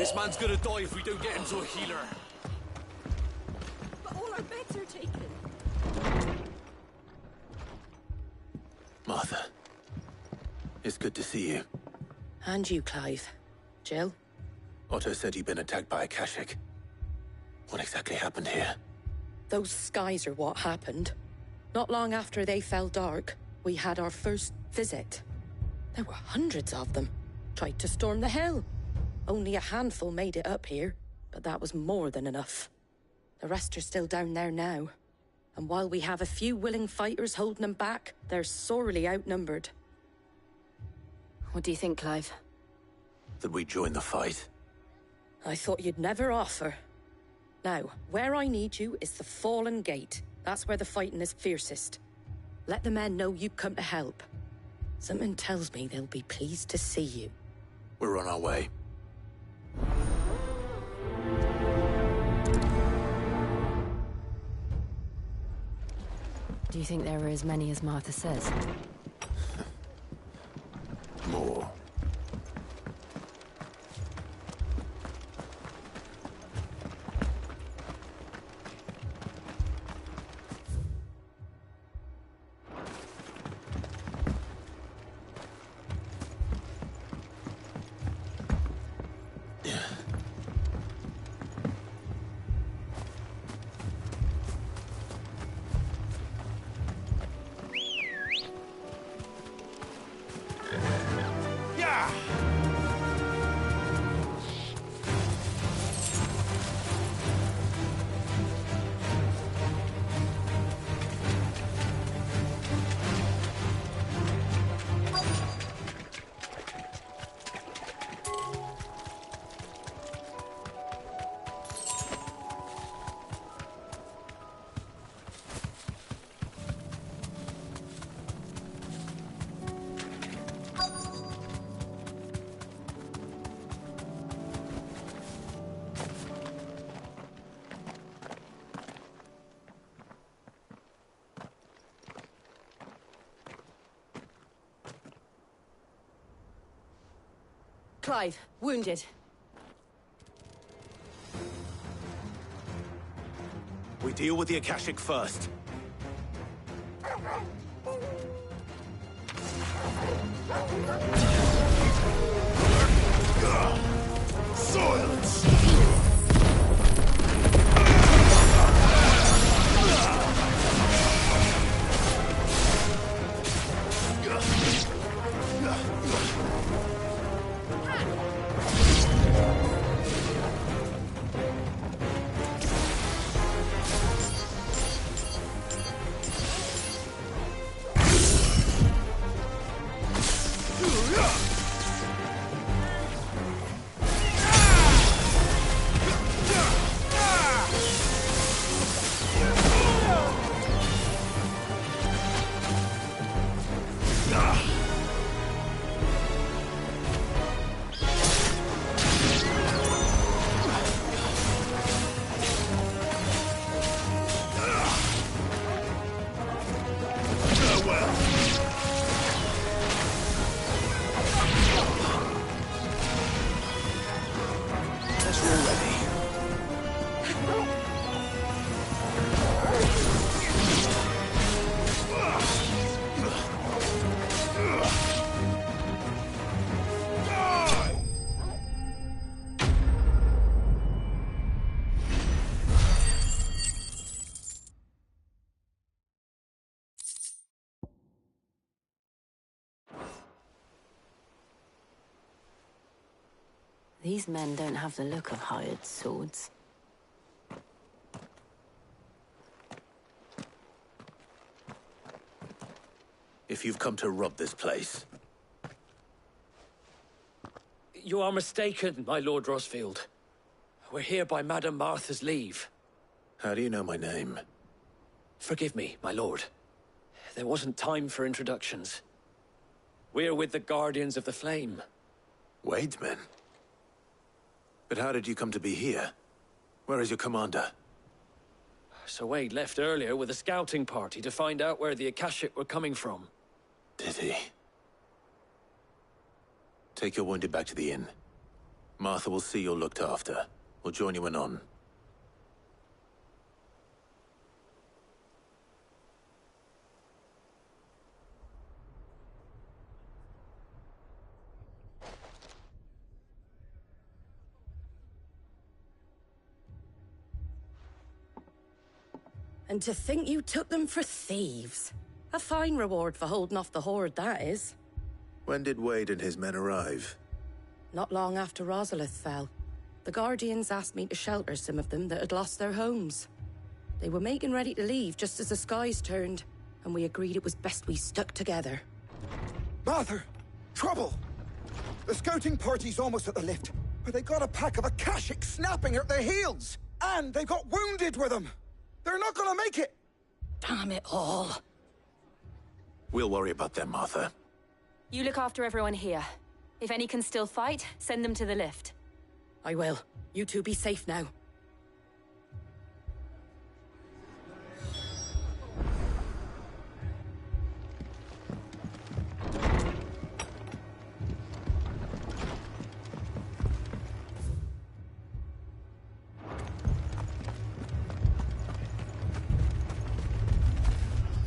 This man's gonna die if we don't get him to a healer. But all our beds are taken. Martha. It's good to see you. And you, Clive. Jill? Otto said you'd been attacked by a Kashik. What exactly happened here? Those skies are what happened. Not long after they fell dark, we had our first visit. There were hundreds of them. Tried to storm the hill. Only a handful made it up here, but that was more than enough. The rest are still down there now. And while we have a few willing fighters holding them back, they're sorely outnumbered. What do you think, Clive? That we join the fight? I thought you'd never offer. Now, where I need you is the Fallen Gate. That's where the fighting is fiercest. Let the men know you come to help. Something tells me they'll be pleased to see you. We're on our way. Do you think there are as many as Martha says? More. Clive, wounded. We deal with the Akashic first. Silence! These men don't have the look of hired swords. If you've come to rob this place. You are mistaken, my Lord Rosfield. We're here by Madame Martha's leave. How do you know my name? Forgive me, my lord. There wasn't time for introductions. We're with the Guardians of the Flame. Wade's men? But how did you come to be here? Where is your commander? Sir Wade left earlier with a scouting party to find out where the Akashic were coming from. Did he? Take your wounded back to the inn. Martha will see you're looked after. We'll join you anon. And to think you took them for thieves. A fine reward for holding off the horde, that is. When did Wade and his men arrive? Not long after Rosalith fell. The Guardians asked me to shelter some of them that had lost their homes. They were making ready to leave just as the skies turned, and we agreed it was best we stuck together. Martha! Trouble! The scouting party's almost at the lift, but they got a pack of Akashics snapping at their heels! And they've got wounded with them! They're not gonna make it! Damn it all. We'll worry about them, Martha. You look after everyone here. If any can still fight, send them to the lift. I will. You two be safe now.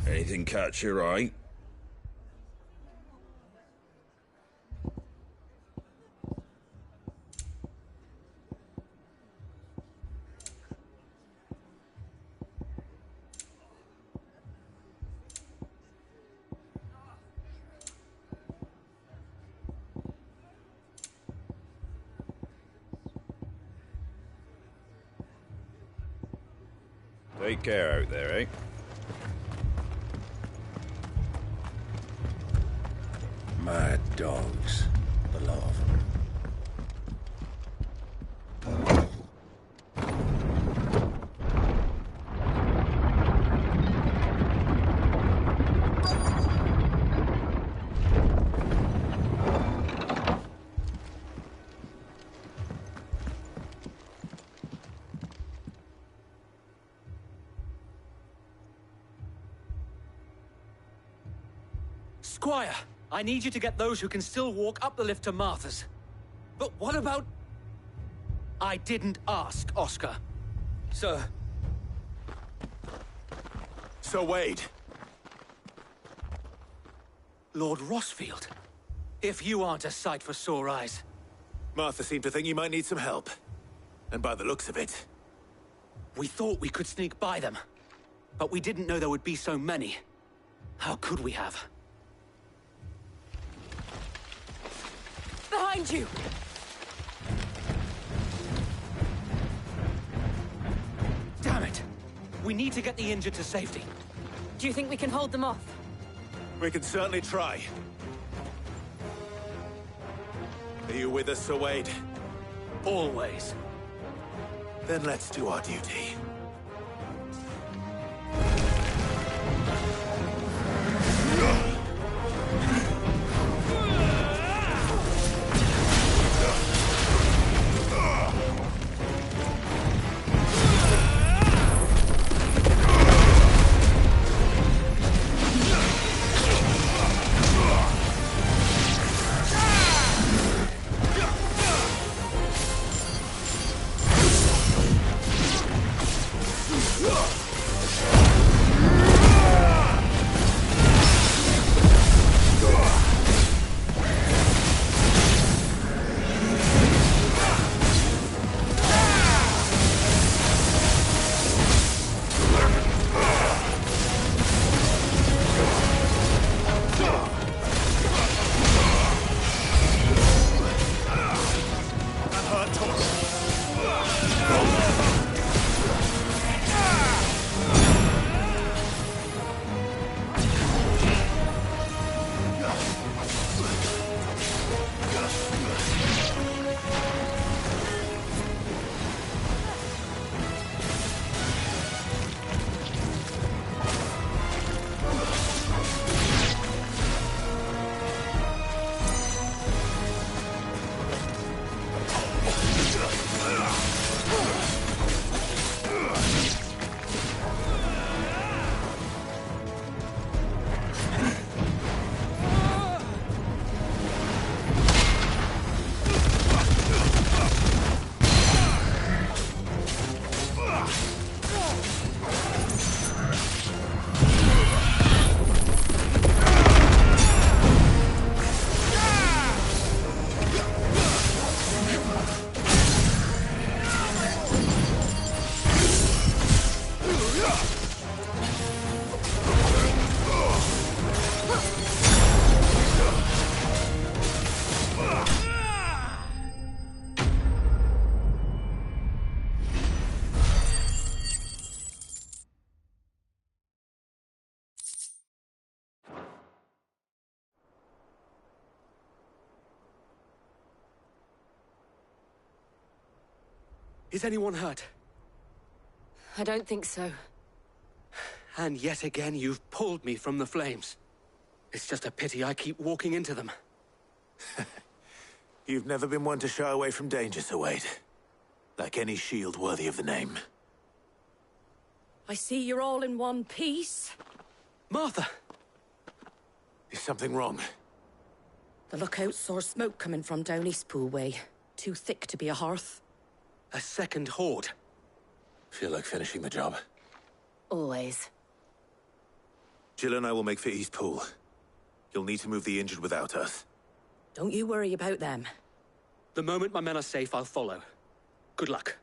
Anything catch your eye? Take care out there, eh? Mad dogs, the lot of them. Squire, I need you to get those who can still walk up the lift to Martha's. But what about... I didn't ask, Oscar. Sir. So Wade. Lord Rossfield. If you aren't a sight for sore eyes. Martha seemed to think you might need some help. And by the looks of it... We thought we could sneak by them. But we didn't know there would be so many. How could we have? Behind you! Damn it! We need to get the injured to safety. Do you think we can hold them off? We can certainly try. Are you with us, Sir Wade? Always. Then let's do our duty. Is anyone hurt? I don't think so. And yet again, you've pulled me from the flames. It's just a pity I keep walking into them. You've never been one to shy away from danger, Sir Wade. Like any shield worthy of the name. I see you're all in one piece. Martha! Is something wrong? The lookout saw smoke coming from down Eastpool way. Too thick to be a hearth. A second horde. Feel like finishing the job. Always. Jill and I will make for Eastpool. You'll need to move the injured without us. Don't you worry about them. The moment my men are safe, I'll follow. Good luck.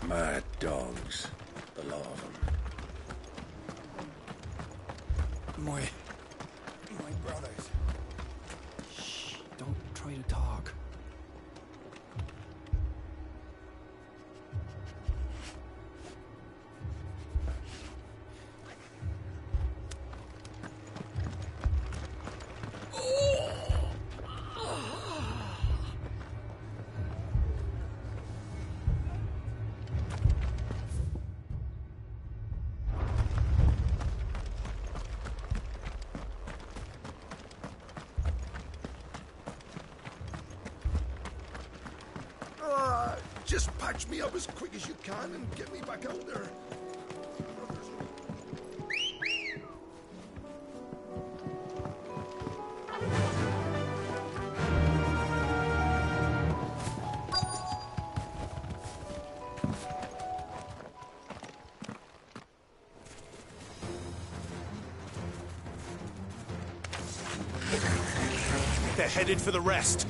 Mad dogs, the lot of them. My brothers. Shh, don't try to talk. Just patch me up as quick as you can and get me back out there. They're headed for the rest.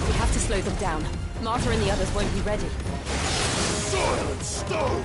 We have to slow them down. Martha and the others won't be ready. Soil and stone!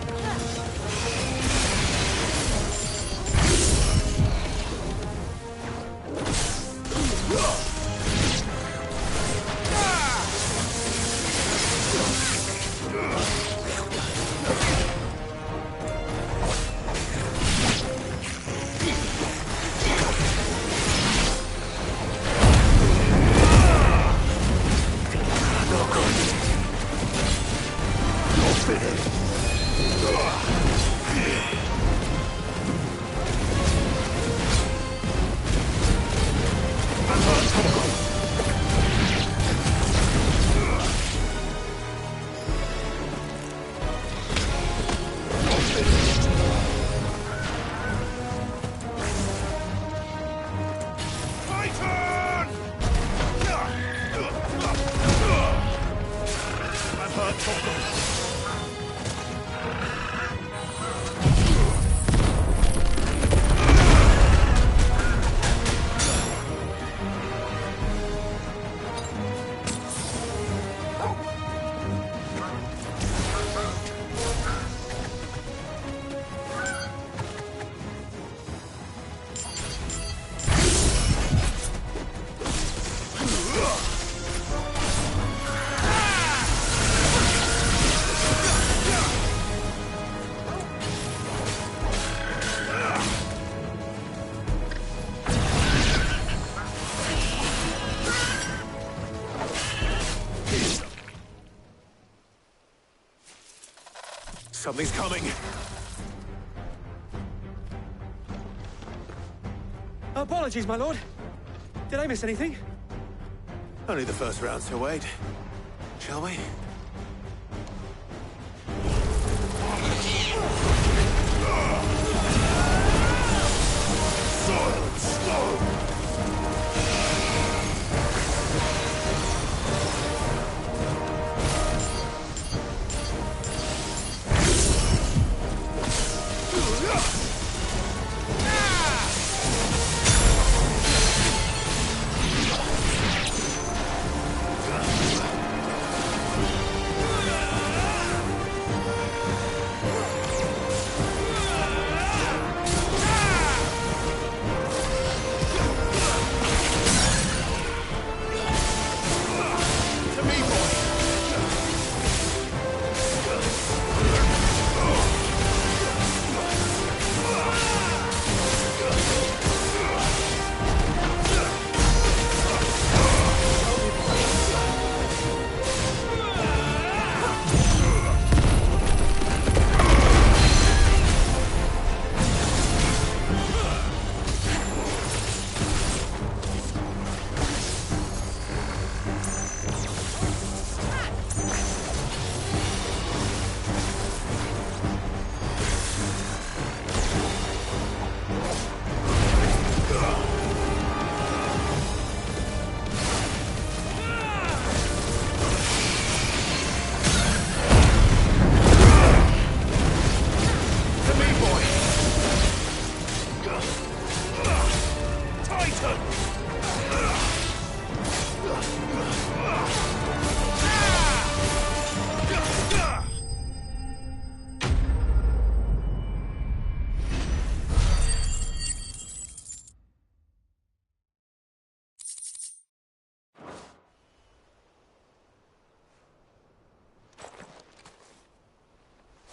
Something's coming. Apologies, my lord. Did I miss anything? Only the first round, Sir Wade. Shall we? Soil and stone! Ah!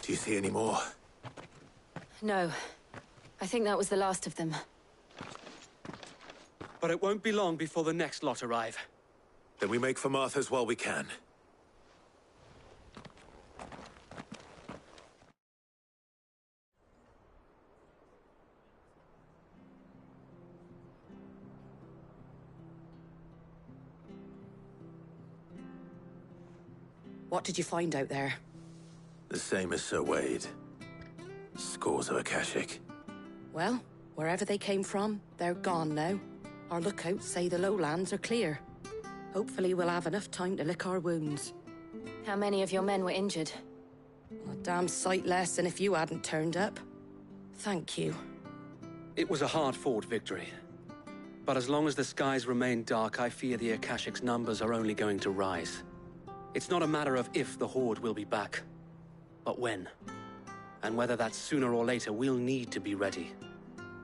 Do you see any more? No. I think that was the last of them. But it won't be long before the next lot arrive. Then we make for Martha's while we can. What did you find out there? The same as Sir Wade. Scores of Akashic. Well, wherever they came from, they're gone now. Our lookouts say the lowlands are clear. Hopefully we'll have enough time to lick our wounds. How many of your men were injured? A damn sight less than if you hadn't turned up. Thank you. It was a hard-fought victory. But as long as the skies remain dark, I fear the Akashic's numbers are only going to rise. It's not a matter of if the Horde will be back, but when. And whether that's sooner or later, we'll need to be ready.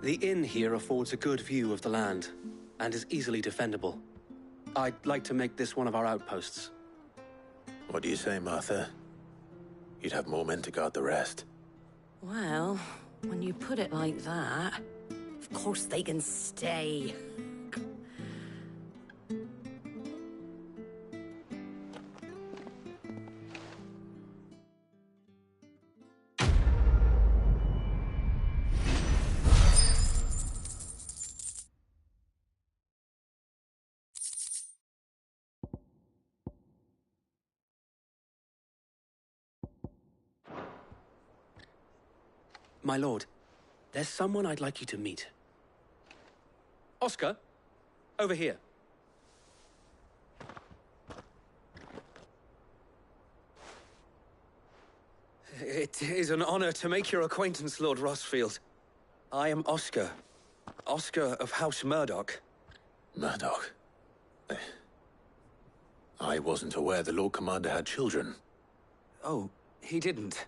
The inn here affords a good view of the land, and is easily defendable. I'd like to make this one of our outposts. What do you say, Martha? You'd have more men to guard the rest. Well, when you put it like that, of course they can stay. My lord, there's someone I'd like you to meet. Oscar, over here. It is an honor to make your acquaintance, Lord Rossfield. I am Oscar. Oscar of House Murdoch. Murdoch? I wasn't aware the Lord Commander had children. Oh, he didn't.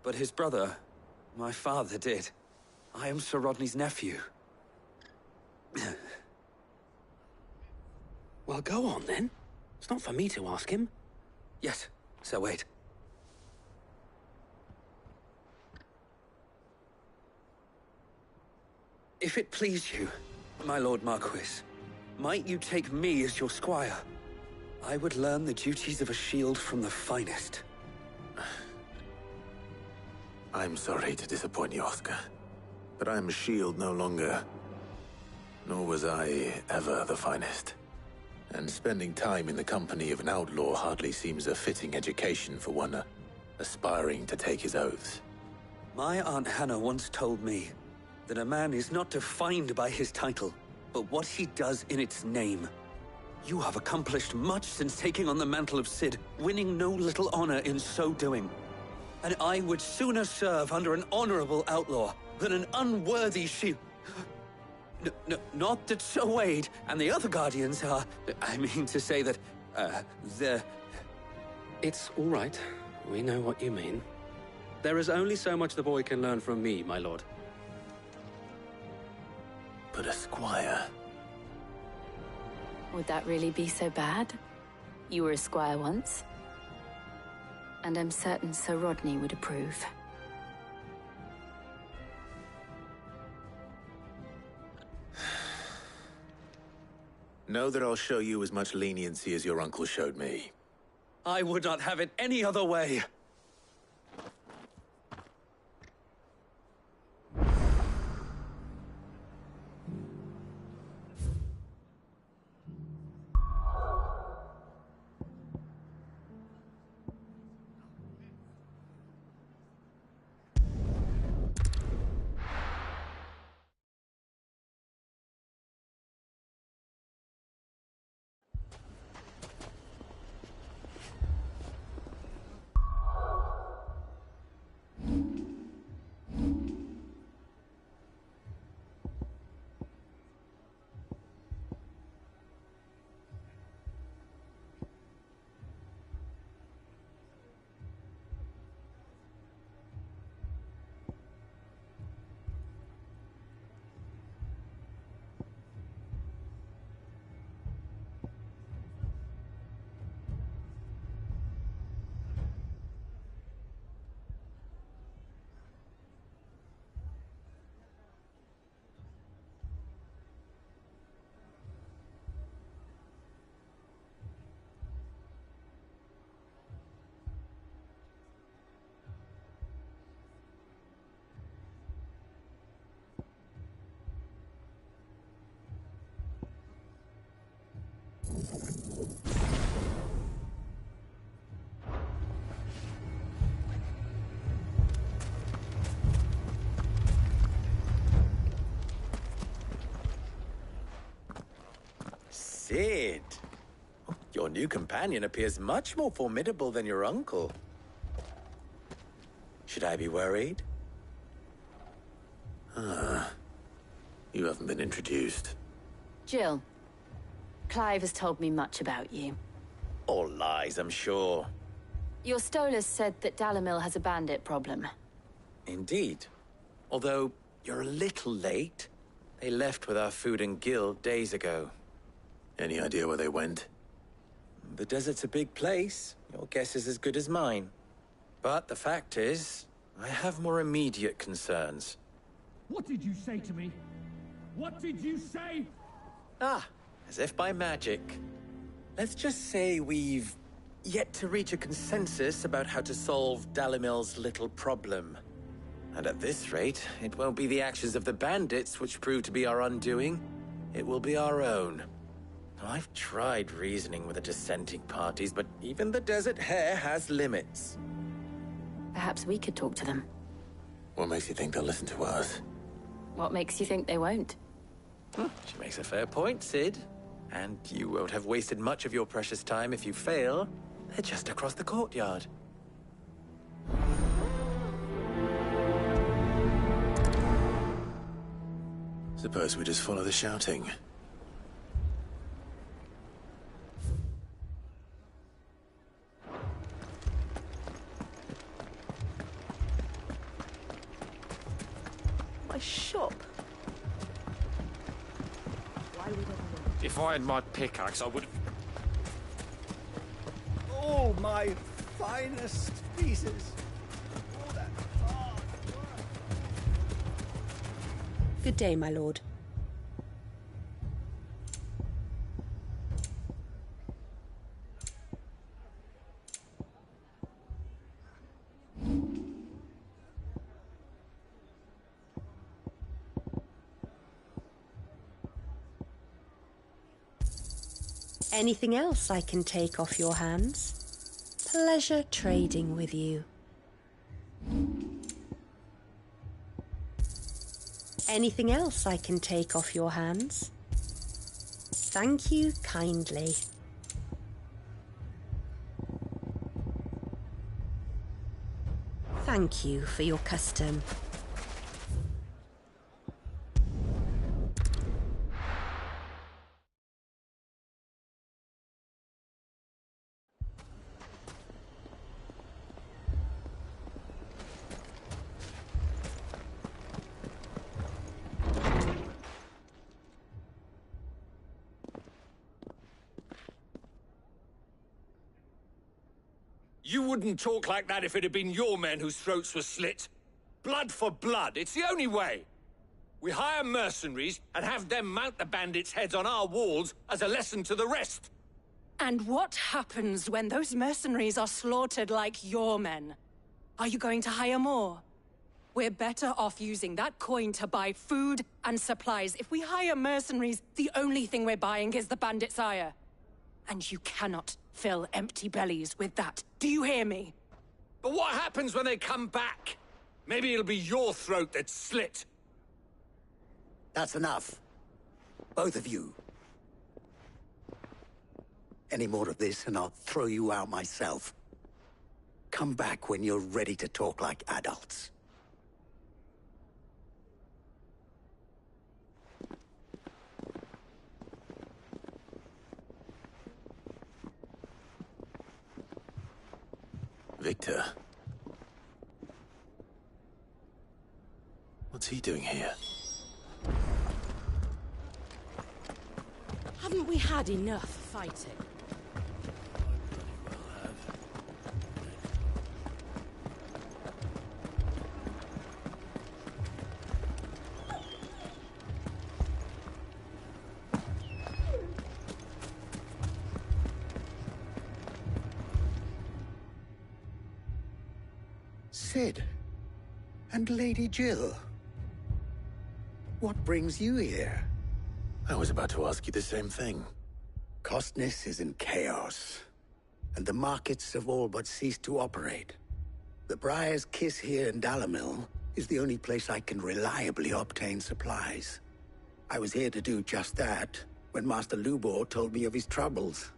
But his brother, my father, did. I am Sir Rodney's nephew. Well, go on then. It's not for me to ask him. Yes, Sir Wade. If it please you, my Lord Marquis, might you take me as your squire? I would learn the duties of a shield from the finest. I'm sorry to disappoint you, Oscar. But I'm a shield no longer. Nor was I ever the finest. And spending time in the company of an outlaw hardly seems a fitting education for one aspiring to take his oaths. My Aunt Hannah once told me that a man is not defined by his title, but what he does in its name. You have accomplished much since taking on the mantle of Cid, winning no little honor in so doing. And I would sooner serve under an honorable outlaw than an unworthy shield. Not that Sir Wade and the other Guardians are... I mean to say that, they're... It's all right. We know what you mean. There is only so much the boy can learn from me, my lord. But a squire... Would that really be so bad? You were a squire once. And I'm certain Sir Rodney would approve. Know that I'll show you as much leniency as your uncle showed me. I would not have it any other way. Sid! Your new companion appears much more formidable than your uncle. Should I be worried? You haven't been introduced. Jill, Clive has told me much about you. All lies, I'm sure. Your Stolas said that Dalamil has a bandit problem. Indeed. Although, you're a little late. They left with our food and guild days ago. Any idea where they went? The desert's a big place. Your guess is as good as mine. But the fact is, I have more immediate concerns. What did you say to me? What did you say? Ah, as if by magic. Let's just say we've yet to reach a consensus about how to solve Dalimil's little problem. And at this rate, it won't be the actions of the bandits which prove to be our undoing. It will be our own. I've tried reasoning with the dissenting parties, but even the Desert Hare has limits. Perhaps we could talk to them. What makes you think they'll listen to us? What makes you think they won't? She makes a fair point, Sid. And you won't have wasted much of your precious time if you fail. They're just across the courtyard. Suppose we just follow the shouting. My shop. If I had my pickaxe, I would have... All my finest pieces. All that hard work. Good day, my lord. Anything else I can take off your hands? Pleasure trading with you. Anything else I can take off your hands? Thank you kindly. Thank you for your custom. You wouldn't talk like that if it had been your men whose throats were slit. Blood for blood, it's the only way. We hire mercenaries and have them mount the bandits' heads on our walls as a lesson to the rest. And what happens when those mercenaries are slaughtered like your men? Are you going to hire more? We're better off using that coin to buy food and supplies. If we hire mercenaries, the only thing we're buying is the bandits' ire. And you cannot fill empty bellies with that. Do you hear me? But what happens when they come back? Maybe it'll be your throat that's slit. That's enough. Both of you. Any more of this and I'll throw you out myself. Come back when you're ready to talk like adults. Victor. What's he doing here? Haven't we had enough fighting? Sid. And Lady Jill. What brings you here? I was about to ask you the same thing. Costness is in chaos, and the markets have all but ceased to operate. The Briar's Kiss here in Dalamil is the only place I can reliably obtain supplies. I was here to do just that when Master Lubor told me of his troubles.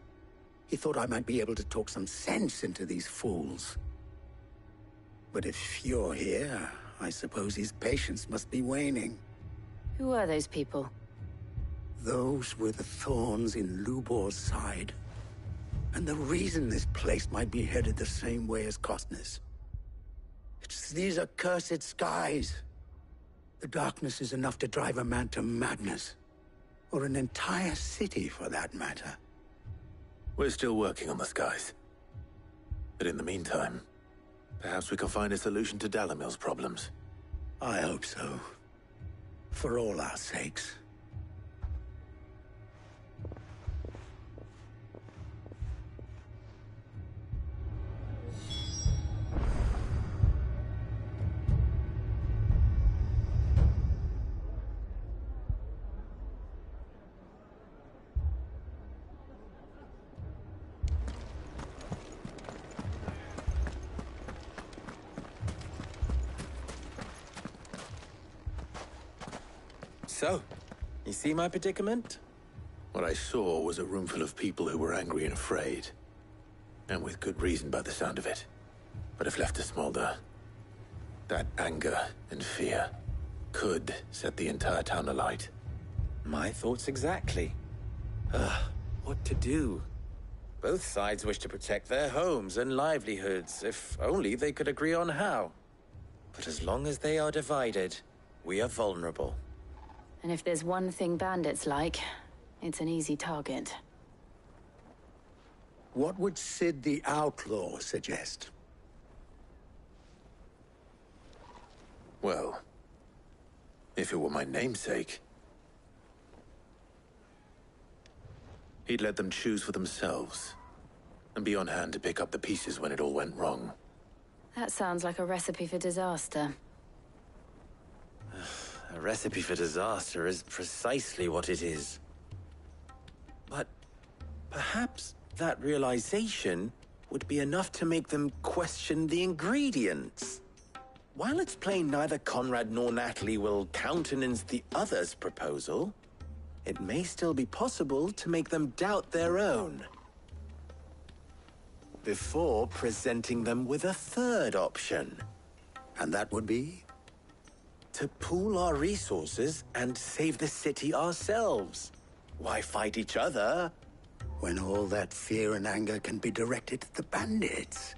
He thought I might be able to talk some sense into these fools. But if you're here, I suppose his patience must be waning. Who are those people? Those were the thorns in Lubor's side. And the reason this place might be headed the same way as Costness. It's these accursed skies. The darkness is enough to drive a man to madness. Or an entire city, for that matter. We're still working on the skies. But in the meantime, perhaps we can find a solution to Dalamil's problems. I hope so. For all our sakes. So, you see my predicament? What I saw was a room full of people who were angry and afraid. And with good reason by the sound of it. But if left to smolder, that anger and fear could set the entire town alight. My thoughts exactly. What to do? Both sides wish to protect their homes and livelihoods, if only they could agree on how. But as long as they are divided, we are vulnerable. And if there's one thing bandits like, it's an easy target. What would Sid the Outlaw suggest? Well, if it were my namesake, he'd let them choose for themselves, and be on hand to pick up the pieces when it all went wrong. That sounds like a recipe for disaster. A recipe for disaster is precisely what it is. But perhaps that realization would be enough to make them question the ingredients. While it's plain neither Conrad nor Natalie will countenance the other's proposal, it may still be possible to make them doubt their own. Before presenting them with a third option. And that would be? To pool our resources and save the city ourselves. Why fight each other? When all that fear and anger can be directed at the bandits.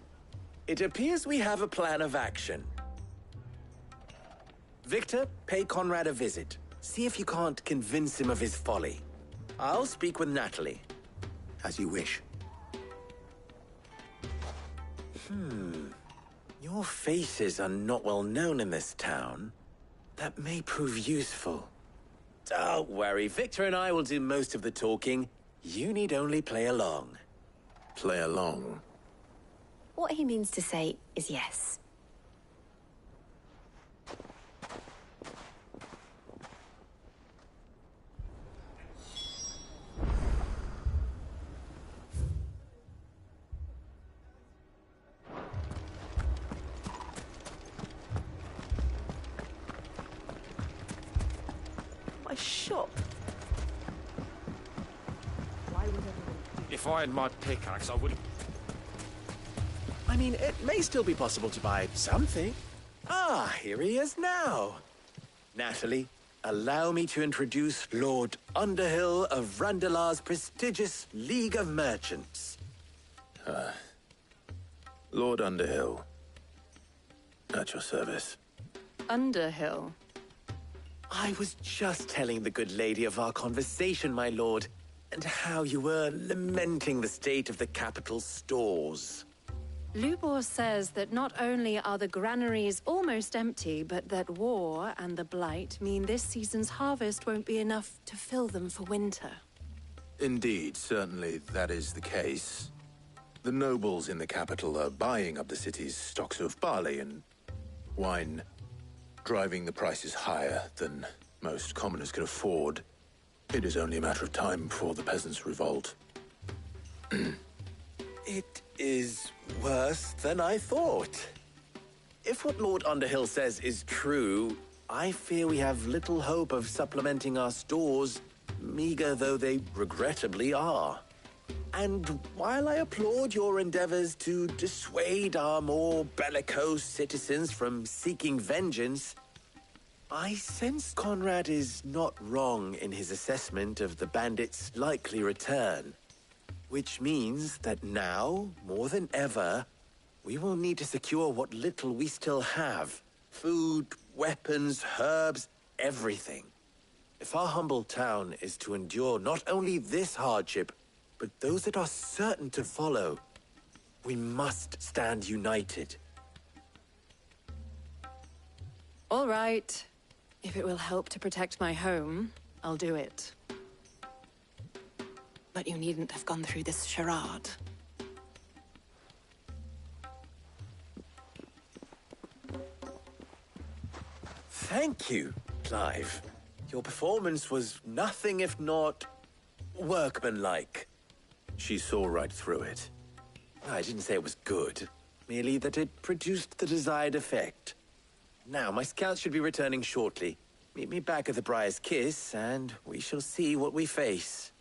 It appears we have a plan of action. Victor, pay Conrad a visit. See if you can't convince him of his folly. I'll speak with Natalie. As you wish. Your faces are not well known in this town. That may prove useful. Don't worry, Victor and I will do most of the talking. You need only play along. Play along? What he means to say is yes. My shop. If I had my pickaxe, I would have... I mean, it may still be possible to buy something. Ah, here he is now. Natalie, allow me to introduce Lord Underhill of Randalar's prestigious League of Merchants. Lord Underhill. At your service. Underhill? I was just telling the good lady of our conversation, my lord, and how you were lamenting the state of the capital's stores. Lubor says that not only are the granaries almost empty, but that war and the Blight mean this season's harvest won't be enough to fill them for winter. Indeed, certainly that is the case. The nobles in the capital are buying up the city's stocks of barley and wine, driving the prices higher than most commoners can afford. It is only a matter of time before the peasants revolt. It is worse than I thought. If what Lord Underhill says is true, I fear we have little hope of supplementing our stores, meager though they regrettably are. And while I applaud your endeavors to dissuade our more bellicose citizens from seeking vengeance, I sense Conrad is not wrong in his assessment of the bandits' likely return. Which means that now, more than ever, we will need to secure what little we still have. Food, weapons, herbs, everything. If our humble town is to endure not only this hardship, but those that are certain to follow, we must stand united. All right. If it will help to protect my home, I'll do it. But you needn't have gone through this charade. Thank you, Clive. Your performance was nothing if not workmanlike. She saw right through it. I didn't say it was good, merely that it produced the desired effect. Now, my scouts should be returning shortly. Meet me back at the Briar's Kiss, and we shall see what we face.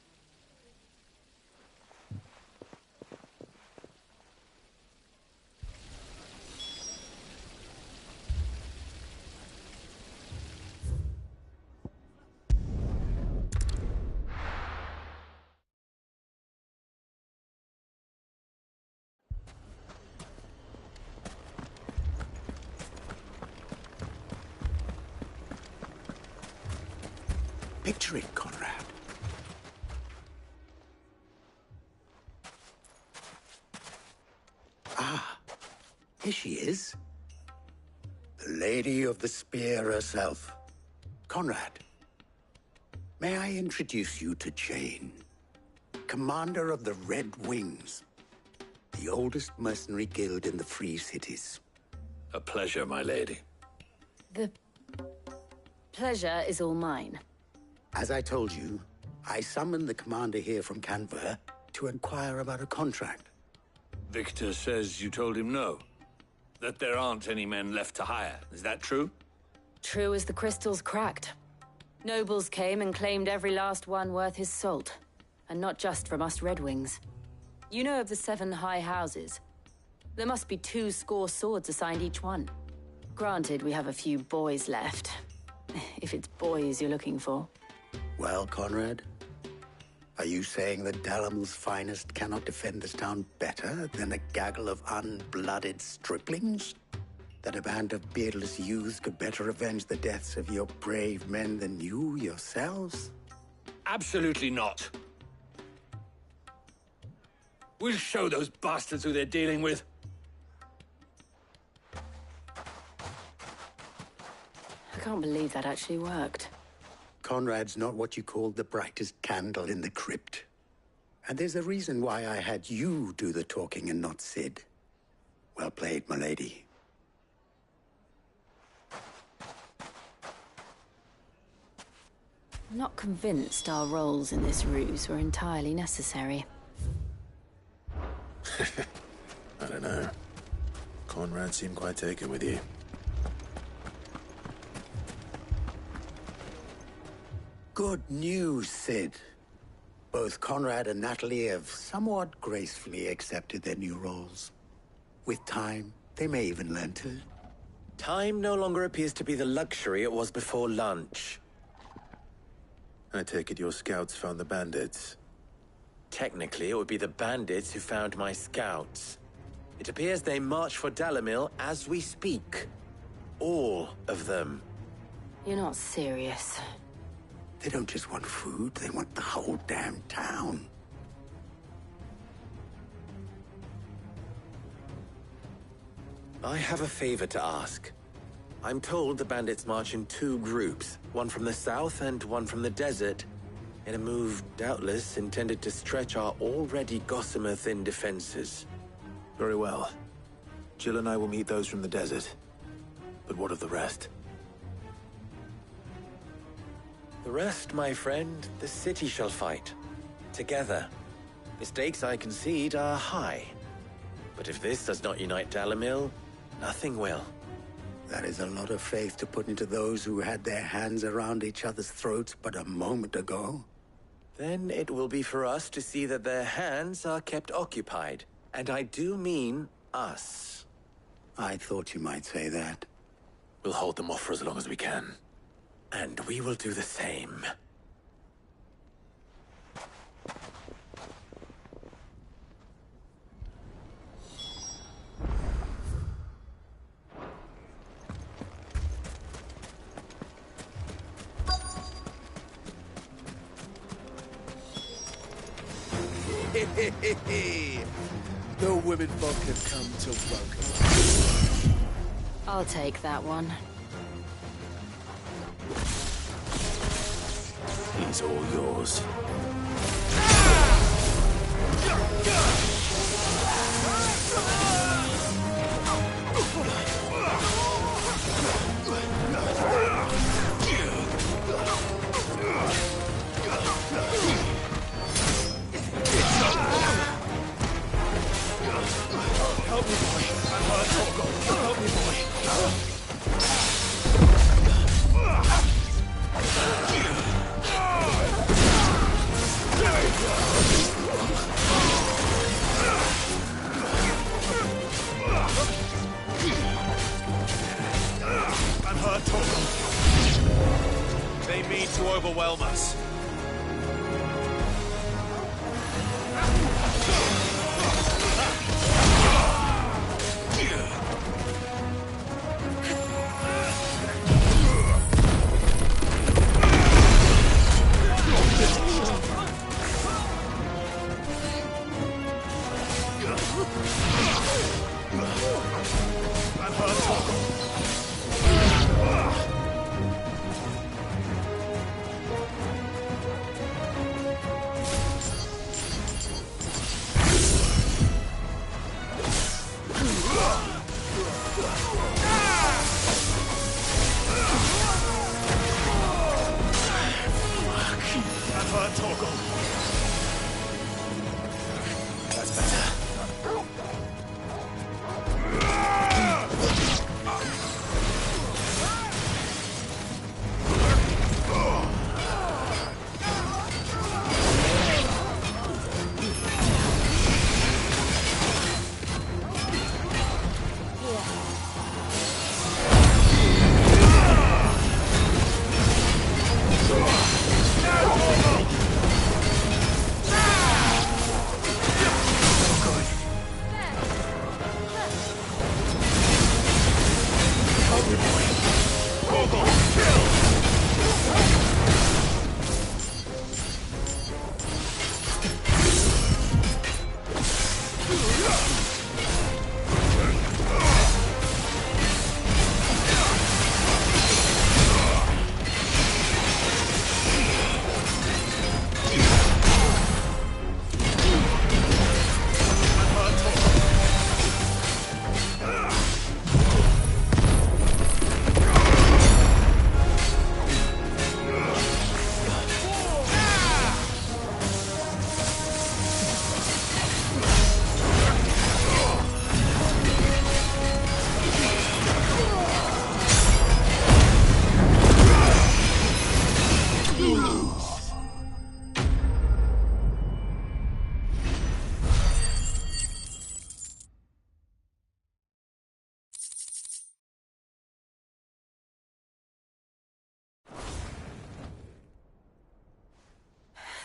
Picture it, Conrad. Ah, here she is. The Lady of the Spear herself. Conrad, may I introduce you to Jane, commander of the Red Wings, the oldest mercenary guild in the Free Cities. A pleasure, my lady. The pleasure is all mine. As I told you, I summoned the commander here from Canver to inquire about a contract. Victor says you told him no. That there aren't any men left to hire. Is that true? True as the crystals cracked. Nobles came and claimed every last one worth his salt. And not just from us Red Wings. You know of the 7 high houses. There must be 2 swords assigned each one. Granted, we have a few boys left. If it's boys you're looking for. Well, Conrad, are you saying that Dalamil's finest cannot defend this town better than a gaggle of unblooded striplings? That a band of beardless youths could better avenge the deaths of your brave men than you yourselves? Absolutely not. We'll show those bastards who they're dealing with. I can't believe that actually worked. Conrad's not what you call the brightest candle in the crypt. And there's a reason why I had you do the talking and not Sid. Well played, my lady. I'm not convinced our roles in this ruse were entirely necessary. I don't know. Conrad seemed quite taken with you. Good news, Sid. Both Conrad and Natalie have somewhat gracefully accepted their new roles. With time, they may even learn to. Time no longer appears to be the luxury it was before lunch. I take it your scouts found the bandits. Technically, it would be the bandits who found my scouts. It appears they march for Dalamil as we speak. All of them. You're not serious. They don't just want food, they want the whole damn town. I have a favor to ask. I'm told the bandits march in 2 groups, one from the south and one from the desert, in a move doubtless intended to stretch our already gossamer-thin defenses. Very well. Jill and I will meet those from the desert. But what of the rest? The rest, my friend, the city shall fight. Together. The stakes, I concede, are high. But if this does not unite Dalamil, nothing will. That is a lot of faith to put into those who had their hands around each other's throats but a moment ago. Then it will be for us to see that their hands are kept occupied. And I do mean us. I thought you might say that. We'll hold them off for as long as we can. And we will do the same. No women folk have come to welcome us. I'll take that one. He's all yours. Help me, boy. I'm hurt. Help me, boy. I'm hurt, Torgal. They mean to overwhelm us. That's better.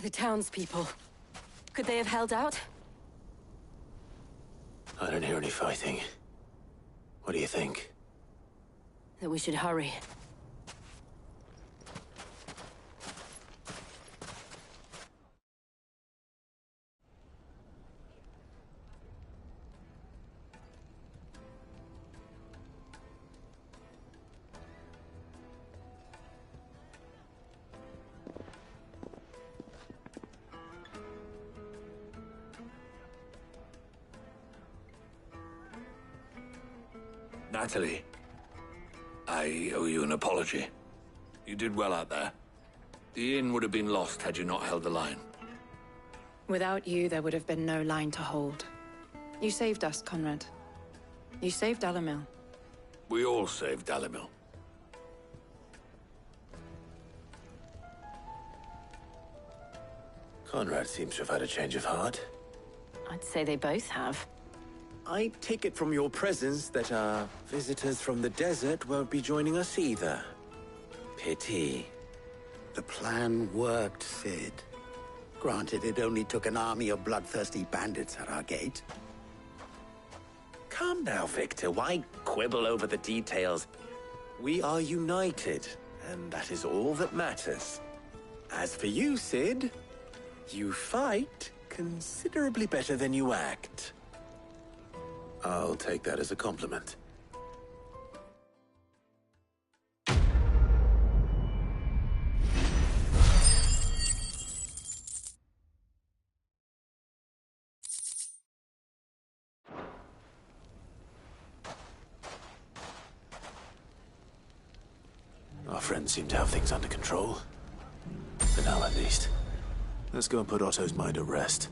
The townspeople. Could they have held out? I don't hear any fighting. What do you think? That we should hurry. Natalie, I owe you an apology. You did well out there. The inn would have been lost had you not held the line. Without you, there would have been no line to hold. You saved us, Conrad. You saved Dalamil. We all saved Dalamil. Conrad seems to have had a change of heart. I'd say they both have. I take it from your presence that our visitors from the desert won't be joining us either. Pity. The plan worked, Sid. Granted, it only took an army of bloodthirsty bandits at our gate. Calm now, Victor. Why quibble over the details? We are united, and that is all that matters. As for you, Sid, you fight considerably better than you act. I'll take that as a compliment. Our friends seem to have things under control. For now, at least. Let's go and put Otto's mind at rest.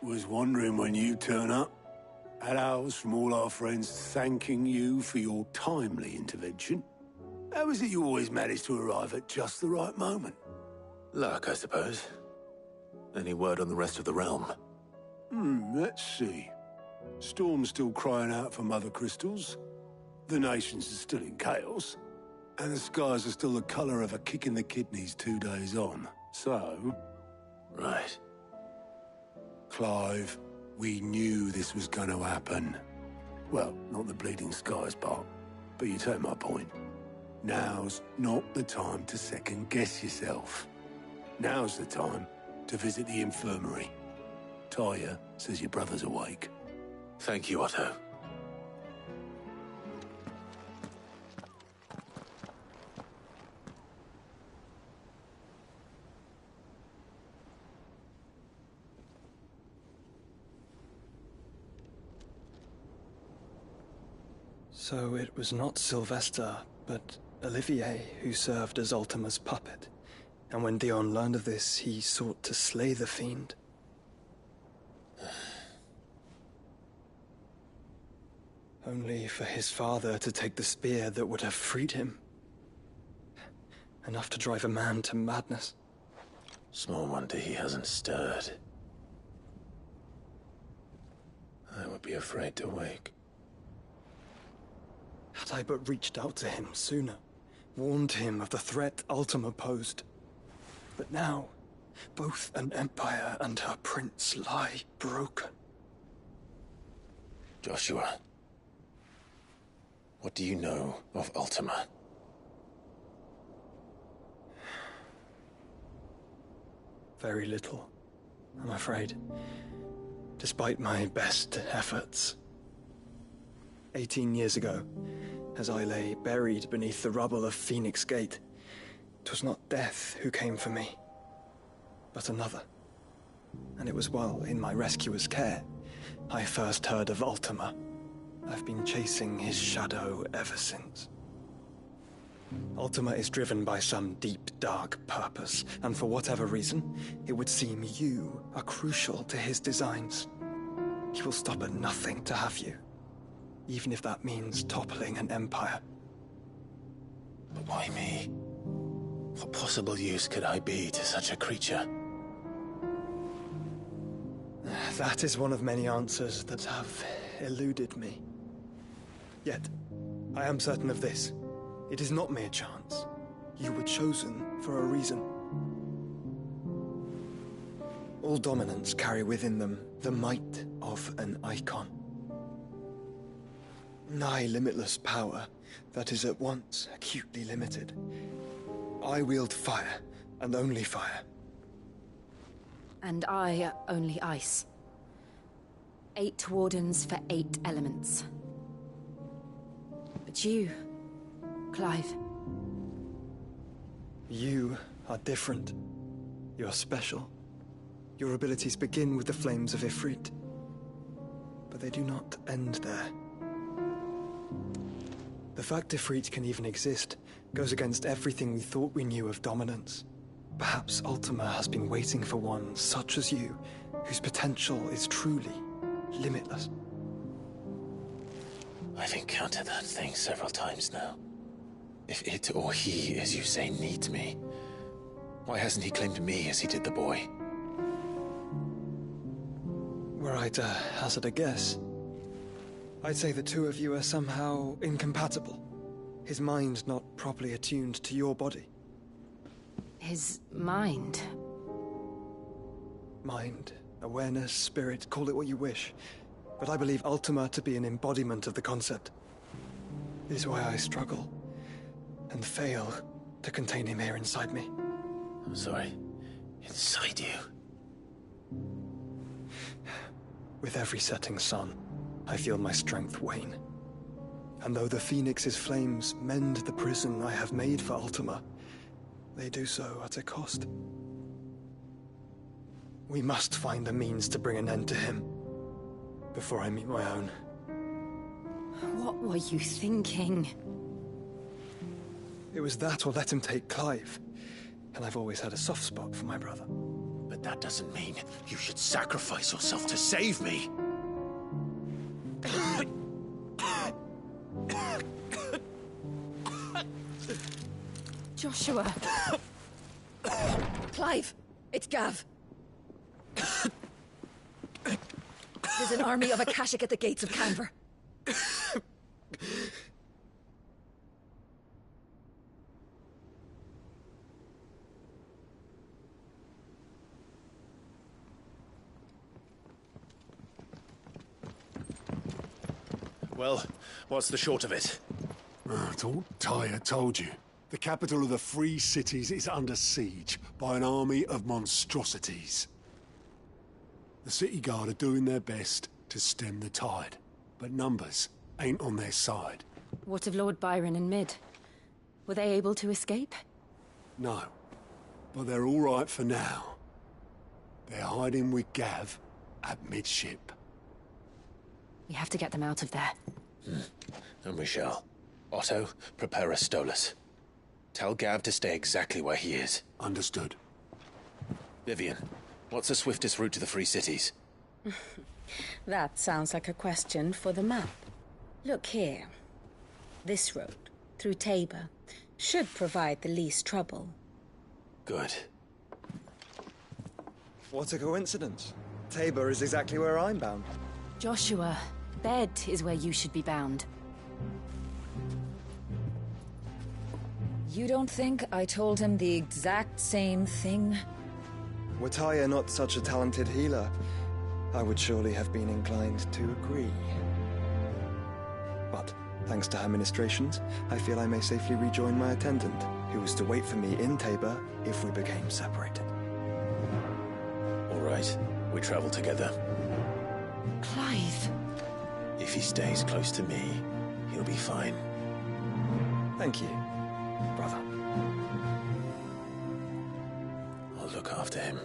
Was wondering when you'd turn up. Had ours from all our friends thanking you for your timely intervention. How is it you always manage to arrive at just the right moment? Luck, I suppose. Any word on the rest of the realm? Let's see. Storm's still crying out for mother crystals. The nations are still in chaos. And the skies are still the color of a kick in the kidneys 2 days on. So... Right. Clive, we knew this was going to happen. Well, not the bleeding skies part, but you take my point. Now's not the time to second-guess yourself. Now's the time to visit the infirmary. Tyre says your brother's awake. Thank you, Otto. So it was not Sylvester, but Olivier who served as Ultima's puppet. And when Dion learned of this, he sought to slay the fiend. Only for his father to take the spear that would have freed him. Enough to drive a man to madness. Small wonder he hasn't stirred. I would be afraid to wake. Had I but reached out to him sooner, warned him of the threat Ultima posed. But now, both an empire and her prince lie broken. Joshua, what do you know of Ultima? Very little, I'm afraid. Despite my best efforts. 18 years ago, as I lay buried beneath the rubble of Phoenix Gate, 'twas not death who came for me, but another. And it was while in my rescuer's care, I first heard of Ultima. I've been chasing his shadow ever since. Ultima is driven by some deep, dark purpose, and for whatever reason, it would seem you are crucial to his designs. He will stop at nothing to have you, even if that means toppling an empire. But why me? What possible use could I be to such a creature? That is one of many answers that have eluded me. Yet, I am certain of this. It is not mere chance. You were chosen for a reason. All dominants carry within them the might of an icon. Nigh limitless power that is at once acutely limited. I wield fire, and only fire. And I only ice. 8 wardens for 8 elements. But you, Clive, You are different. You're special. Your abilities begin with the flames of Ifrit. But they do not end there. The fact Ifrit can even exist goes against everything we thought we knew of dominance. Perhaps Ultima has been waiting for one such as you, whose potential is truly limitless. I've encountered that thing several times now. If it or he, as you say, needs me, why hasn't he claimed me as he did the boy? Were I to hazard a guess, I'd say the two of you are somehow incompatible. His mind not properly attuned to your body. His mind? Mind, awareness, spirit, call it what you wish. But I believe Ultima to be an embodiment of the concept. This is why I struggle and fail to contain him here inside me. I'm sorry. Inside you? With every setting sun, I feel my strength wane. And though the Phoenix's flames mend the prison I have made for Ultima, they do so at a cost. We must find a means to bring an end to him before I meet my own. What were you thinking? It was that or let him take Clive. And I've always had a soft spot for my brother. But that doesn't mean you should sacrifice yourself to save me. Joshua! Clive! It's Gav! There's an army of Akashic at the gates of Canver. Well, what's the short of it? I thought Tyre told you. The capital of the Free Cities is under siege by an army of monstrosities. The city guard are doing their best to stem the tide, but numbers ain't on their side. What of Lord Byron and Mid? Were they able to escape? No, but they're all right for now. They're hiding with Gav at midship. We have to get them out of there. And we shall. Otto, prepare a Stolas. Tell Gav to stay exactly where he is. Understood. Vivian, what's the swiftest route to the Free Cities? That sounds like a question for the map. Look here. This road, through Tabor, should provide the least trouble. Good. What a coincidence. Tabor is exactly where I'm bound. Joshua, bed is where you should be bound. You don't think I told him the exact same thing? Were Tyre not such a talented healer, I would surely have been inclined to agree. But, thanks to her ministrations, I feel I may safely rejoin my attendant, who was to wait for me in Tabor if we became separated. All right, we travel together. Clive! If he stays close to me, he'll be fine. Thank you, brother. I'll look after him.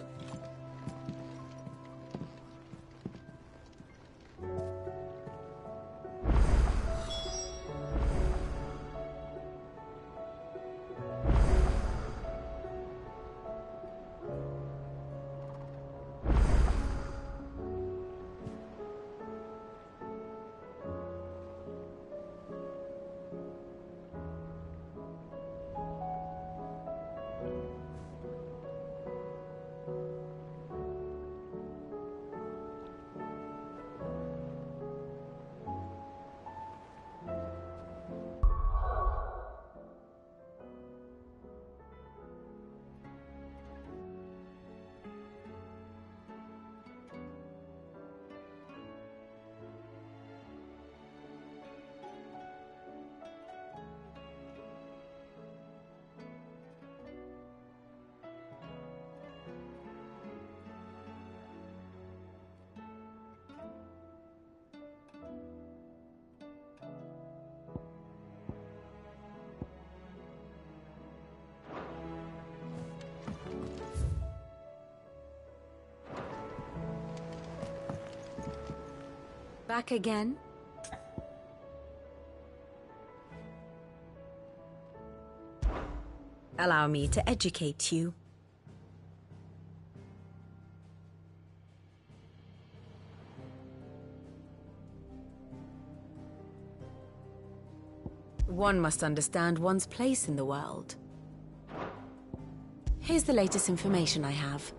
Back again? Allow me to educate you. One must understand one's place in the world. Here's the latest information I have.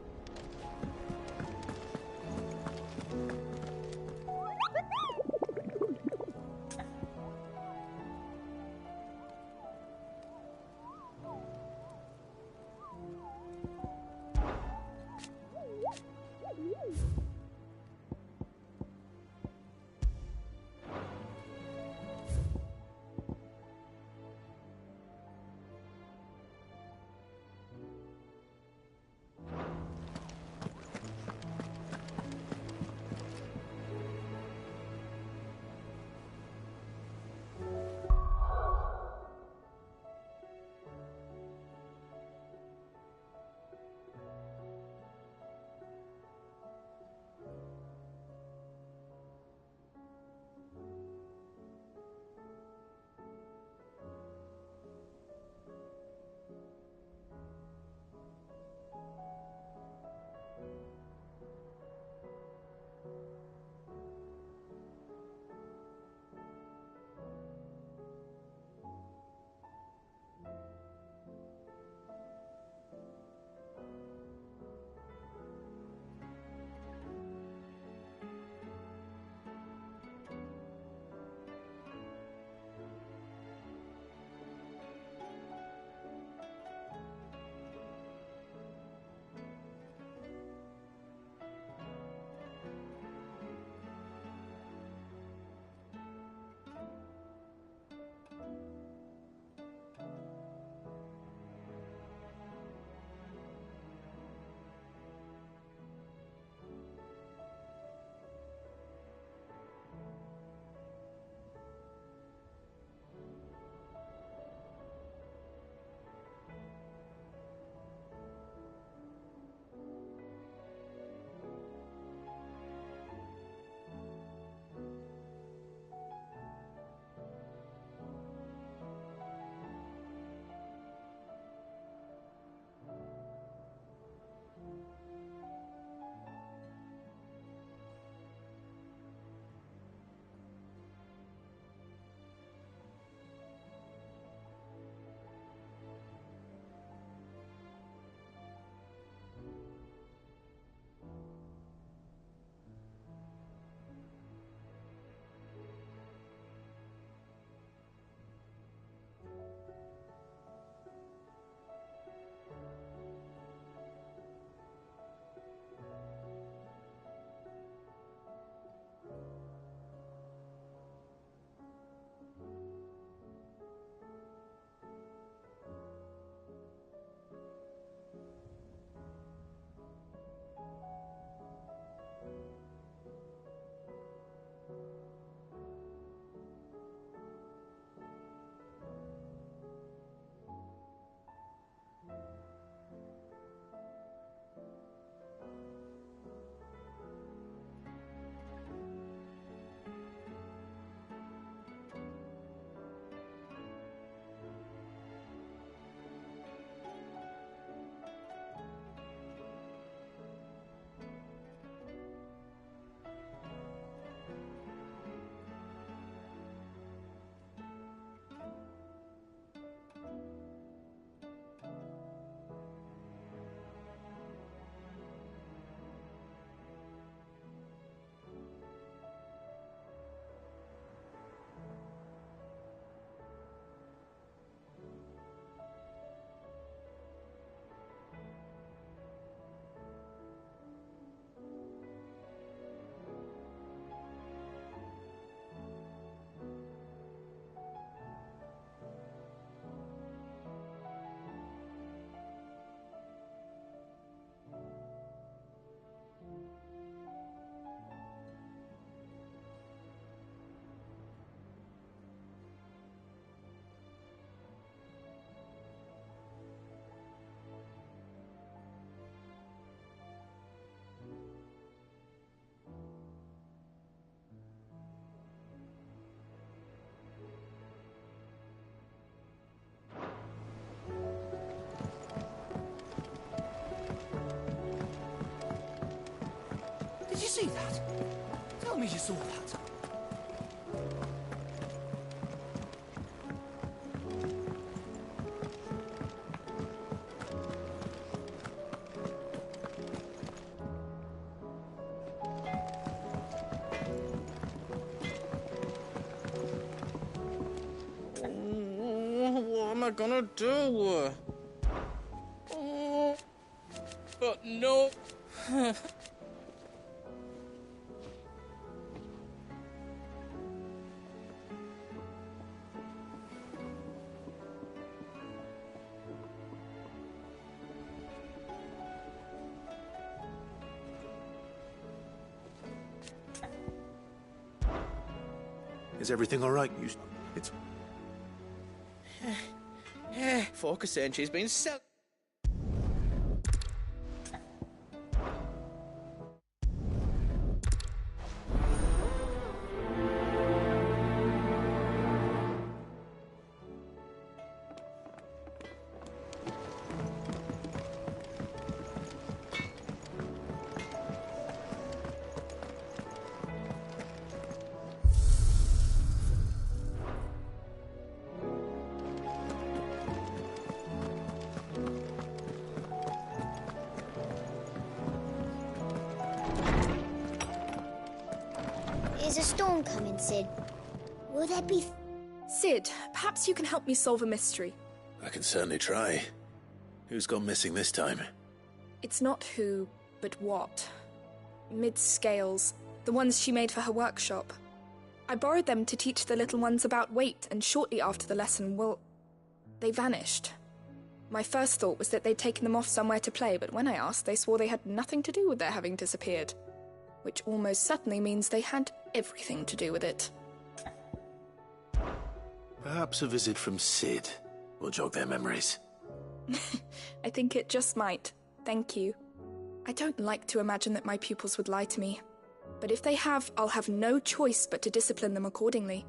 tell me you saw that. What am I gonna do? Oh, but no. Is everything all right? It's... Focusing, she's been sell. There's a storm coming, Sid. Will there be... Sid, perhaps you can help me solve a mystery. I can certainly try. Who's gone missing this time? It's not who, but what. Mid's scales, the ones she made for her workshop. I borrowed them to teach the little ones about weight, and shortly after the lesson, well, they vanished. My first thought was that they'd taken them off somewhere to play, but when I asked, they swore they had nothing to do with their having disappeared. Which almost certainly means they had everything to do with it. Perhaps a visit from Sid will jog their memories. I think it just might. Thank you. I don't like to imagine that my pupils would lie to me. But if they have, I'll have no choice but to discipline them accordingly.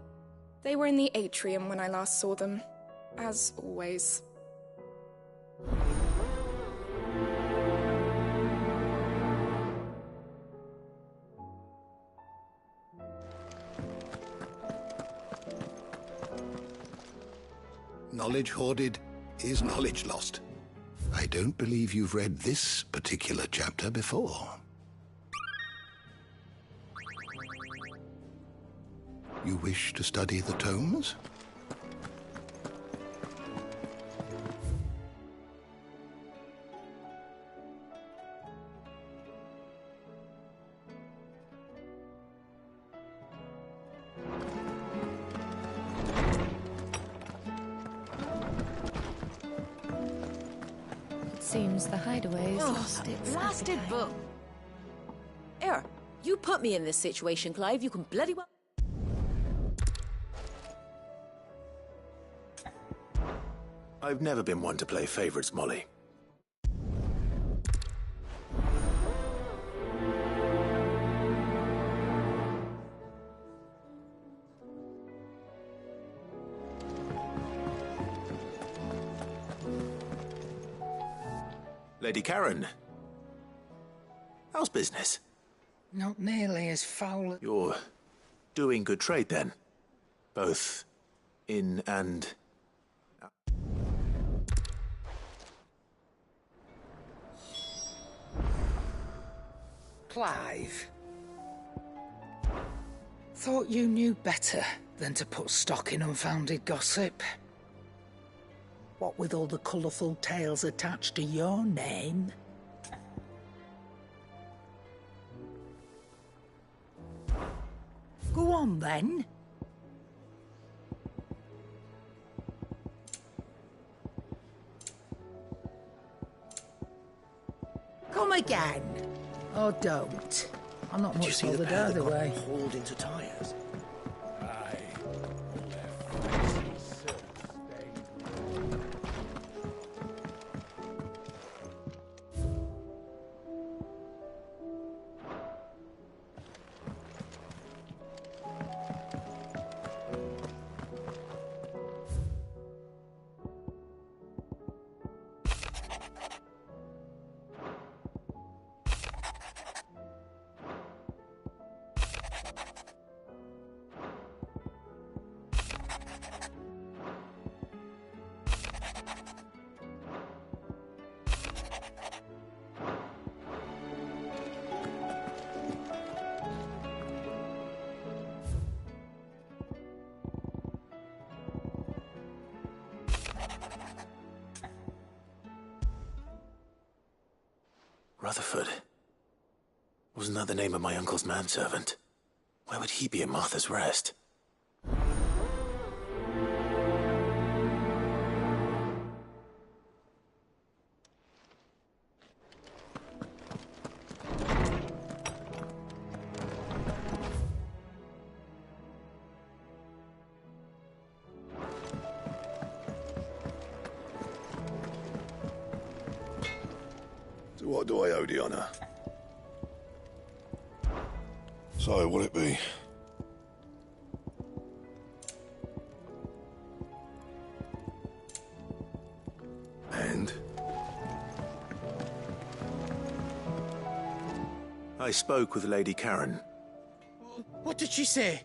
They were in the atrium when I last saw them. As always. Knowledge hoarded is knowledge lost. I don't believe you've read this particular chapter before. You wish to study the tomes? Seems the hideaway's lost its blasted appetite. book. Here, you put me in this situation, Clive. You can bloody well... I've never been one to play favorites, Molly. Lady Karen, how's business? Not nearly as foul. You're doing good trade, then? Both in and... Clive. Thought you knew better than to put stock in unfounded gossip. What with all the colourful tales attached to your name? Go on, then. Come again. Or don't. I'm not much bothered either way. Hauled into tires. Rutherford. Wasn't that the name of my uncle's manservant? Where would he be at Martha's Rest? So what do I owe the honour? So, what'll it be? And? I spoke with Lady Karen. What did she say?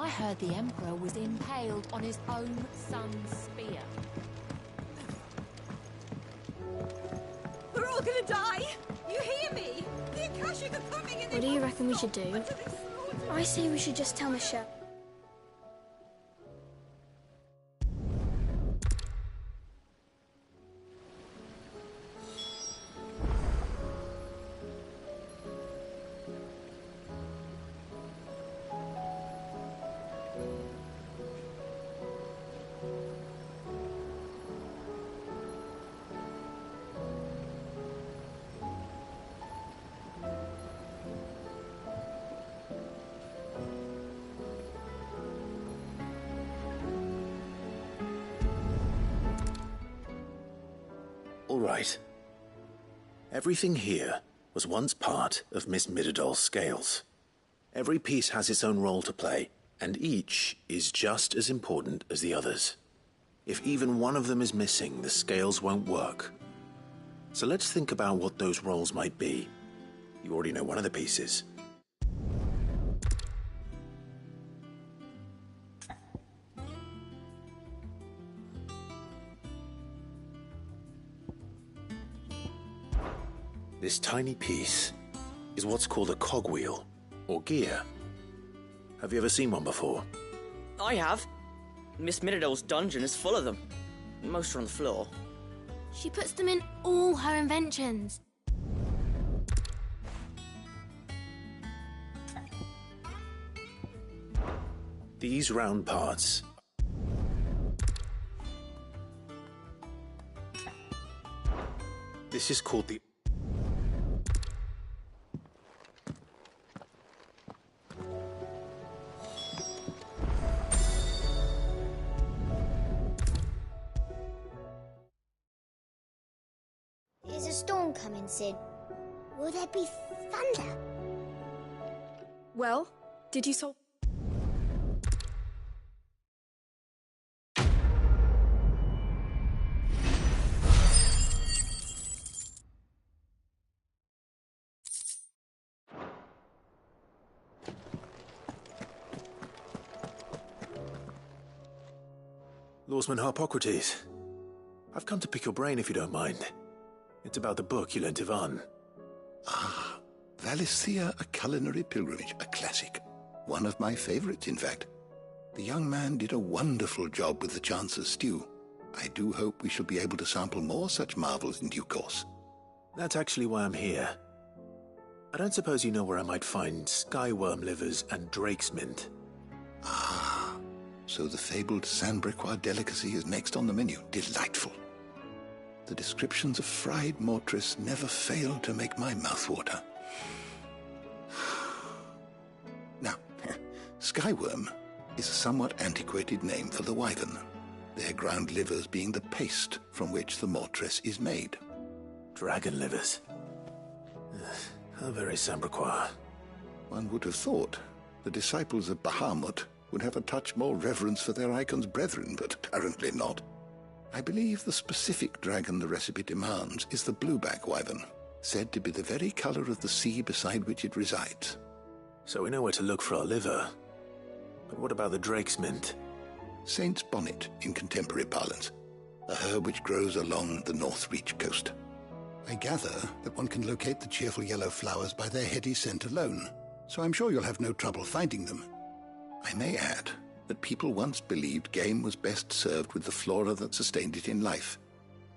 I heard the Emperor was impaled on his own son's spear. We're all gonna die! You hear me? The Akashic are coming and What do you reckon we should do? I say we should just tell Michelle. All right. Everything here was once part of Miss Midadol's scales. Every piece has its own role to play, and each is just as important as the others. If even one of them is missing, the scales won't work. So let's think about what those roles might be. You already know one of the pieces. This tiny piece is what's called a cogwheel, or gear. Have you ever seen one before? I have. Miss Midadol's dungeon is full of them. Most are on the floor. She puts them in all her inventions. These round parts this is called the There's a storm coming, Sid. Will there be thunder? Well, did you solve... Lawsman Harpocrates. I've come to pick your brain if you don't mind. It's about the book you lent Ivan. Ah, Valisthea, A Culinary Pilgrimage, a classic. One of my favorites, in fact. The young man did a wonderful job with the Chance's stew. I do hope we shall be able to sample more such marvels in due course. That's actually why I'm here. I don't suppose you know where I might find skyworm livers and drake's mint. Ah, so the fabled Sandbrequois delicacy is next on the menu. Delightful. The descriptions of fried mortress never fail to make my mouth water. Now, skyworm is a somewhat antiquated name for the wyvern, their ground livers being the paste from which the mortress is made. Dragon livers. How very Sandbrequois. One would have thought the disciples of Bahamut would have a touch more reverence for their icon's brethren, but apparently not. I believe the specific dragon the recipe demands is the blueback wyvern, said to be the very color of the sea beside which it resides. So we know where to look for our liver. But what about the drake's mint? Saint's bonnet in contemporary parlance. a herb which grows along the North Reach coast. I gather that one can locate the cheerful yellow flowers by their heady scent alone, so I'm sure you'll have no trouble finding them. I may add that people once believed game was best served with the flora that sustained it in life,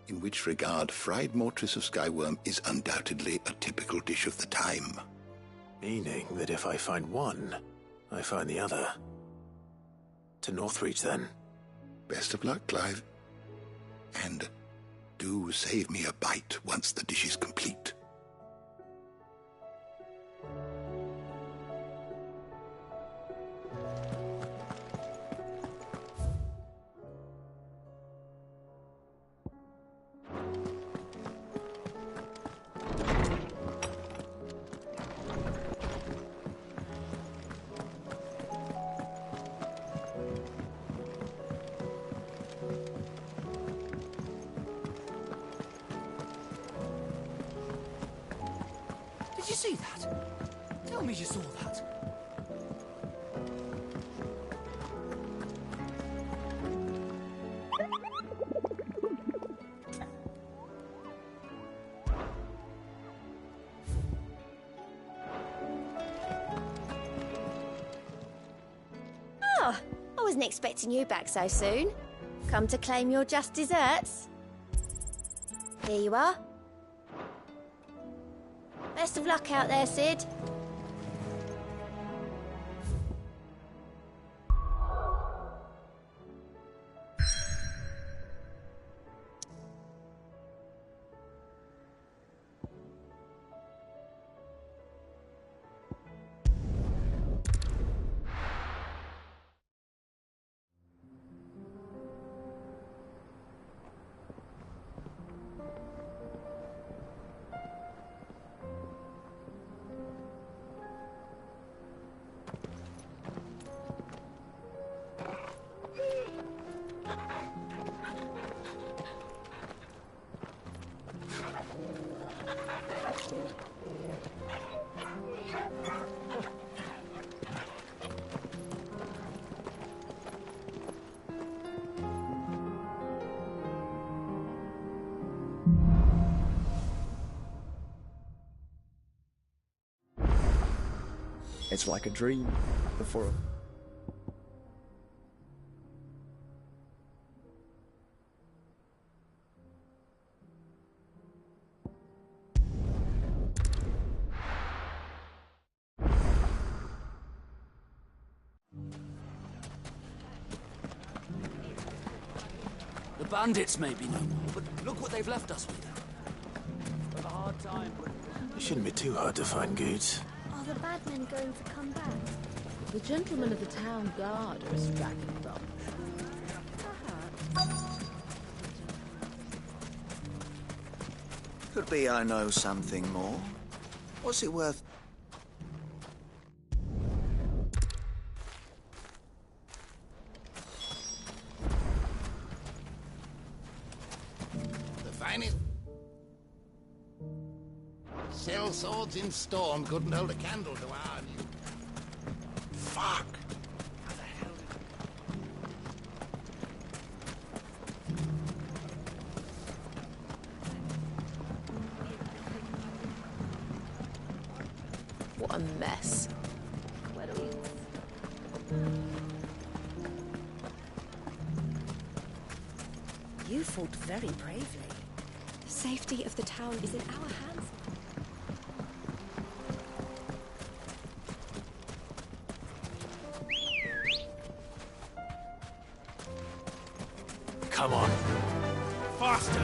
in which regard fried mortress of skyworm is undoubtedly a typical dish of the time. Meaning that if I find one, I find the other. To Northreach, then. Best of luck, Clive. And do save me a bite once the dish is complete. Did you see that? Tell me you saw that. Oh, I wasn't expecting you back so soon. Come to claim your just desserts? Here you are. Best of luck out there, Sid. It's like a dream before. The bandits may be no more, but look what they've left us with. We've a hard time. It shouldn't be too hard to find goods. Are the bad men going to come back? The gentlemen of the town guard are striking from. Could be I know something more. What's it worth? The finest. Sell swords in storm couldn't hold a candle to our new. Fuck! What a mess. Where do we... You fought very bravely. The safety of the town is in our hands. Come on. Faster!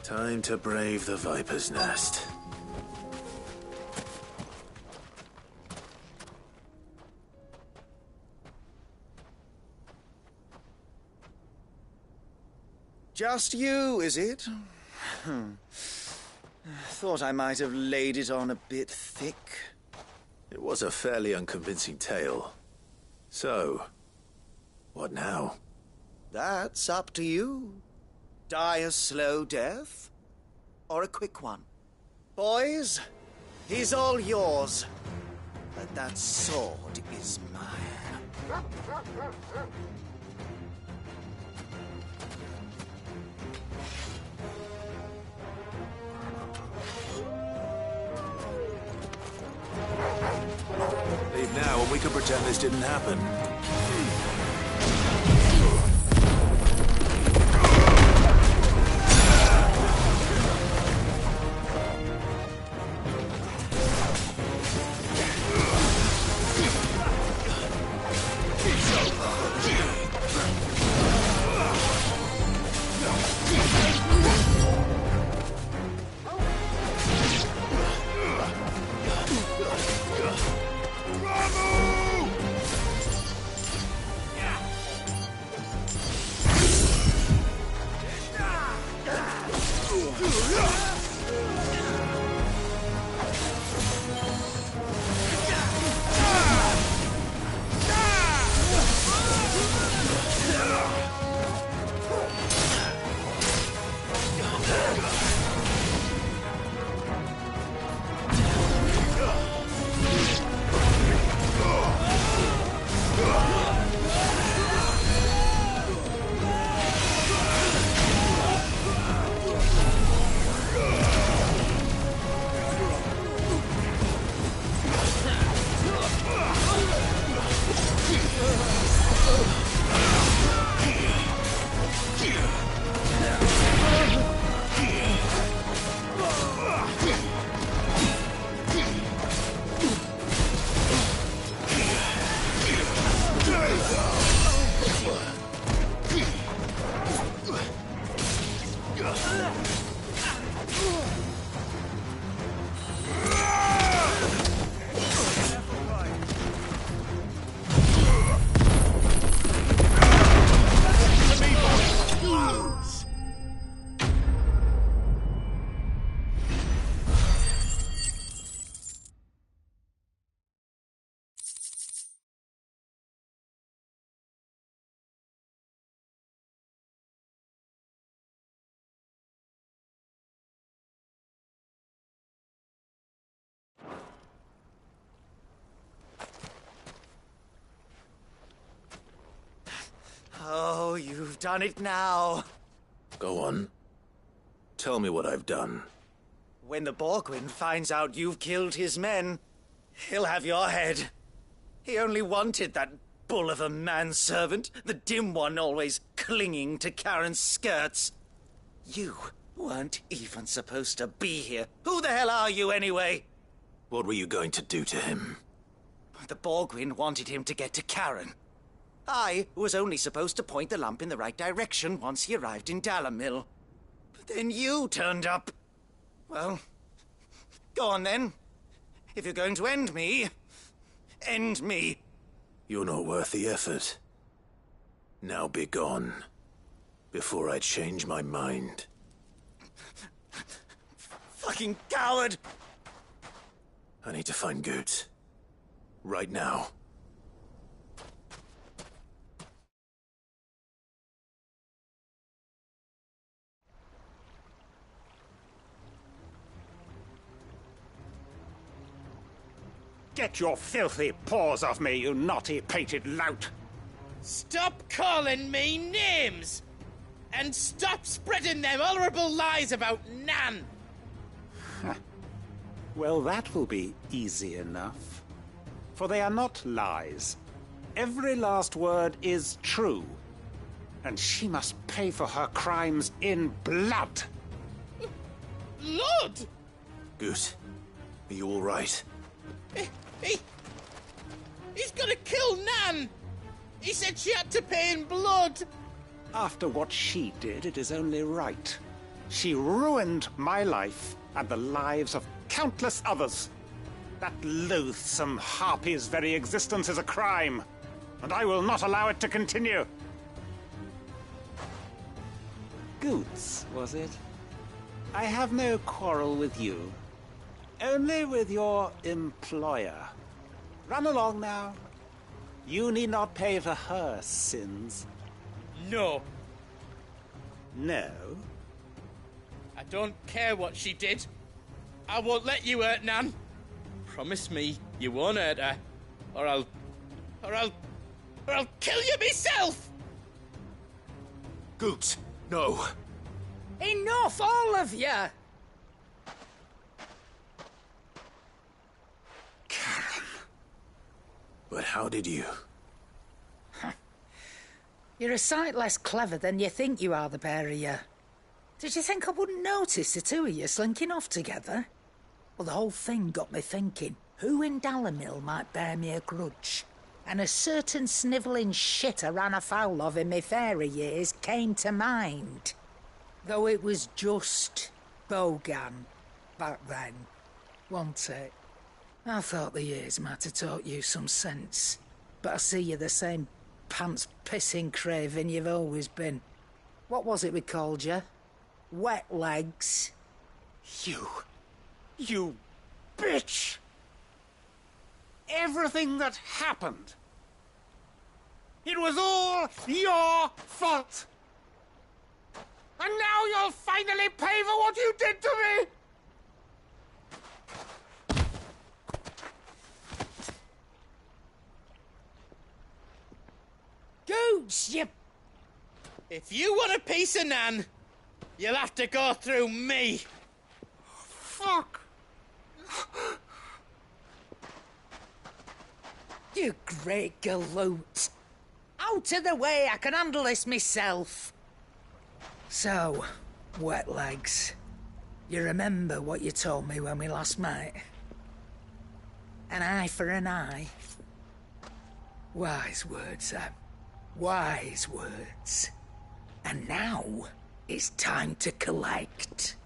Time to brave the Viper's Nest. Just you, is it? Thought I might have laid it on a bit thick. It was a fairly unconvincing tale. So, what now? That's up to you. Die a slow death, or a quick one. Boys, he's all yours. But that sword is mine. We could pretend this didn't happen. Oh, you've done it now. Go on. Tell me what I've done. When the Borgwyn finds out you've killed his men, he'll have your head. He only wanted that bull of a manservant, the dim one always clinging to Karen's skirts. You weren't even supposed to be here. Who the hell are you anyway? What were you going to do to him? The Borgwyn wanted him to get to Karen. I was only supposed to point the lamp in the right direction once he arrived in Dalamil. But then you turned up. Well, go on then. If you're going to end me, end me. You're not worth the effort. Now be gone, before I change my mind. Fucking coward! I need to find Goots. Right now. Get your filthy paws off me, you naughty-pated lout! Stop calling me names! And stop spreading them horrible lies about Nan! Well, that will be easy enough. For they are not lies. Every last word is true. And she must pay for her crimes in blood! Blood? Goot, are you all right? He's gonna kill Nan! He said she had to pay in blood! After what she did, it is only right. She ruined my life and the lives of countless others. That loathsome harpy's very existence is a crime, and I will not allow it to continue. Goots, was it? I have no quarrel with you. Only with your employer. Run along now. You need not pay for her sins. No. No? I don't care what she did. I won't let you hurt Nan. Promise me you won't hurt her, or I'll kill you myself! Goots, no. Enough, all of you! But how did you? You're a sight less clever than you think you are, the pair of you. Did you think I wouldn't notice the two of you slinking off together? Well, the whole thing got me thinking, who in Dalamil might bear me a grudge? And a certain snivelling shit I ran afoul of in my fairy years came to mind. Though it was just Bogan back then, wasn't it? I thought the years might have taught you some sense, but I see you're the same pants-pissing craven you've always been. What was it we called you? Wet legs? You bitch! Everything that happened, it was all your fault! And now you'll finally pay for what you did to me! Gooch, you... If you want a piece of Nan, you'll have to go through me. Fuck! You great galoot. Out of the way, I can handle this myself. So, wet legs, you remember what you told me when we last met? An eye for an eye. Wise words, Sam. Wise words. And now, it's time to collect.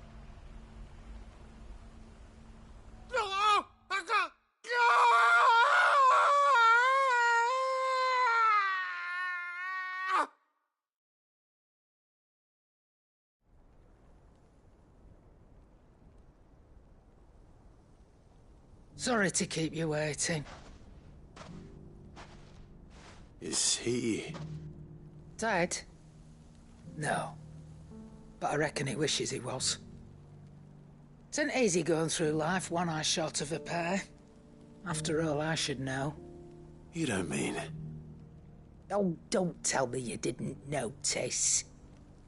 Sorry to keep you waiting. Is he... Dead? No. But I reckon he wishes he was. It ain't easy going through life one eye short of a pair. After all, I should know. You don't mean... Oh, don't tell me you didn't notice.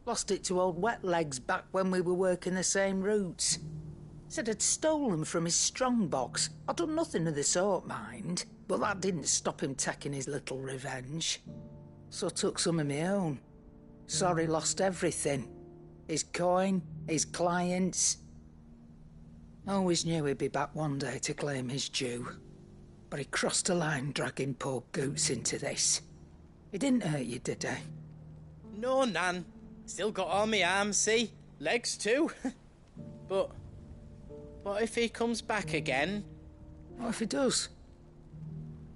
Lost it to old Wet Legs back when we were working the same routes. Said I'd stolen from his strongbox. I'd done nothing of the sort, mind. But that didn't stop him taking his little revenge. So I took some of my own. Sorry, lost everything. His coin, his clients. Always knew he'd be back one day to claim his due. But he crossed a line dragging poor Goots into this. He didn't hurt you, did he? No, Nan. Still got all my arms, see? Legs too. But what if he comes back again? What if he does?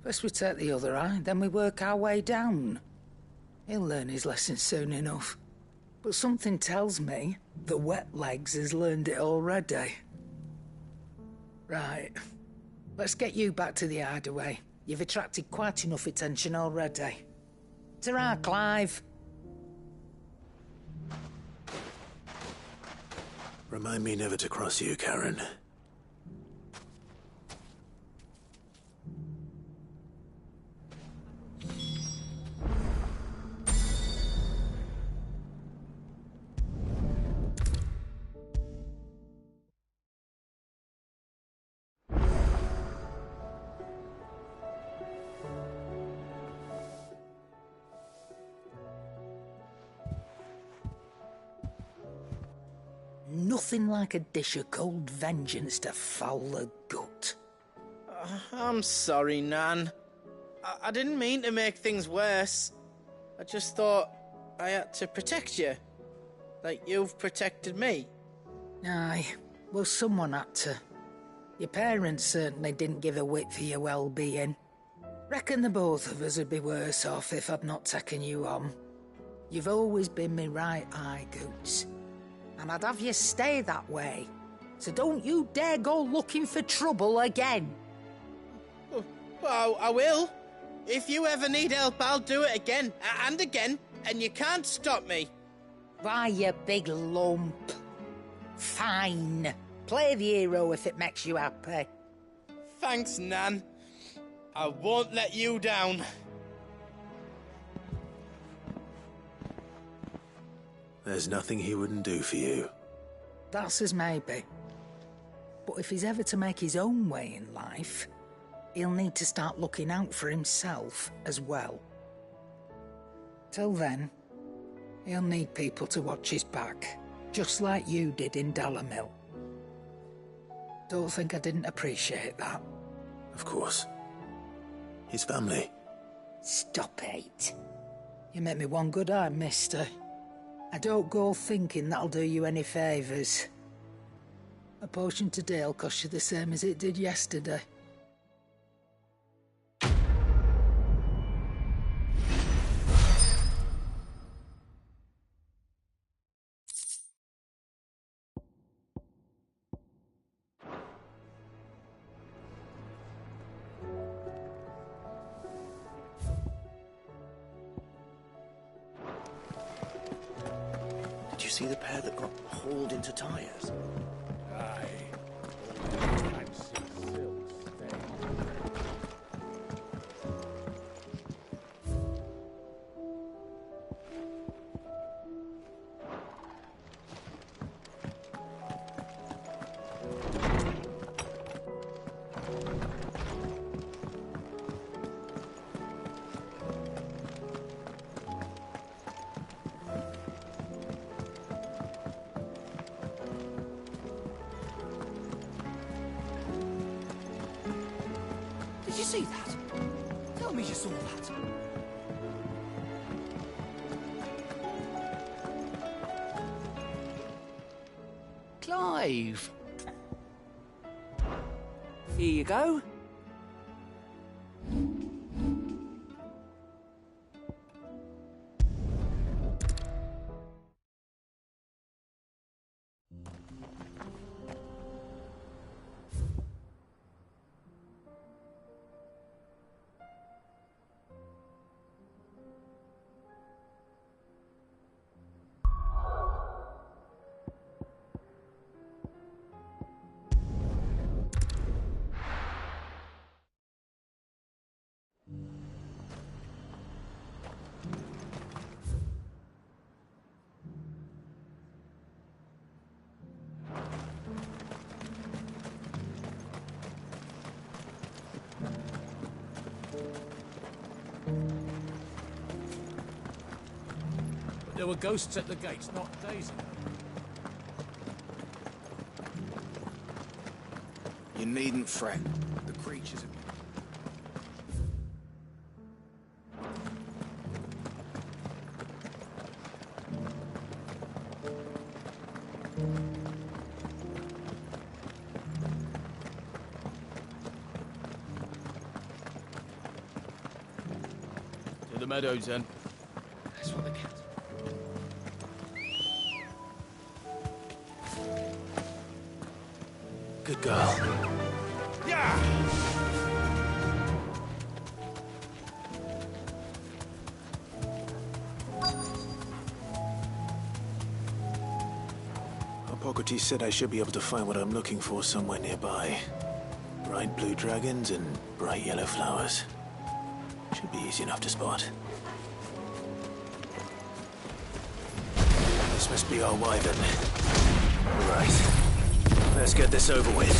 First we take the other eye, then we work our way down. He'll learn his lesson soon enough. But something tells me the Wet Legs has learned it already. Right. Let's get you back to the hideaway. You've attracted quite enough attention already. Ta-ra, Clive. Remind me never to cross you, Karen. Nothing like a dish of cold vengeance to foul the gut. I'm sorry, Nan. I didn't mean to make things worse. I just thought I had to protect you. Like you've protected me. Aye, well, someone had to. Your parents certainly didn't give a whit for your well-being. Reckon the both of us would be worse off if I'd not taken you on. You've always been me right eye, Goots. And I'd have you stay that way. So don't you dare go looking for trouble again. Well, I will. If you ever need help, I'll do it again and again, and you can't stop me. Why, you big lump. Fine. Play the hero if it makes you happy. Thanks, Nan. I won't let you down. There's nothing he wouldn't do for you. That's as maybe. But if he's ever to make his own way in life, he'll need to start looking out for himself as well. Till then, he'll need people to watch his back, just like you did in Dalamil. Don't think I didn't appreciate that. Of course. His family. Stop it. You make me one good eye, mister. I don't go thinking that'll do you any favours. A potion today'll cost you the same as it did yesterday. Did you see the pair that got hauled into tyres? Aye. Did you see that? Tell me you saw that. Clive. Here you go. There were ghosts at the gates not days ago. You needn't fret. The creatures have... To the meadows, then. That's what the cat. Good girl. Yeah! Hippocrates said I should be able to find what I'm looking for somewhere nearby. Bright blue dragons and bright yellow flowers. Should be easy enough to spot. This must be our wyvern. Right. Let's get this over with.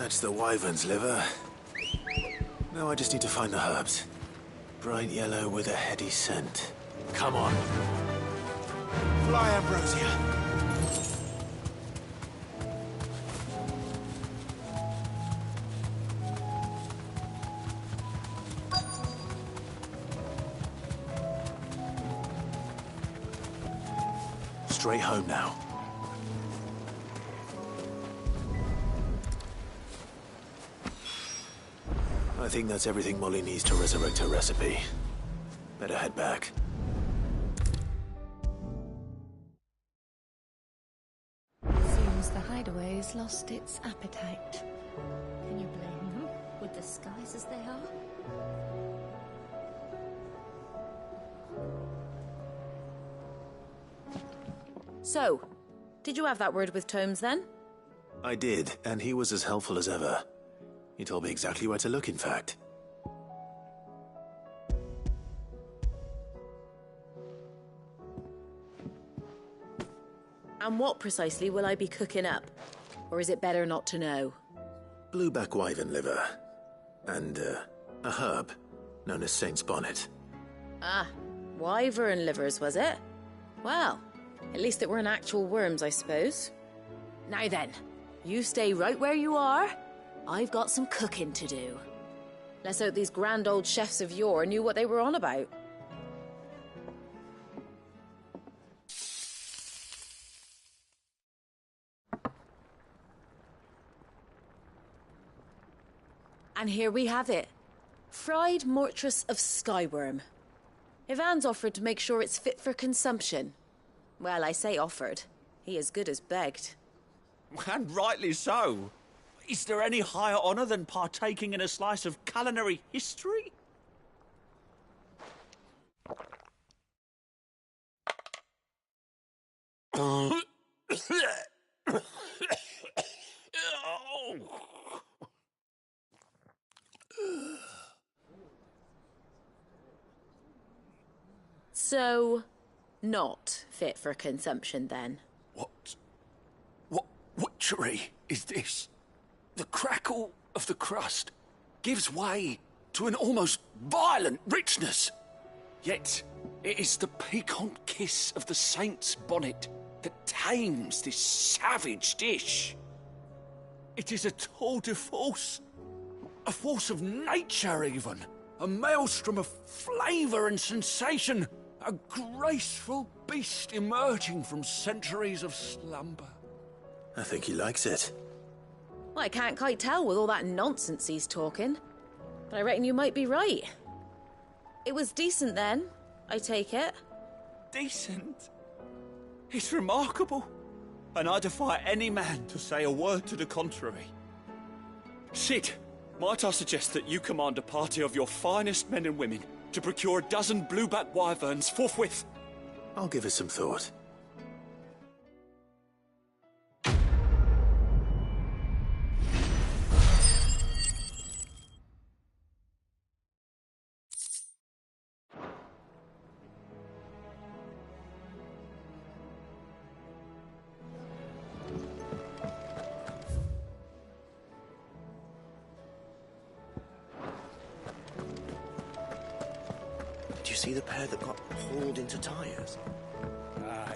That's the wyvern's liver. Now I just need to find the herbs. Bright yellow with a heady scent. Come on. Fly, Ambrosia. Straight home now. I think that's everything Molly needs to resurrect her recipe. Better head back. Seems the hideaway's lost its appetite. Can you blame them, with the skies as they are? So, did you have that word with Tomes then? I did, and he was as helpful as ever. He told me exactly where to look, in fact. And what precisely will I be cooking up? Or is it better not to know? Blueback wyvern liver. And, a herb known as Saint's Bonnet. Ah, wyvern livers, was it? Well, at least it weren't actual worms, I suppose. Now then, you stay right where you are. I've got some cooking to do. Let's hope these grand old chefs of yore knew what they were on about. And here we have it. Fried mortress of skyworm. Ivan's offered to make sure it's fit for consumption. Well, I say offered. He as good as begged. And rightly so. Is there any higher honour than partaking in a slice of culinary history? So, not fit for consumption then? What witchery is this? The crackle of the crust gives way to an almost violent richness. Yet, it is the piquant kiss of the saint's bonnet that tames this savage dish. It is a tour de force. A force of nature, even. A maelstrom of flavour and sensation. A graceful beast emerging from centuries of slumber. I think he likes it. Well, I can't quite tell with all that nonsense he's talking. But I reckon you might be right. It was decent then, I take it. Decent? It's remarkable. And I defy any man to say a word to the contrary. Sid, might I suggest that you command a party of your finest men and women to procure a dozen blueback wyverns forthwith? I'll give it some thought. Do you see the pair that got hauled into tyres? Aye.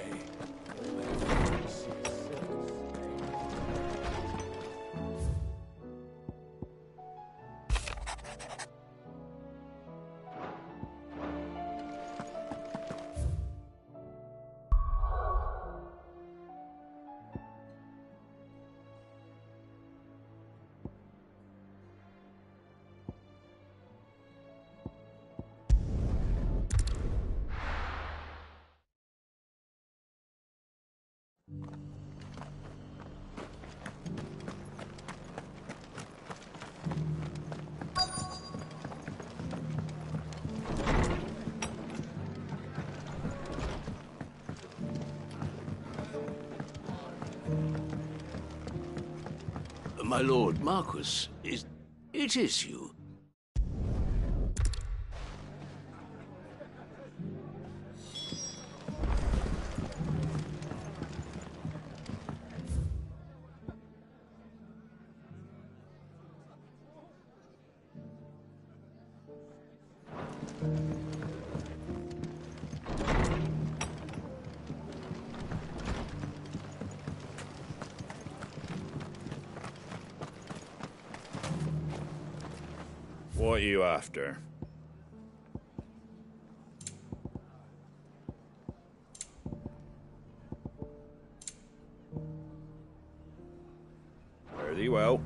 My lord Marquis, it is you. What you after? Very well.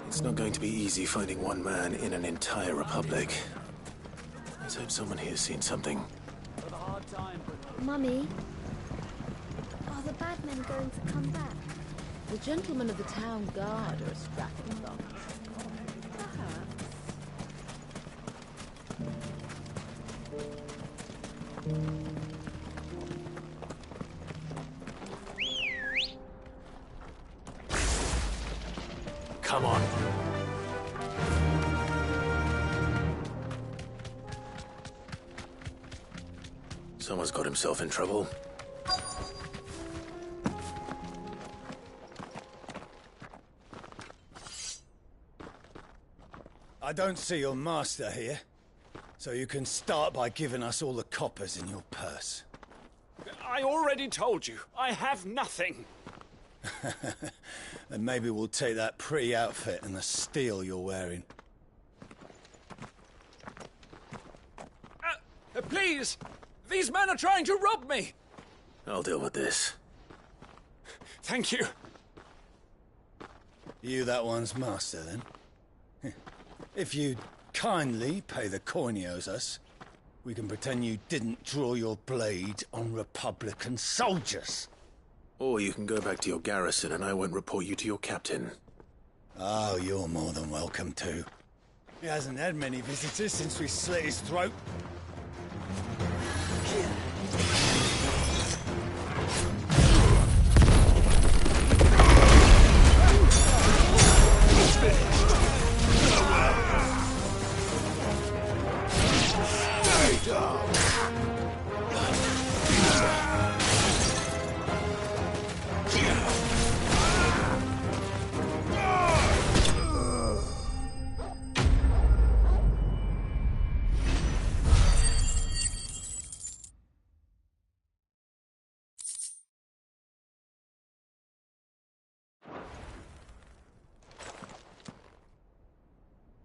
It's not going to be easy finding one man in an entire republic. Let's hope someone here's seen something. Mummy, are the bad men going to come back? The gentlemen of the town guard are a strapping bunch. Perhaps. Come on. Someone's got himself in trouble. I don't see your master here, so you can start by giving us all the coppers in your purse. I already told you, I have nothing. And maybe we'll take that pretty outfit and the steel you're wearing. Please! These men are trying to rob me! I'll deal with this. Thank you. You that one's master, then? If you'd kindly pay the coin he owes us, we can pretend you didn't draw your blade on Republican soldiers. Or you can go back to your garrison and I won't report you to your captain. Oh, you're more than welcome to. He hasn't had many visitors since we slit his throat. Stay down.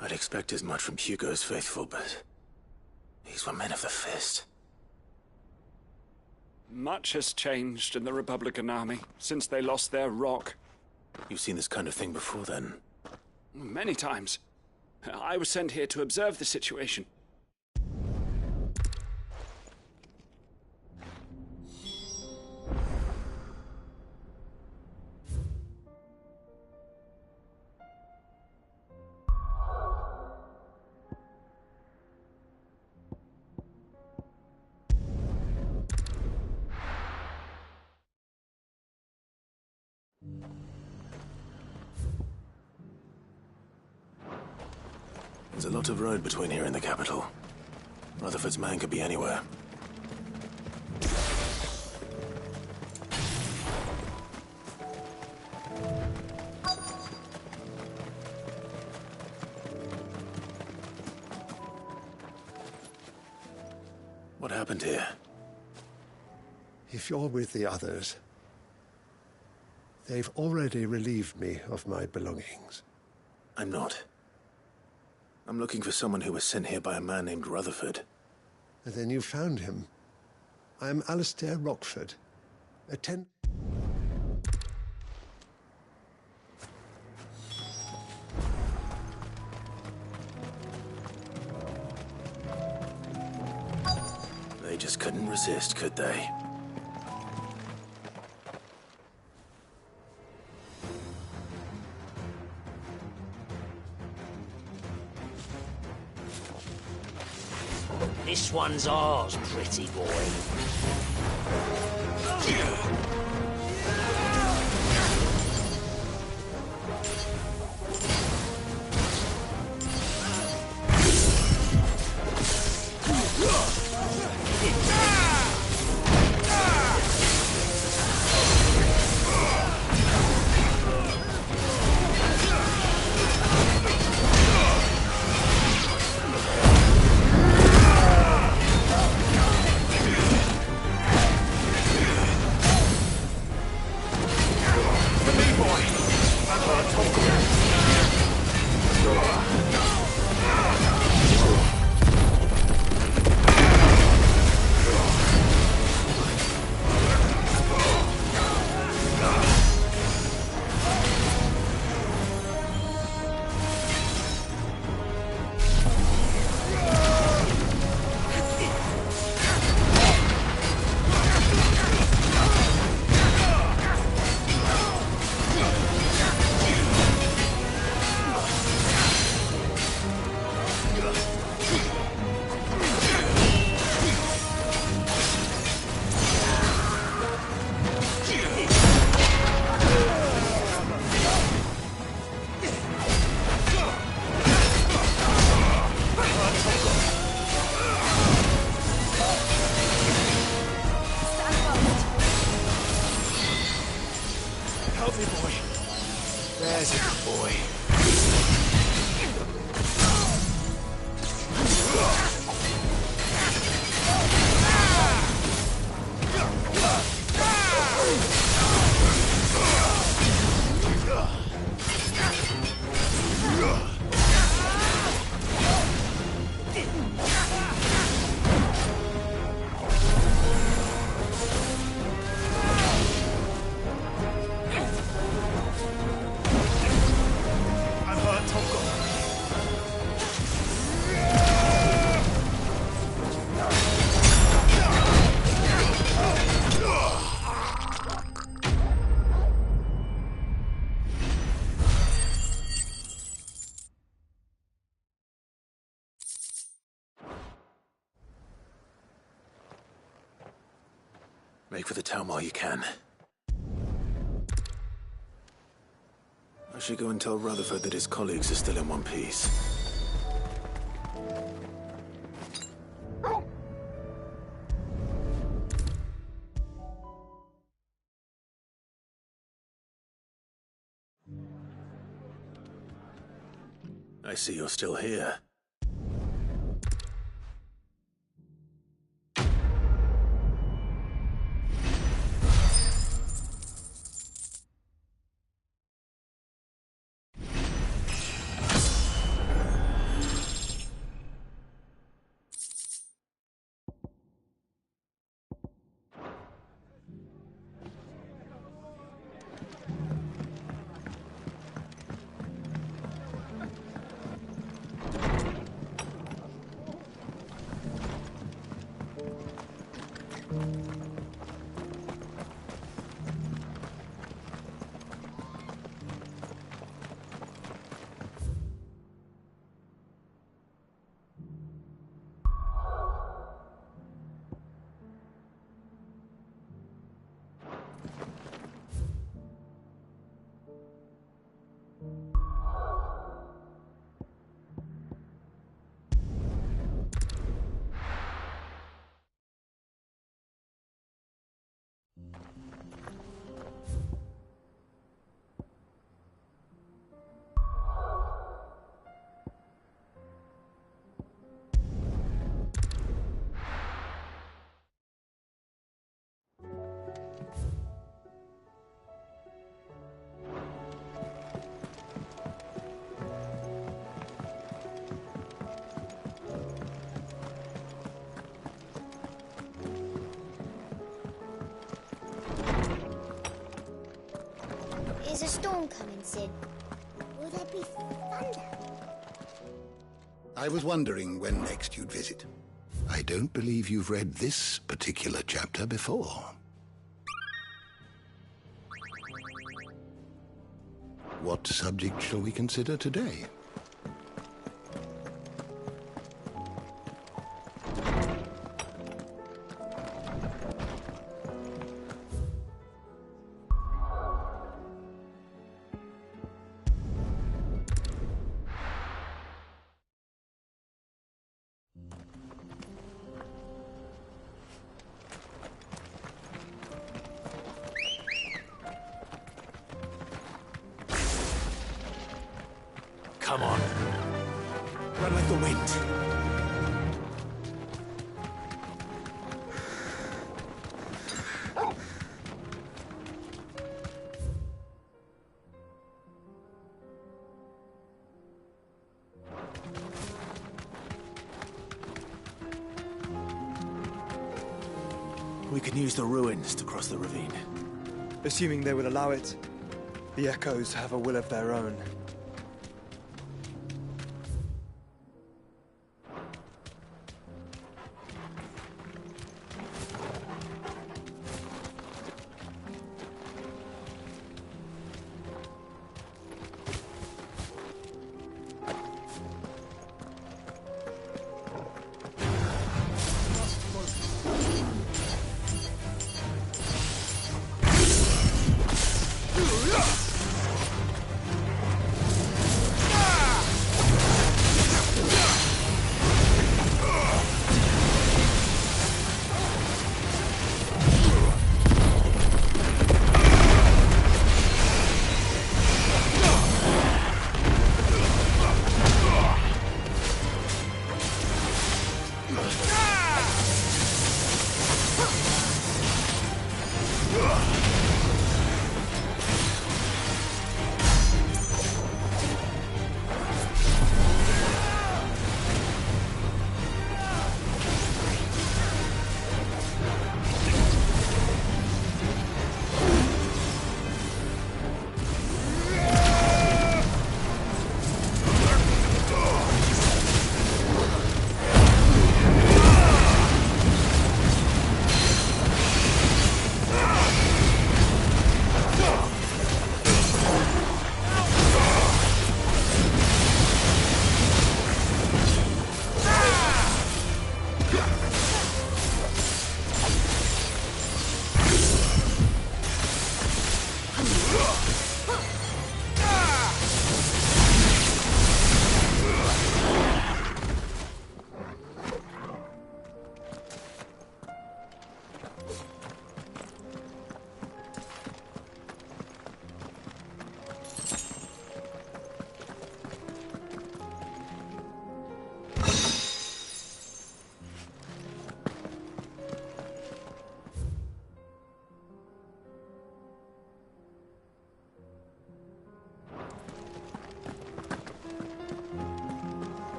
I'd expect as much from Hugo's faithful, but these were men of the fist. Much has changed in the Republican army since they lost their rock. You've seen this kind of thing before, then? Many times. I was sent here to observe the situation. There's a lot of road between here and the capital. Rutherford's man could be anywhere. What happened here? If you're with the others, they've already relieved me of my belongings. I'm not. I'm looking for someone who was sent here by a man named Rutherford. And then you found him. I'm Alistair Rockford. They just couldn't resist, could they? This one's ours, pretty boy. Make for the town while you can. I should go and tell Rutherford that his colleagues are still in one piece. I see you're still here. Is a storm coming, Sid? Will there be thunder? I was wondering when next you'd visit. I don't believe you've read this particular chapter before. What subject shall we consider today? Come on. Run like the wind. We can use the ruins to cross the ravine. Assuming they will allow it. The Echoes have a will of their own.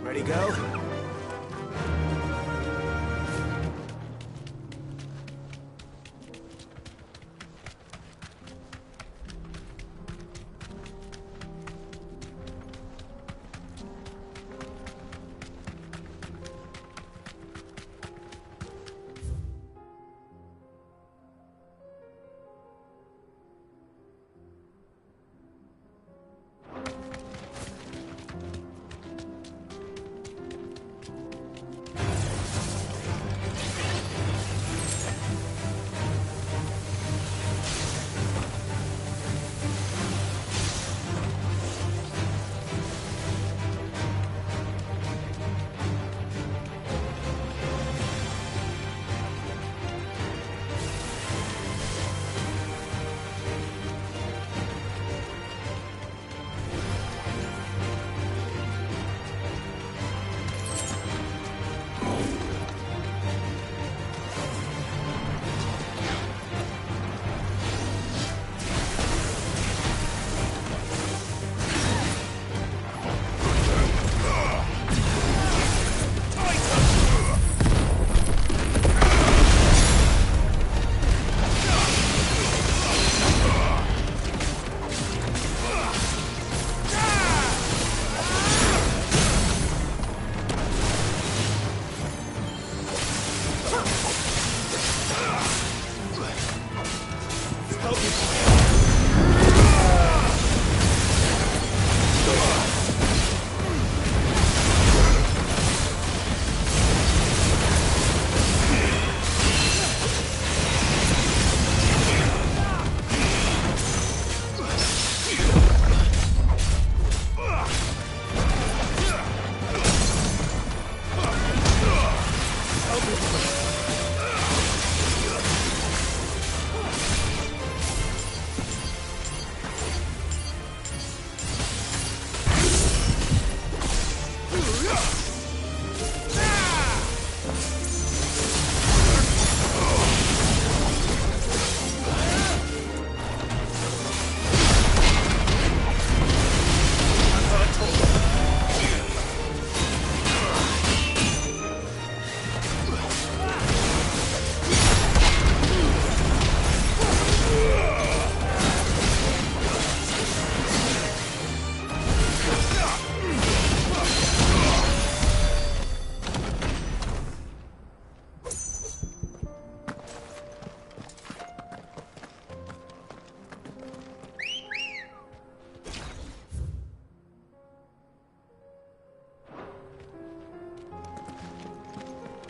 Ready, go?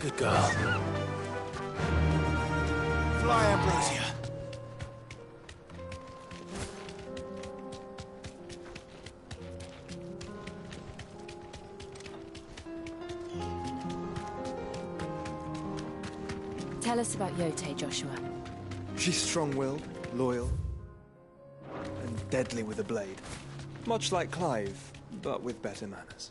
Good girl. Fly, Ambrosia. Tell us about Yote, Joshua. She's strong-willed, loyal, and deadly with a blade. Much like Clive, but with better manners.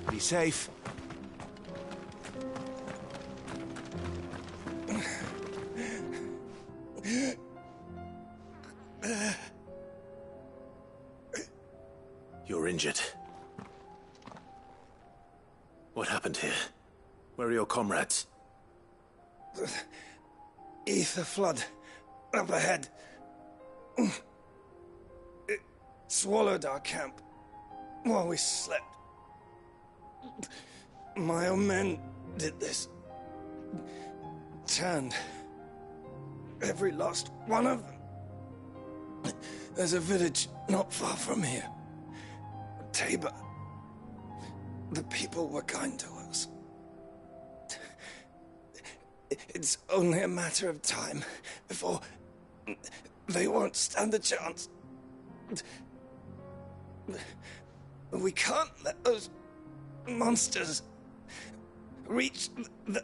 Be safe. You're injured. What happened here? Where are your comrades? Ether flood up ahead. It swallowed our camp while we slept. My own men did this. Turned every last one of them. There's a village not far from here. Tabor. The people were kind to us. It's only a matter of time before they won't stand a chance. We can't let those monsters reach the...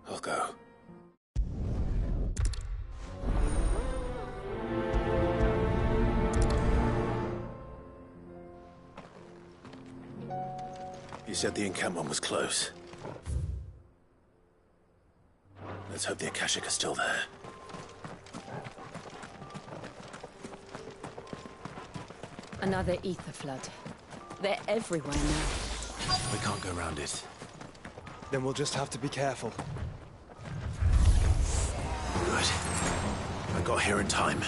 I'll go. You said the encampment was close. Let's hope the Akashic are still there. Another ether flood. They're everywhere now. We can't go around it. Then we'll just have to be careful. Good. I got here in time.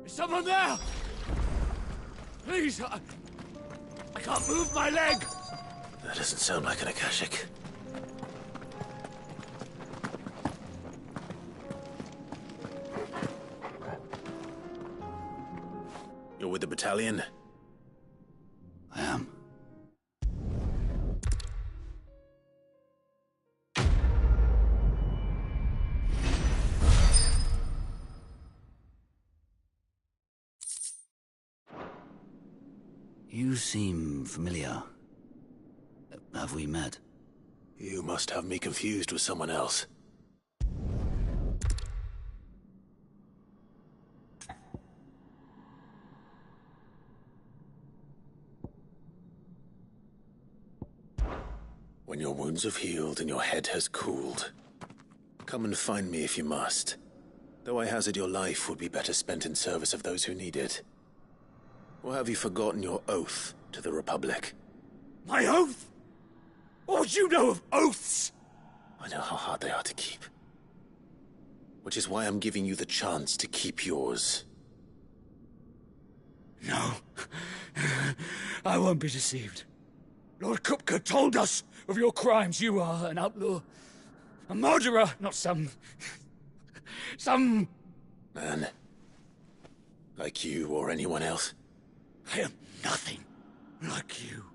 Is someone there? Please, I can't move my leg. That doesn't sound like an Akashic. You're with the battalion? I am. You seem familiar. Have we met? You must have me confused with someone else. When your wounds have healed and your head has cooled, come and find me if you must. Though I hazard your life would be better spent in service of those who need it. Or have you forgotten your oath to the Republic? My oath? What would you know of oaths? I know how hard they are to keep. Which is why I'm giving you the chance to keep yours. No. I won't be deceived. Lord Kupka told us of your crimes. You are an outlaw. A murderer, not some... Man. Like you or anyone else. I am nothing like you.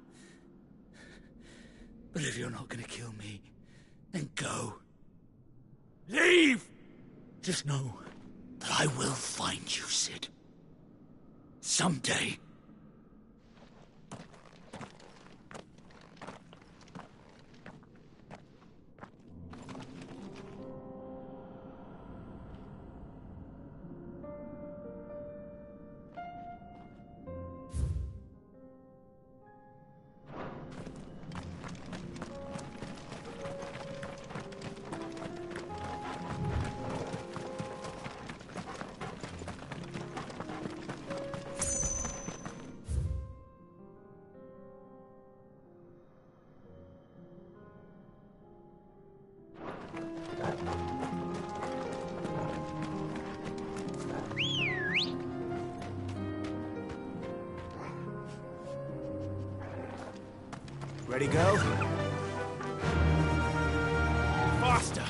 But if you're not gonna kill me, then go. Leave! Just know that I will find you, Sid. Someday. Ready, go? Faster!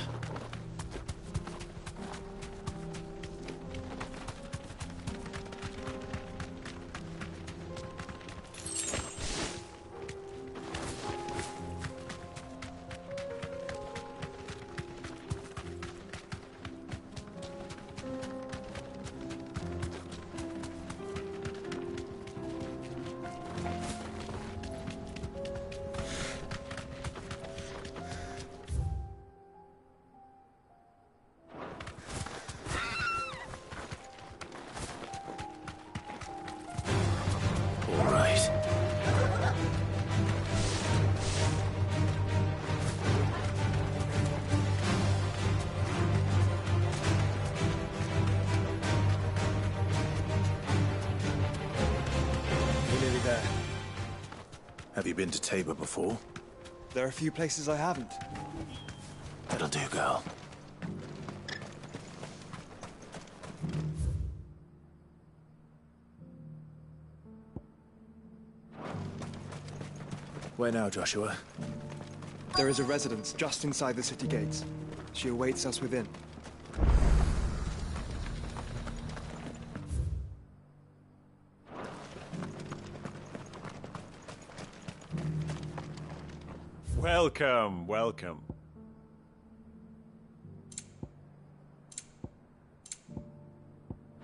Have you been to Tabor before? There are a few places I haven't. That'll do, girl. Where now, Joshua? There is a residence just inside the city gates. She awaits us within. Welcome, welcome.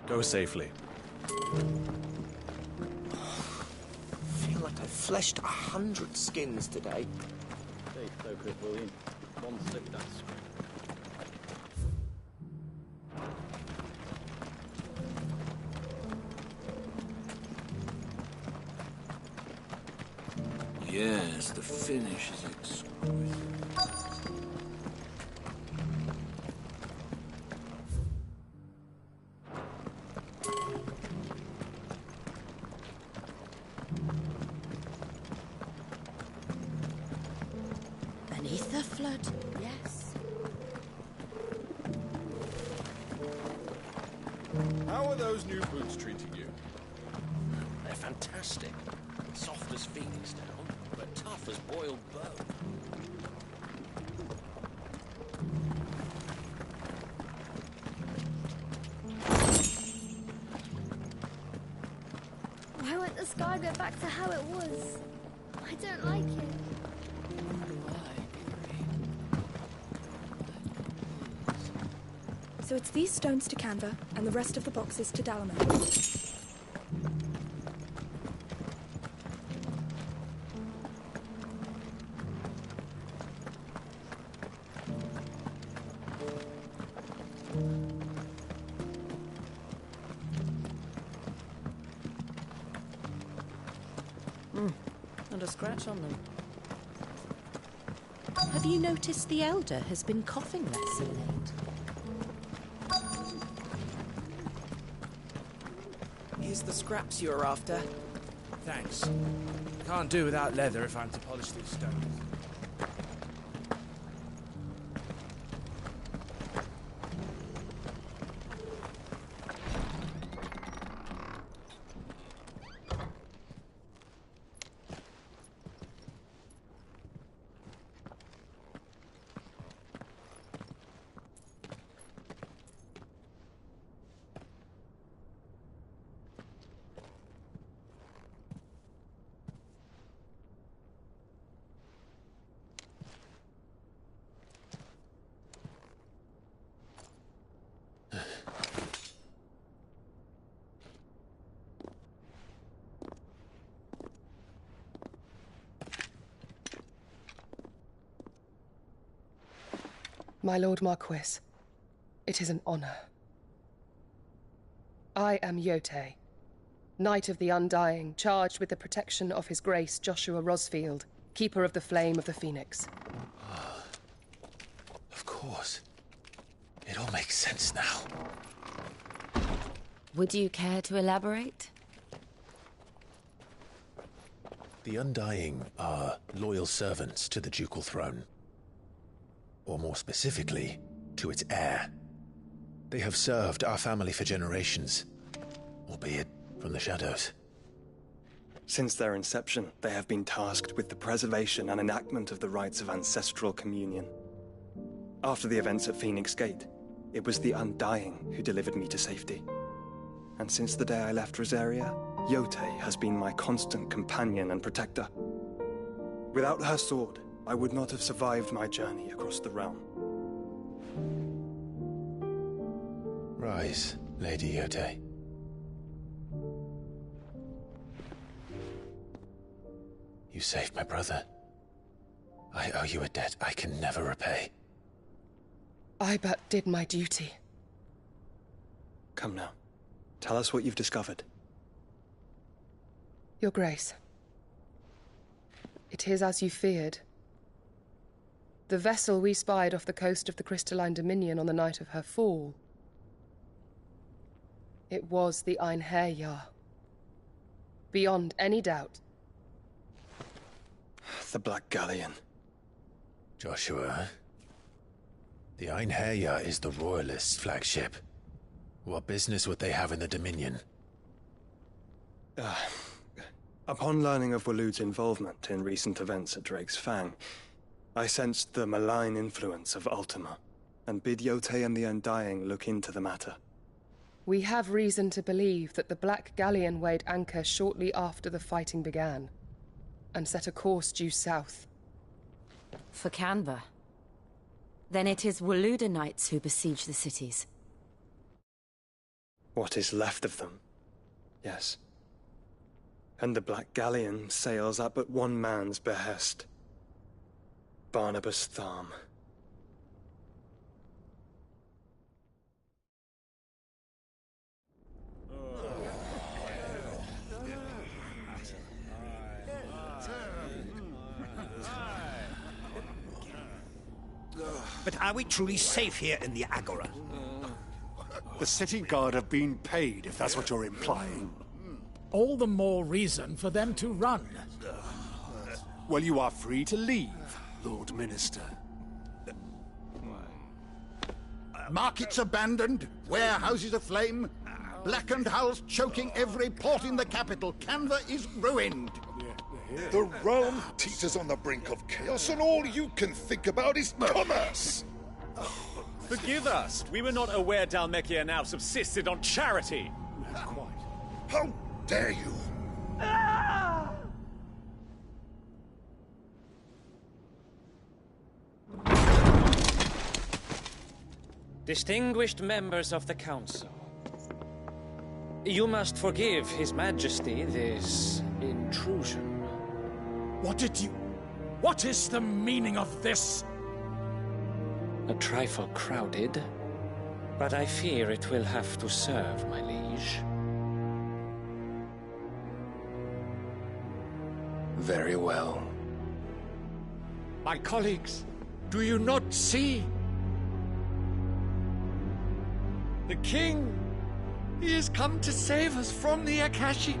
Go safely. I feel like I've fleshed 100 skins today. Stay focused, William. One slip that screen. Yes, the finish is exquisite. Beneath the flood, yes. How are those new boots treating you? They're fantastic. Soft as phoenix down, but tough as boiled bone. Why won't the sky go back to how it was? I don't like it. So it's these stones to Canva, and the rest of the boxes to Dalamir. Not a scratch on them. Have you noticed the Elder has been coughing less of late? is the scraps you are after. Thanks. Can't do without leather if I'm to polish these stones. My Lord Marquis, it is an honor. I am Yote, Knight of the Undying, charged with the protection of His Grace Joshua Rosfield, Keeper of the Flame of the Phoenix. Of course. It all makes sense now. Would you care to elaborate? The Undying are loyal servants to the ducal throne. Or more specifically, to its heir. They have served our family for generations, albeit from the shadows. Since their inception, they have been tasked with the preservation and enactment of the rites of ancestral communion. After the events at Phoenix Gate, it was the Undying who delivered me to safety. And since the day I left Rosaria, Yote has been my constant companion and protector. Without her sword, I would not have survived my journey across the realm. Rise, Lady Yote. You saved my brother. I owe you a debt I can never repay. I but did my duty. Come now. Tell us what you've discovered. Your Grace. It is as you feared. The vessel we spied off the coast of the Crystalline Dominion on the night of her fall. It was the Einherjar. Beyond any doubt. The Black Galleon. Joshua, the Einherjar is the Royalists' flagship. What business would they have in the Dominion? Upon learning of Waloed's involvement in recent events at Drake's Fang, I sensed the malign influence of Ultima, and bid Yote and the Undying look into the matter. We have reason to believe that the Black Galleon weighed anchor shortly after the fighting began, and set a course due south. For Canva. Then it is Waloed knights who besiege the cities. What is left of them, yes. And the Black Galleon sails at but one man's behest. Barnabas Tharm. But are we truly safe here in the Agora? The city guard have been paid, if that's what you're implying. All the more reason for them to run. Well, you are free to leave, Lord Minister. Markets abandoned, warehouses aflame, blackened hulls choking every port in the capital. Canva is ruined. The realm teeters on the brink of chaos, and all you can think about is commerce! Forgive us. We were not aware Dhalmekia now subsisted on charity. Quite. How dare you? Distinguished members of the Council, you must forgive His Majesty this intrusion. What is the meaning of this? A trifle crowded, but I fear it will have to serve, my liege. Very well. My colleagues, do you not see? The king He has come to save us from the Akashic.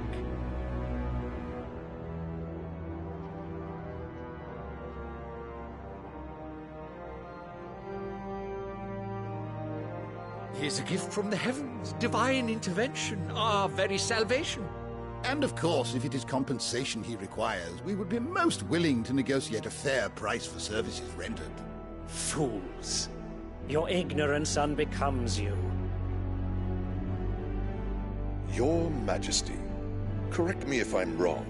He is a gift from the heavens, divine intervention, our very salvation. And of course, if it is compensation he requires, we would be most willing to negotiate a fair price for services rendered. Fools. Your ignorance unbecomes you. Your Majesty, correct me if I'm wrong,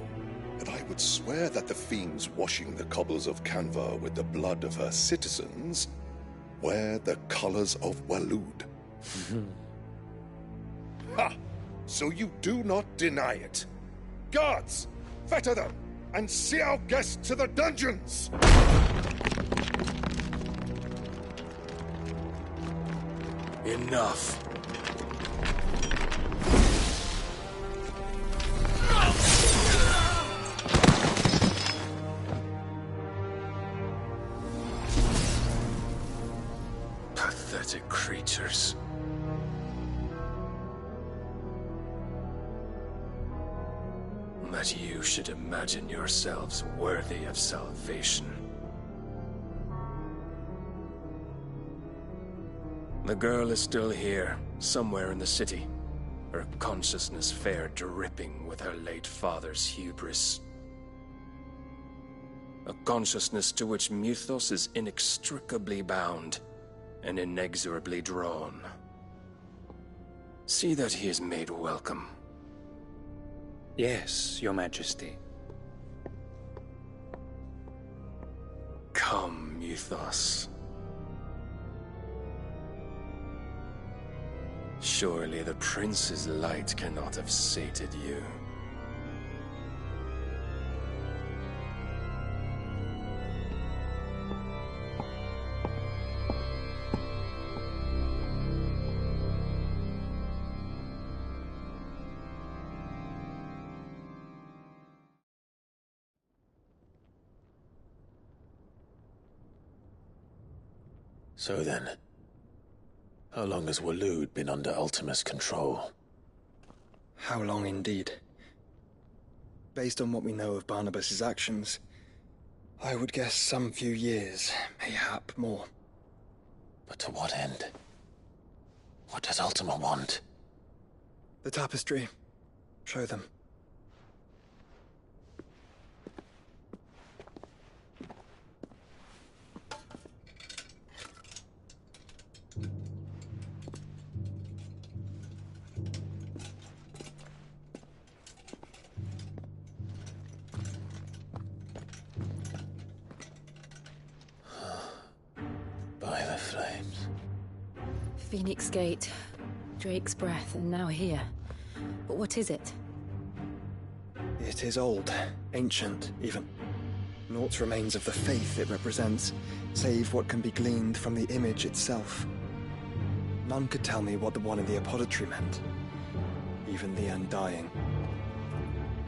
but I would swear that the fiends washing the cobbles of Canva with the blood of her citizens wear the colors of Waloed. Ha! So you do not deny it. Guards, fetter them, and see our guests to the dungeons! Enough. Pathetic creatures. That you should imagine yourselves worthy of salvation. The girl is still here, somewhere in the city, her consciousness fair dripping with her late father's hubris. A consciousness to which Mythos is inextricably bound and inexorably drawn. See that he is made welcome. Yes, Your Majesty. Come, Mythos. Surely the prince's light cannot have sated you. So then, how long has Waloed been under Ultima's control? How long indeed? Based on what we know of Barnabas's actions, I would guess some few years, mayhap more. But to what end? What does Ultima want? The tapestry. Show them. By the flames. Phoenix Gate, Drake's Breath, and now here. But what is it? It is old, ancient, even. Naught remains of the faith it represents, save what can be gleaned from the image itself. None could tell me what the one in the apothecary meant, even the Undying.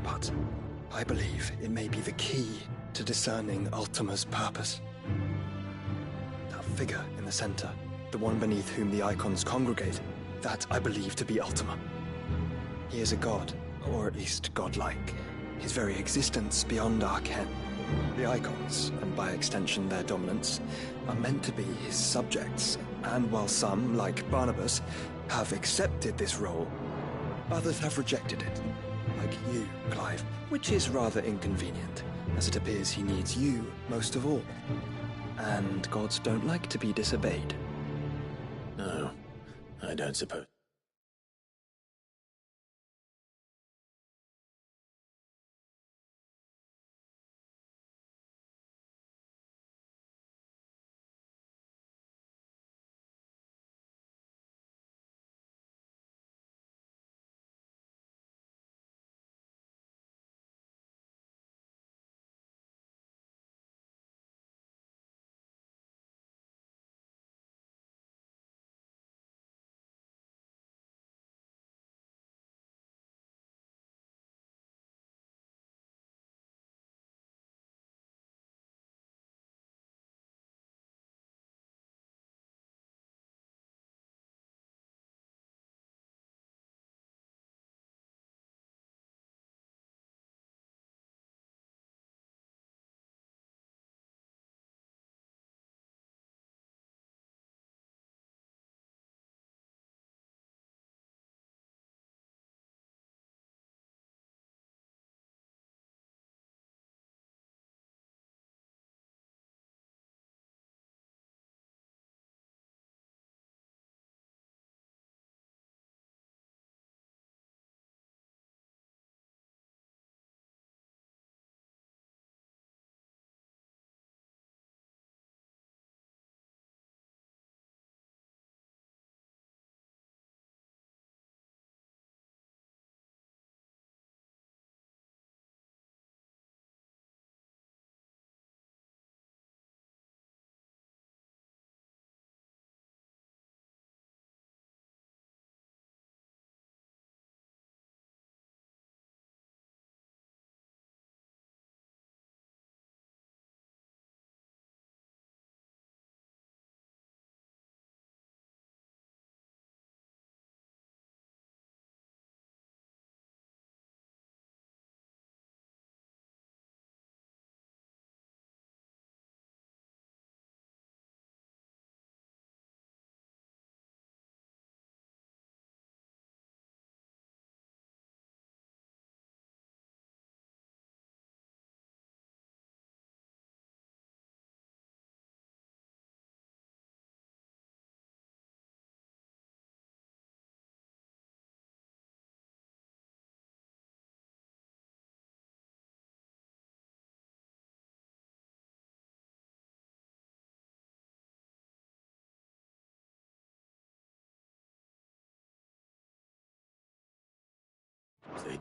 But I believe it may be the key to discerning Ultima's purpose. That figure in the center, the one beneath whom the icons congregate, that I believe to be Ultima. He is a god, or at least godlike, his very existence beyond our ken. The icons, and by extension their dominants, are meant to be his subjects, and while some, like Barnabas, have accepted this role, others have rejected it. Like you, Clive, which is rather inconvenient, as it appears he needs you most of all. And gods don't like to be disobeyed. No, I don't suppose.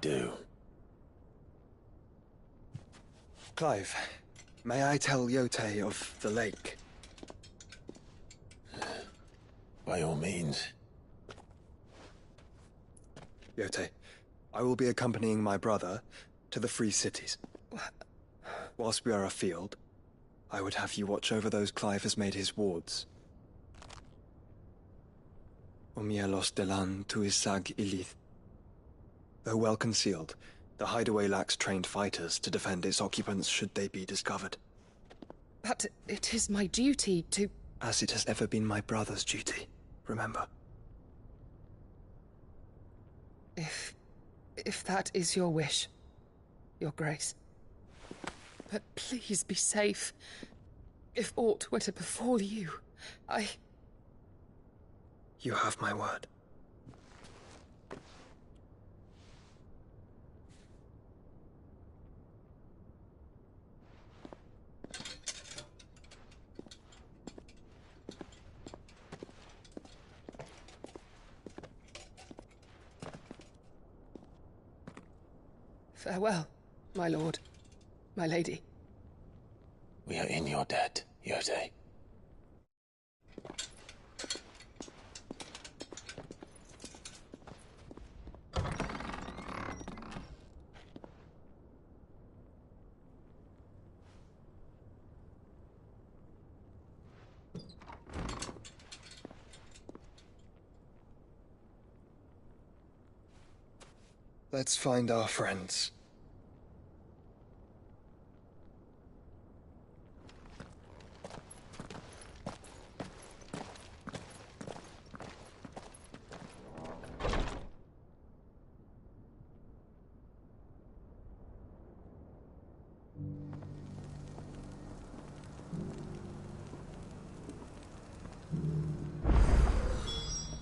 do. Clive, may I tell Yote of the lake? By all means. Yote, I will be accompanying my brother to the Free Cities. Whilst we are afield, I would have you watch over those Clive has made his wards. Omielos delan tuisag ilith. Though well concealed, the hideaway lacks trained fighters to defend its occupants should they be discovered. But it is my duty to... As it has ever been my brother's duty, remember. If that is your wish, Your Grace. But please be safe. If aught were to befall you, You have my word. Farewell, my lord, my lady. We are in your debt, Yote. Let's find our friends.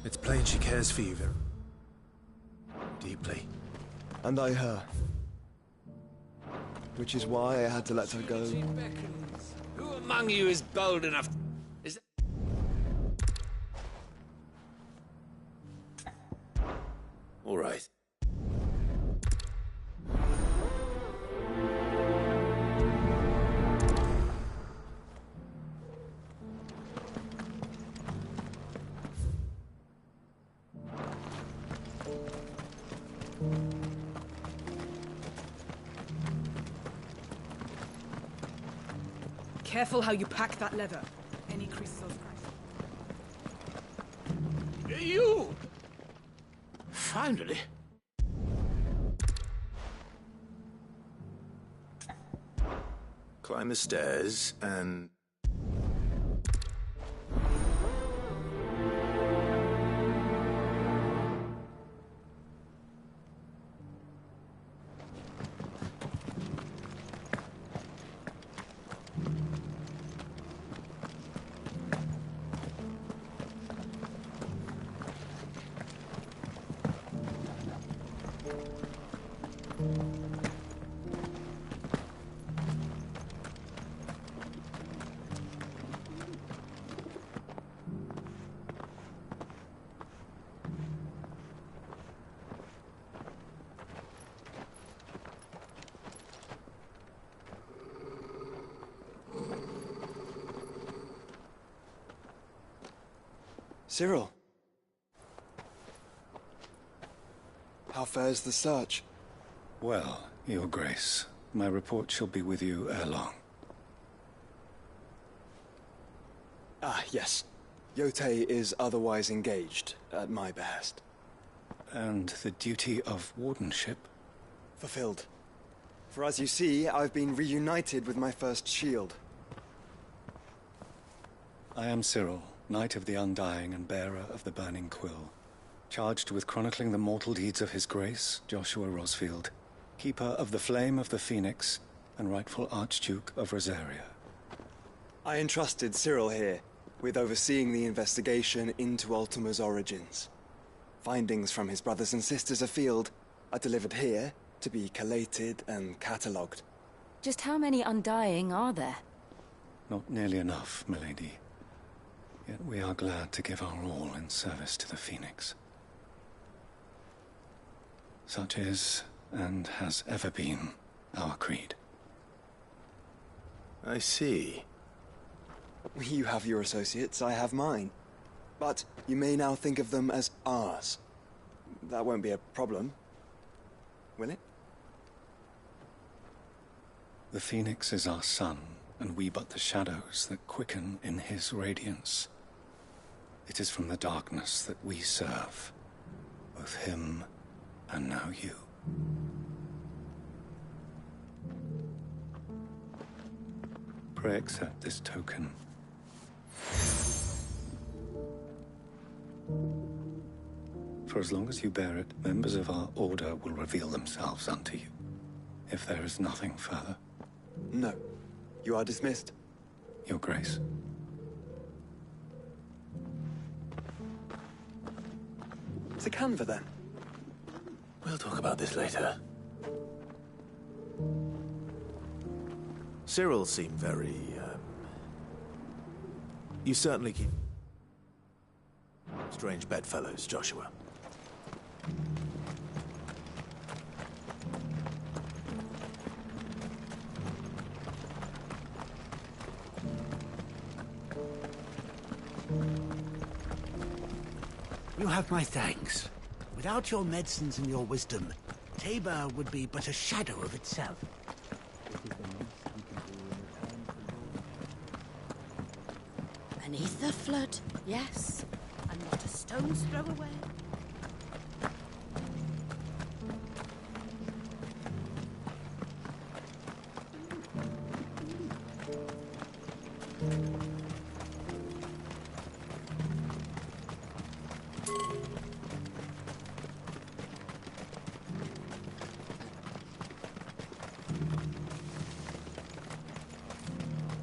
It's plain she cares for you very deeply. And I her. Which is why I had to let her go. Who among you is bold enough? Is All right. Careful how you pack that leather. Any creases or scratches. You? Finally. Climb the stairs and... Cyril. How fares the search? Well, Your Grace, my report shall be with you ere long. Ah, yes. Yote is otherwise engaged, at my behest. And the duty of wardenship? Fulfilled. For as you see, I've been reunited with my first shield. I am Cyril, Knight of the Undying and bearer of the Burning Quill, charged with chronicling the mortal deeds of His Grace, Joshua Rosfield, Keeper of the Flame of the Phoenix, and rightful Archduke of Rosaria. I entrusted Cyril here with overseeing the investigation into Ultima's origins. Findings from his brothers and sisters afield are delivered here to be collated and catalogued. Just how many Undying are there? Not nearly enough, milady. Yet we are glad to give our all in service to the Phoenix. Such is, and has ever been our creed. I see. You have your associates, I have mine. But you may now think of them as ours. That won't be a problem, will it? The Phoenix is our sun, and we but the shadows that quicken in his radiance. It is from the darkness that we serve, both him and now you. Pray accept this token. For as long as you bear it, members of our order will reveal themselves unto you. If there is nothing further. No. You are dismissed. Your Grace. To Canva, then. We'll talk about this later. Cyril seemed very, You certainly keep... strange bedfellows, Joshua. You have my thanks. Without your medicines and your wisdom, Tabor would be but a shadow of itself. Beneath the flood, yes. And not a stone's throw away.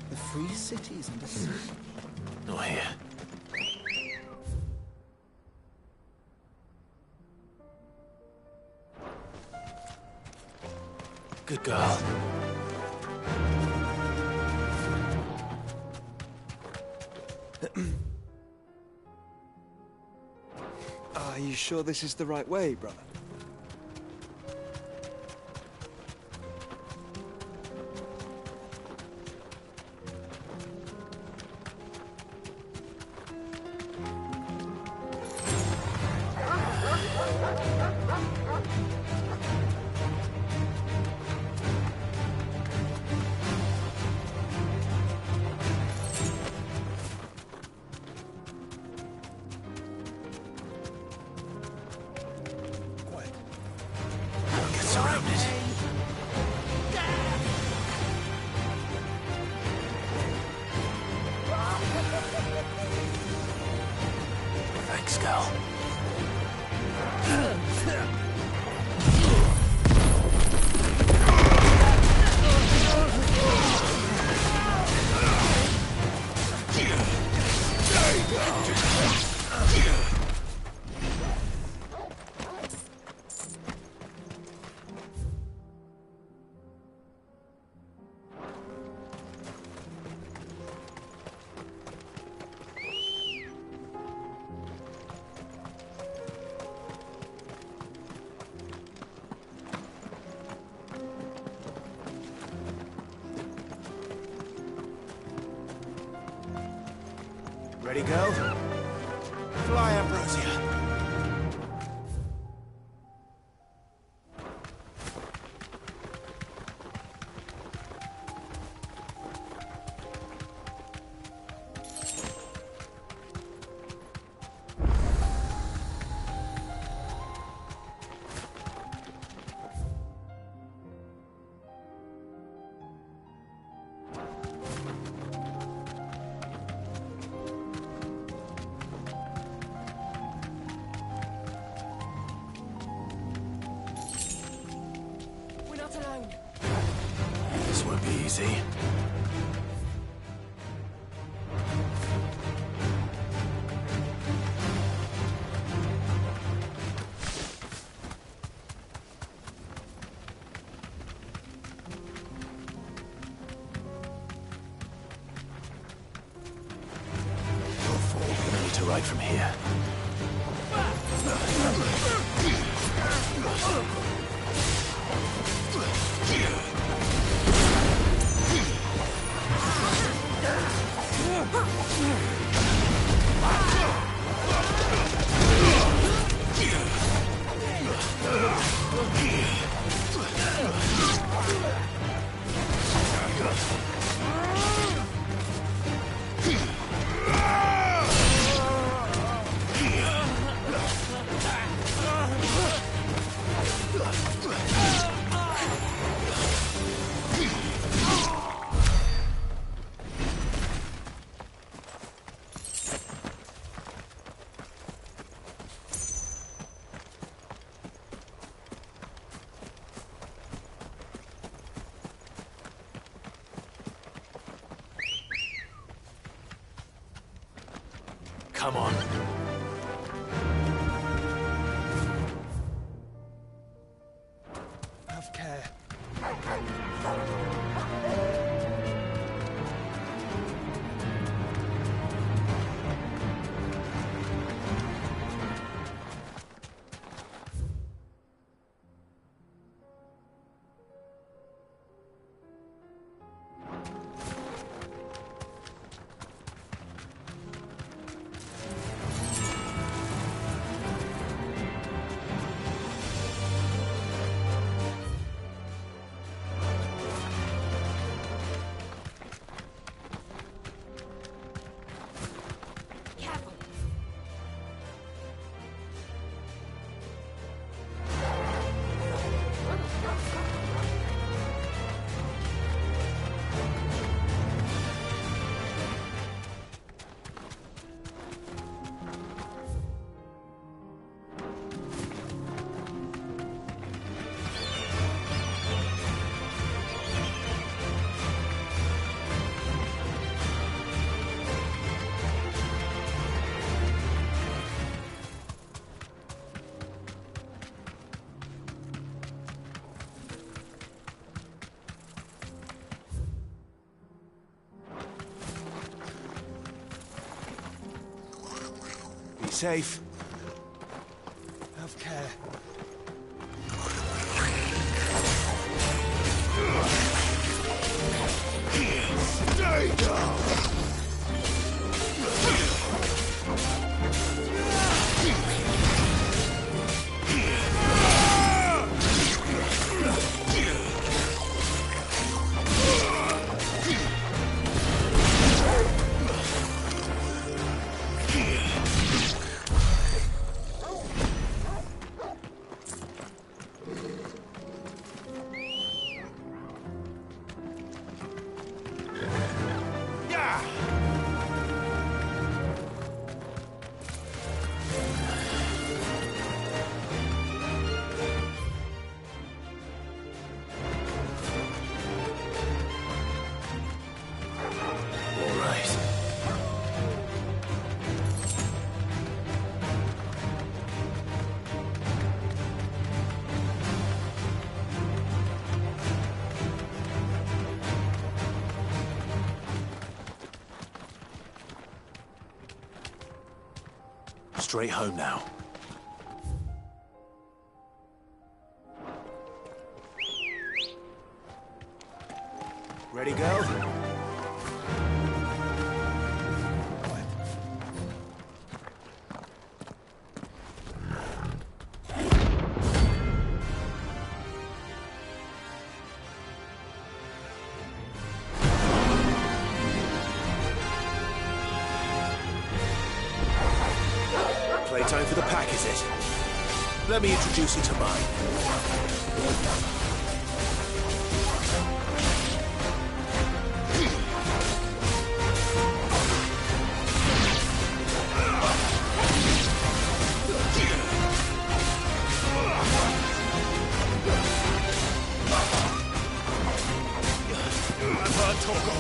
The free cities and the sea. Not here. Good girl. Are you sure this is the right way, brother? Thanks, girl. Ready, girl? Fly, Ambrosia. This won't be easy. We're gonna need to ride from here. Come on. Have care. Safe. Have care. Stay down! Straight home now. Ready, go? Playtime for the pack, is it? Let me introduce you to mine. I've heard Torgo.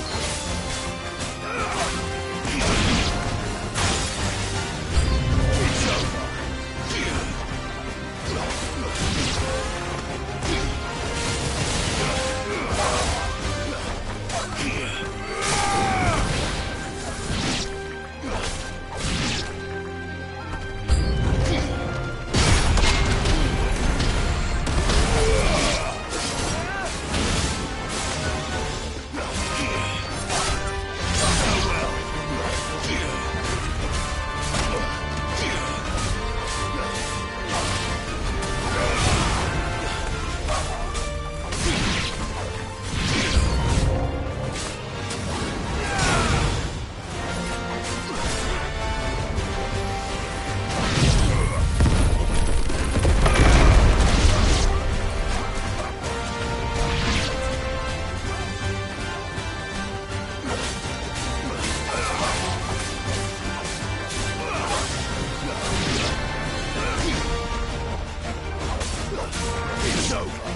It's over.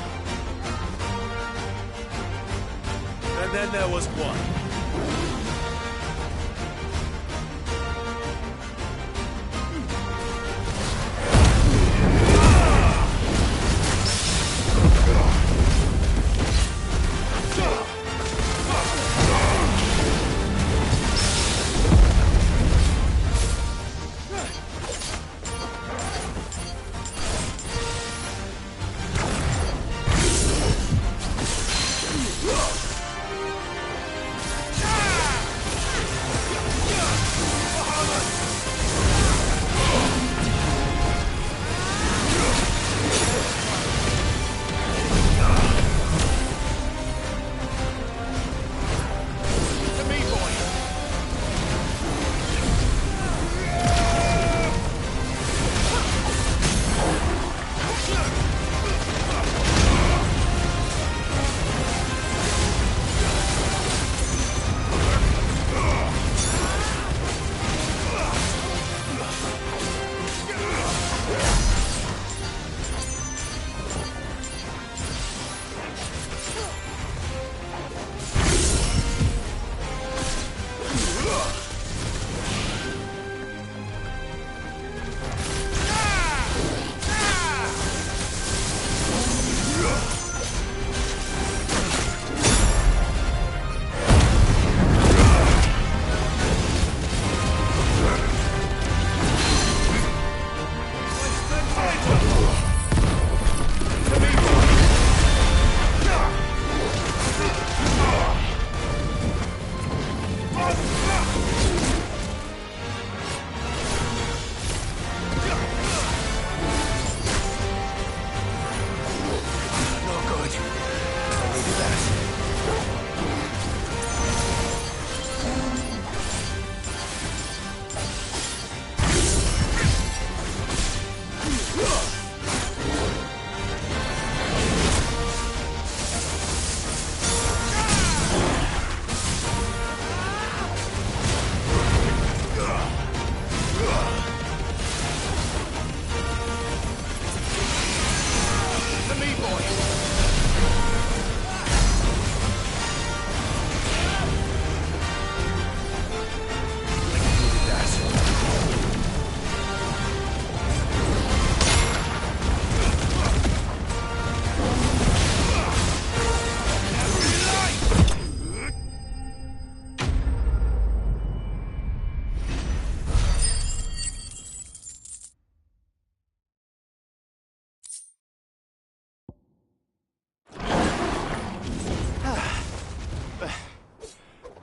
And then there was one.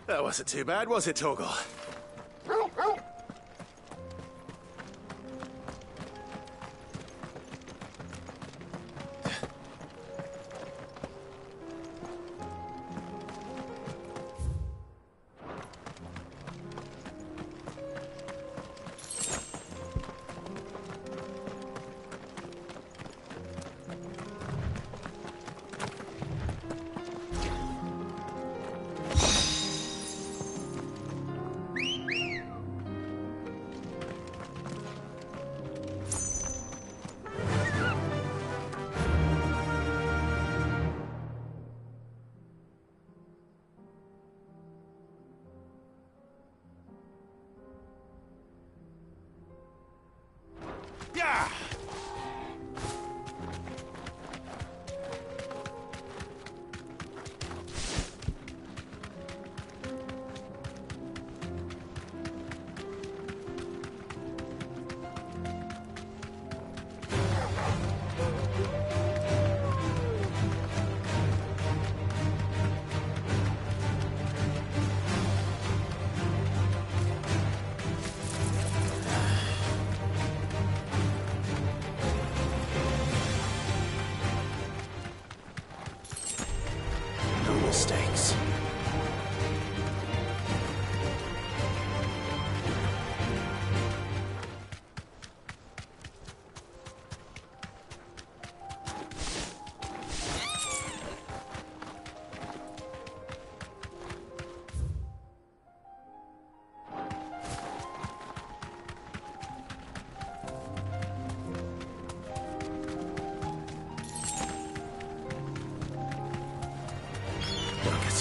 That wasn't too bad, was it, Torgal?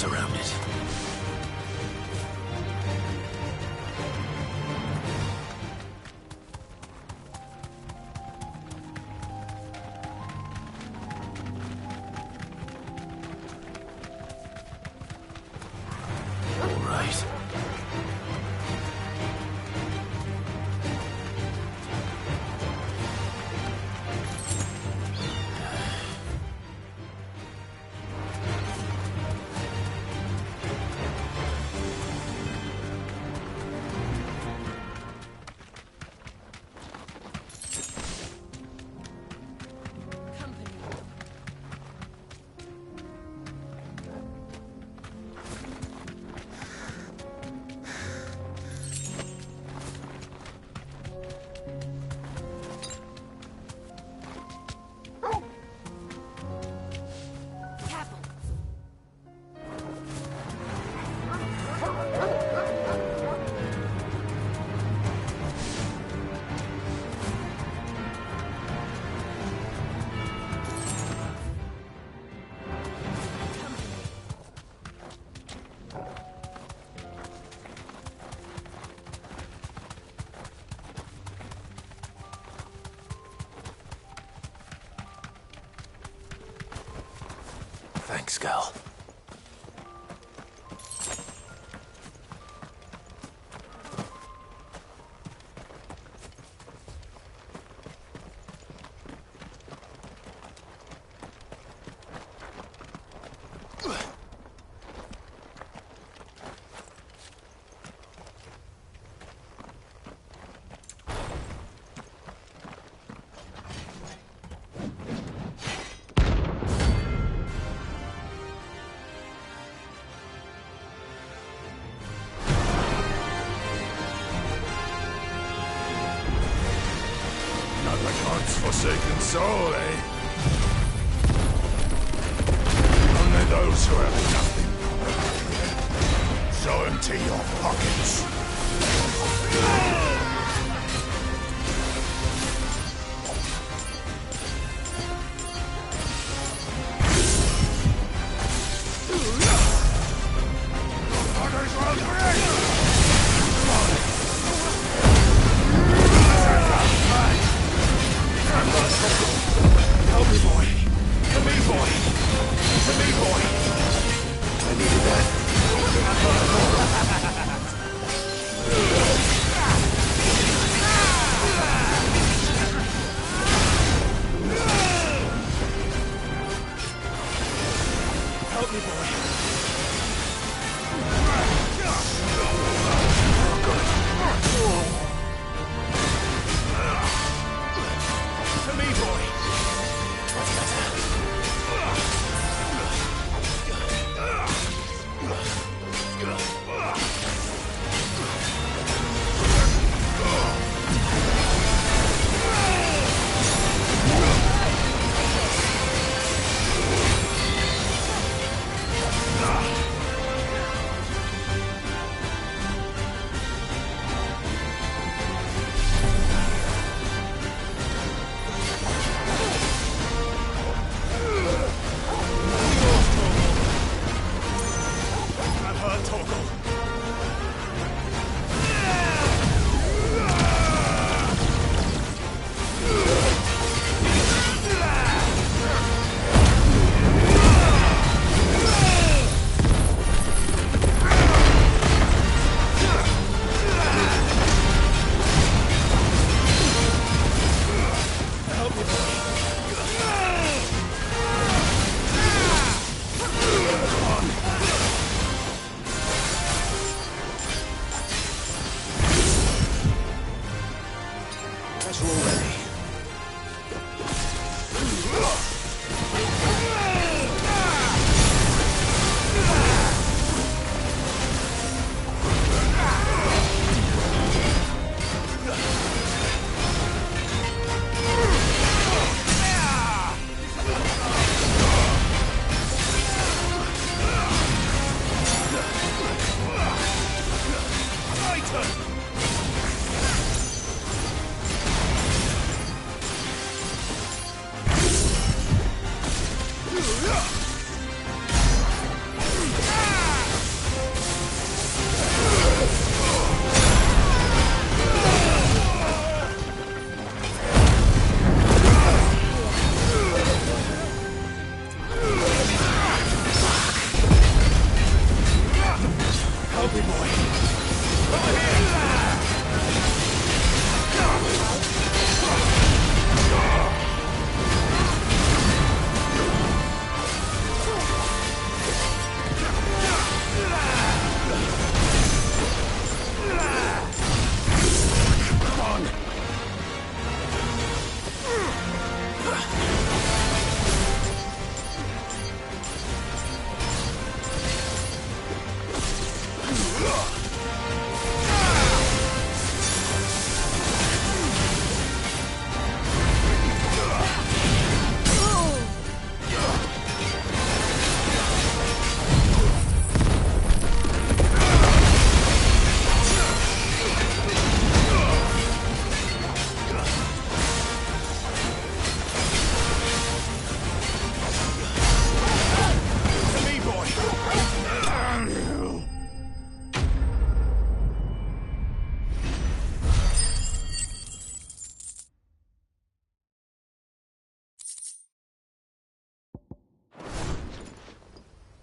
walls around it. Thanks, girl. Forsaken soul, eh? Only those who have nothing. So empty your pockets.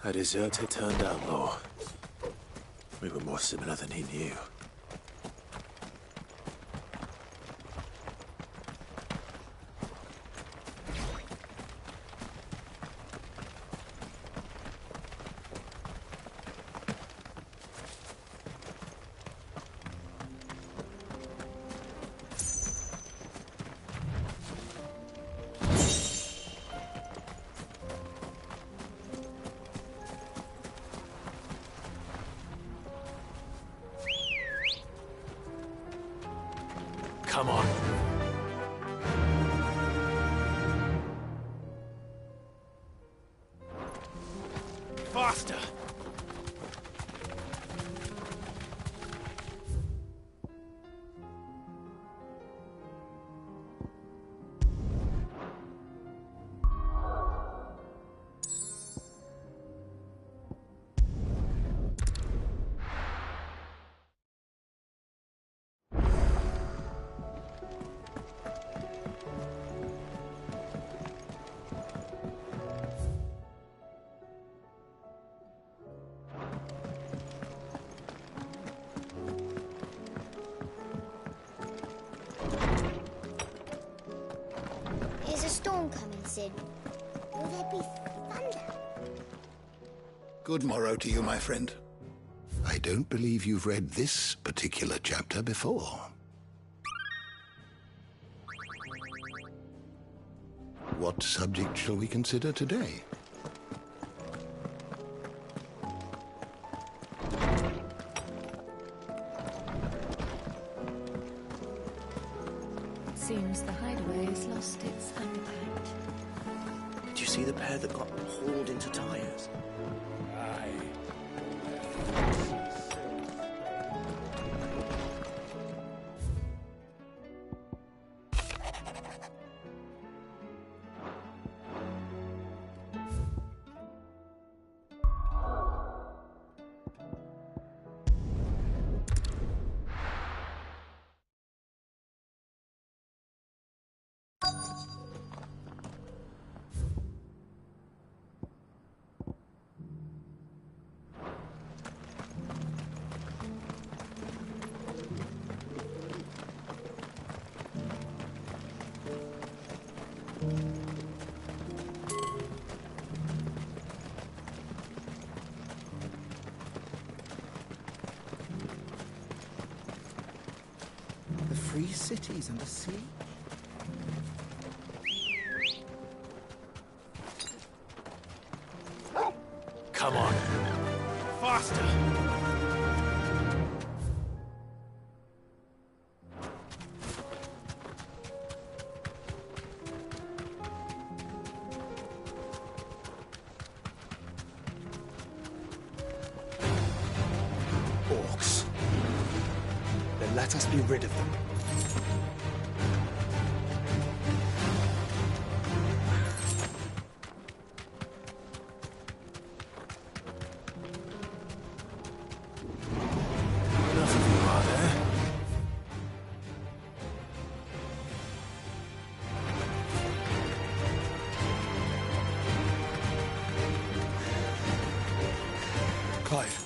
A deserter turned outlaw. We were more similar than he knew. Come on. Faster! There's a storm coming, Sid. Will there be thunder? Good morrow to you, my friend. I don't believe you've read this particular chapter before. What subject shall we consider today? Seems the hideaway has lost its appetite. Did you see the pair that got hauled into tires? Aye. The free cities and the sea? Come on. Faster! Orcs. Then let us be rid of them. Enough of you, are there? Clive.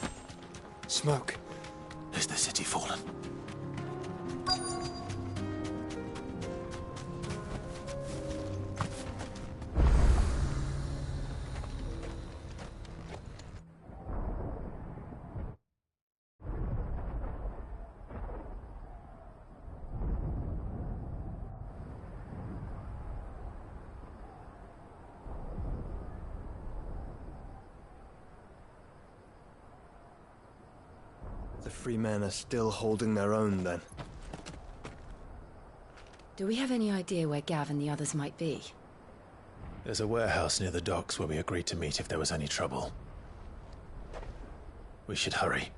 Smoke. Is the city fallen? The free men are still holding their own, then. Do we have any idea where Gav and the others might be? There's a warehouse near the docks where we agreed to meet if there was any trouble. We should hurry.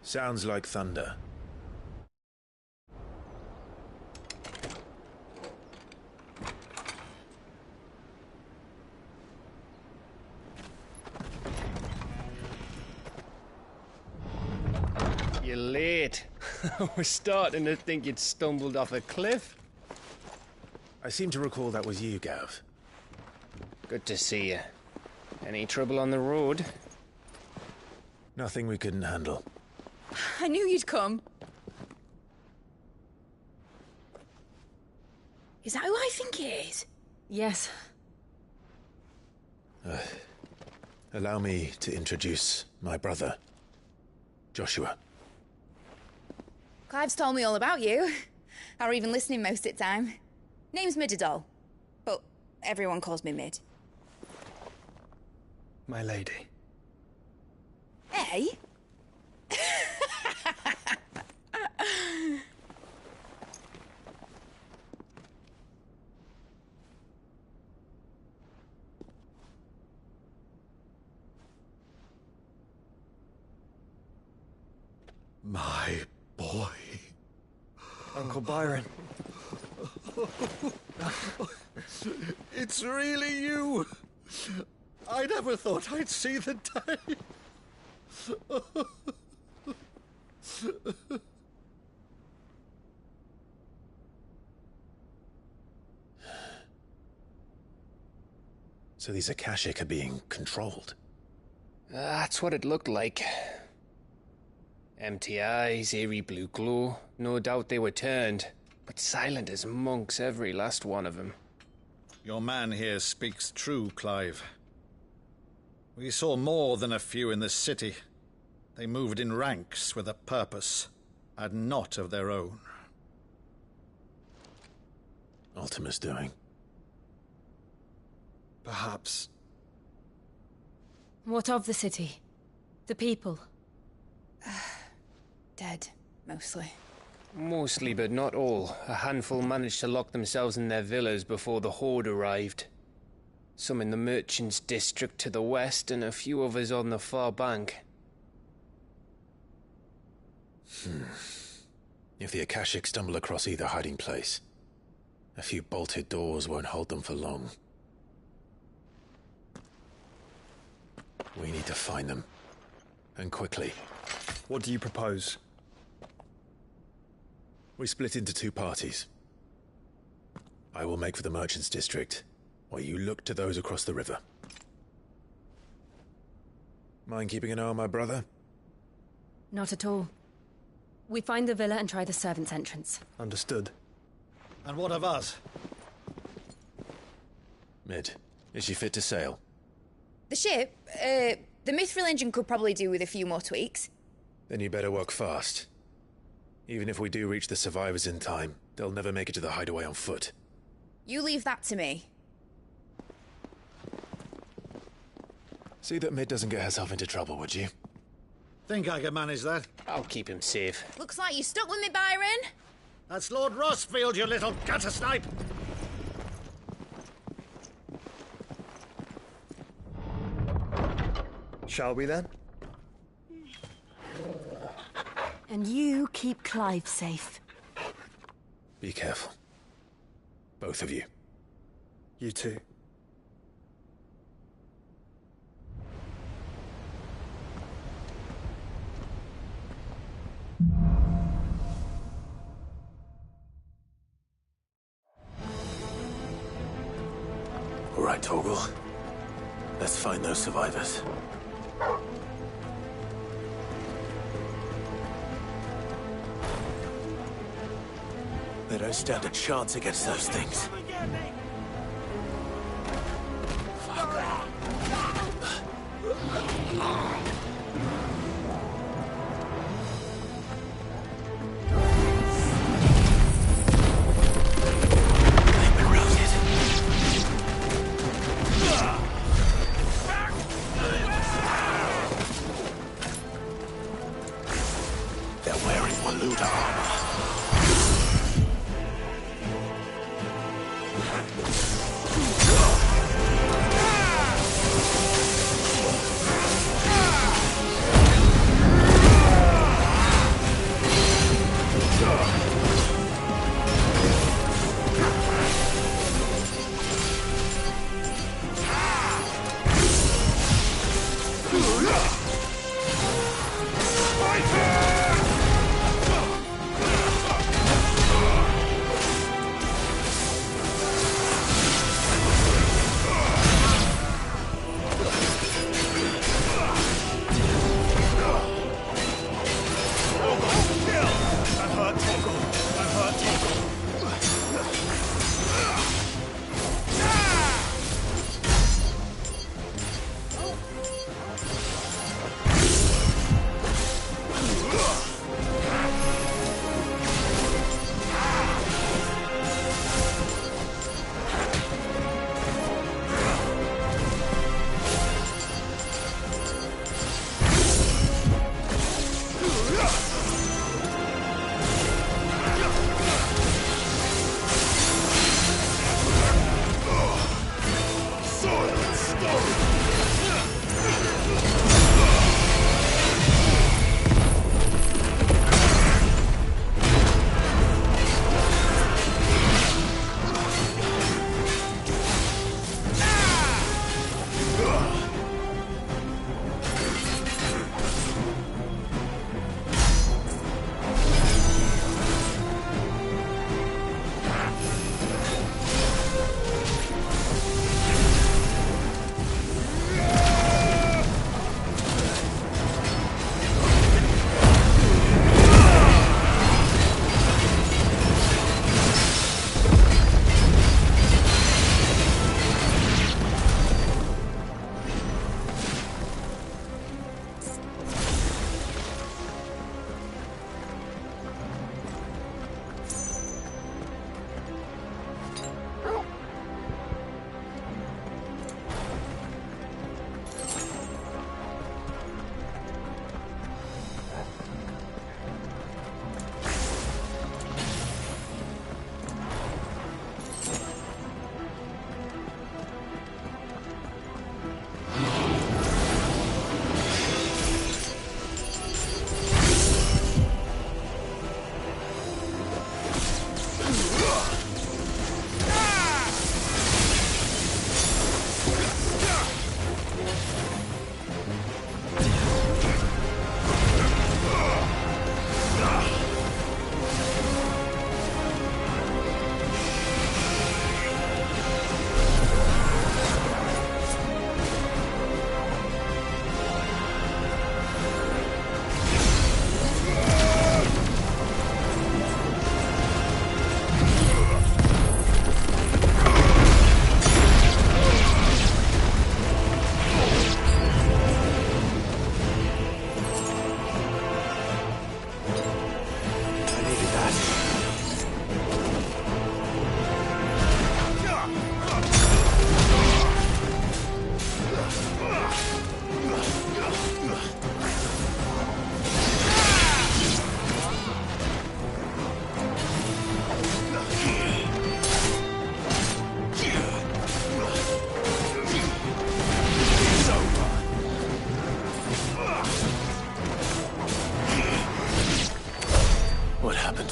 Sounds like thunder. You're late. We're starting to think you'd stumbled off a cliff. I seem to recall that was you, Gav. Good to see you. Any trouble on the road? Nothing we couldn't handle. I knew you'd come. Is that who I think it is? Yes. Allow me to introduce my brother, Joshua. Clive's told me all about you. Or even listening most of the time. Name's Midadol, but everyone calls me Mid. My lady. Hey? My boy. Uncle Byron. It's really you. I never thought I'd see the day. So these Akashic are being controlled? That's what it looked like. Empty eyes, eerie blue glow. No doubt they were turned, but silent as monks, every last one of them. Your man here speaks true, Clive. We saw more than a few in this city. They moved in ranks with a purpose, and not of their own. Ultima's doing. Perhaps. What of the city? The people? Dead, mostly. Mostly, but not all. A handful managed to lock themselves in their villas before the Horde arrived. Some in the Merchants' District to the west, and a few others on the far bank. If the Akashic stumble across either hiding place, a few bolted doors won't hold them for long. We need to find them. And quickly. What do you propose? We split into two parties. I will make for the Merchants' District, while you look to those across the river. Mind keeping an eye on my brother? Not at all. We find the villa and try the servants' entrance. Understood. And what of us? Mid, is she fit to sail? The ship, the Mithril engine could probably do with a few more tweaks. Then you better work fast. Even if we do reach the survivors in time, they'll never make it to the hideaway on foot. You leave that to me. See that Mid doesn't get herself into trouble, would you? Think I can manage that? I'll keep him safe. Looks like you stuck with me, Byron. That's Lord Rossfield, you little gutter snipe! Shall we then? And you keep Clive safe. Be careful. Both of you. You too. All right, Torgal. Let's find those survivors. They don't stand a chance against those things.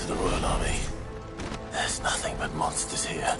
to the Royal Army. There's nothing but monsters here.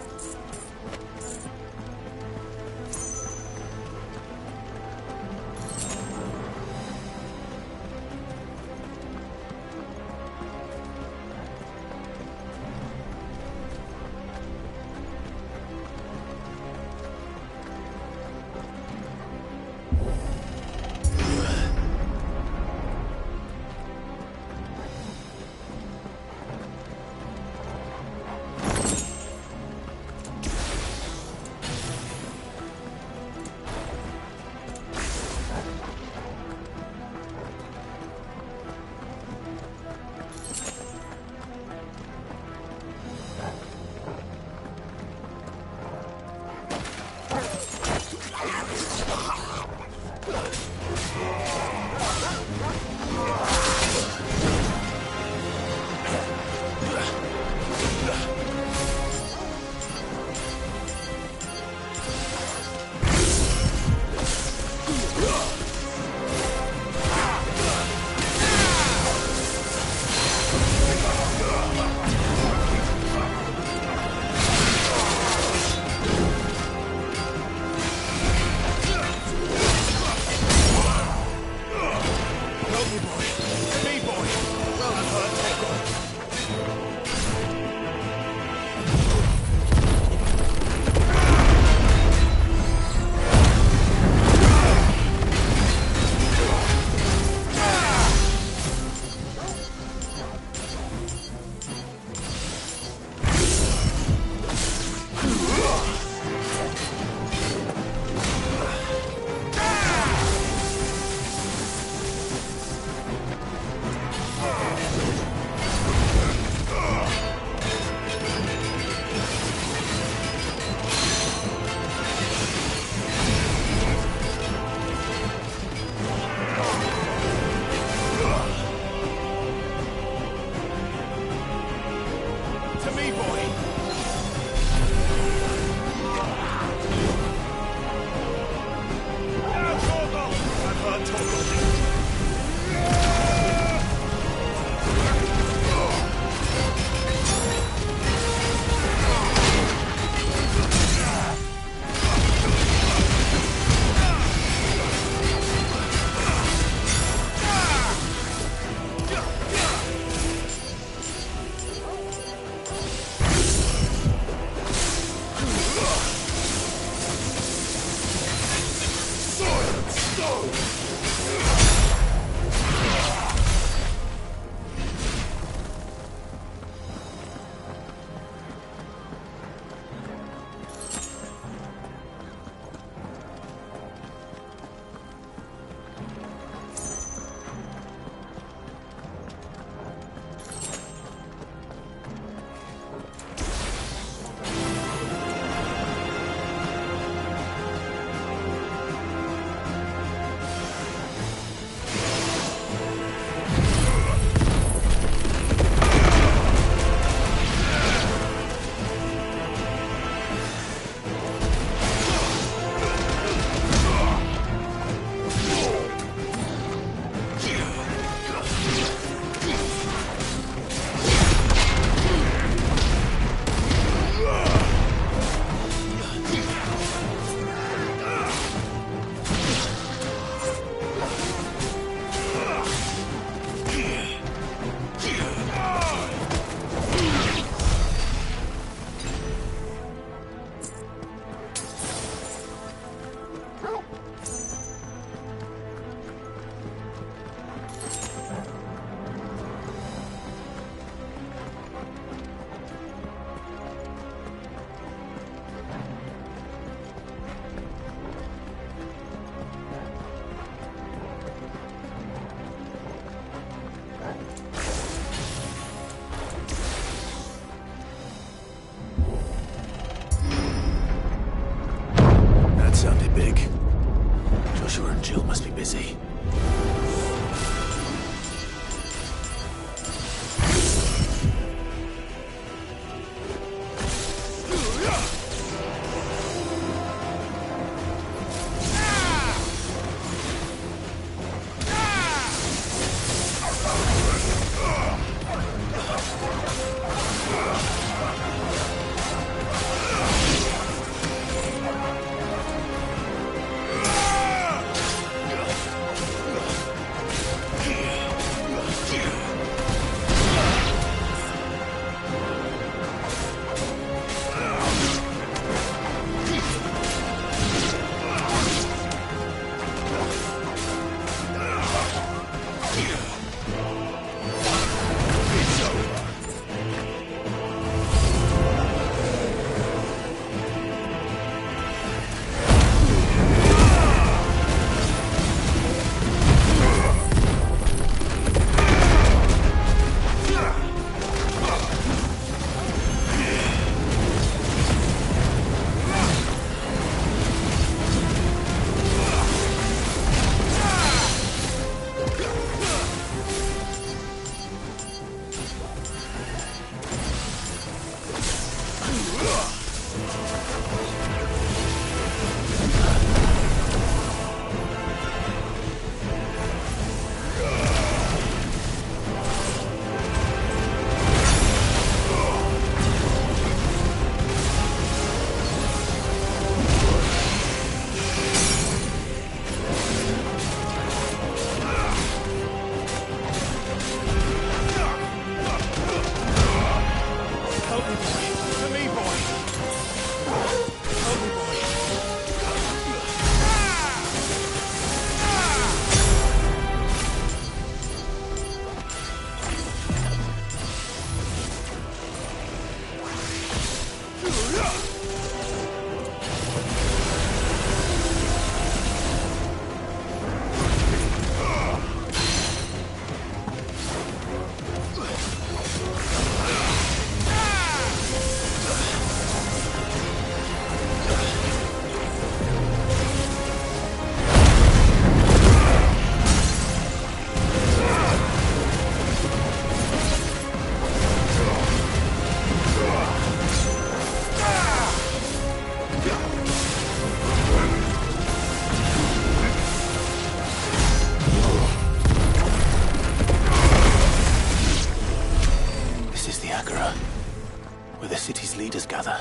where the city's leaders gather.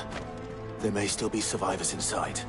There may still be survivors inside.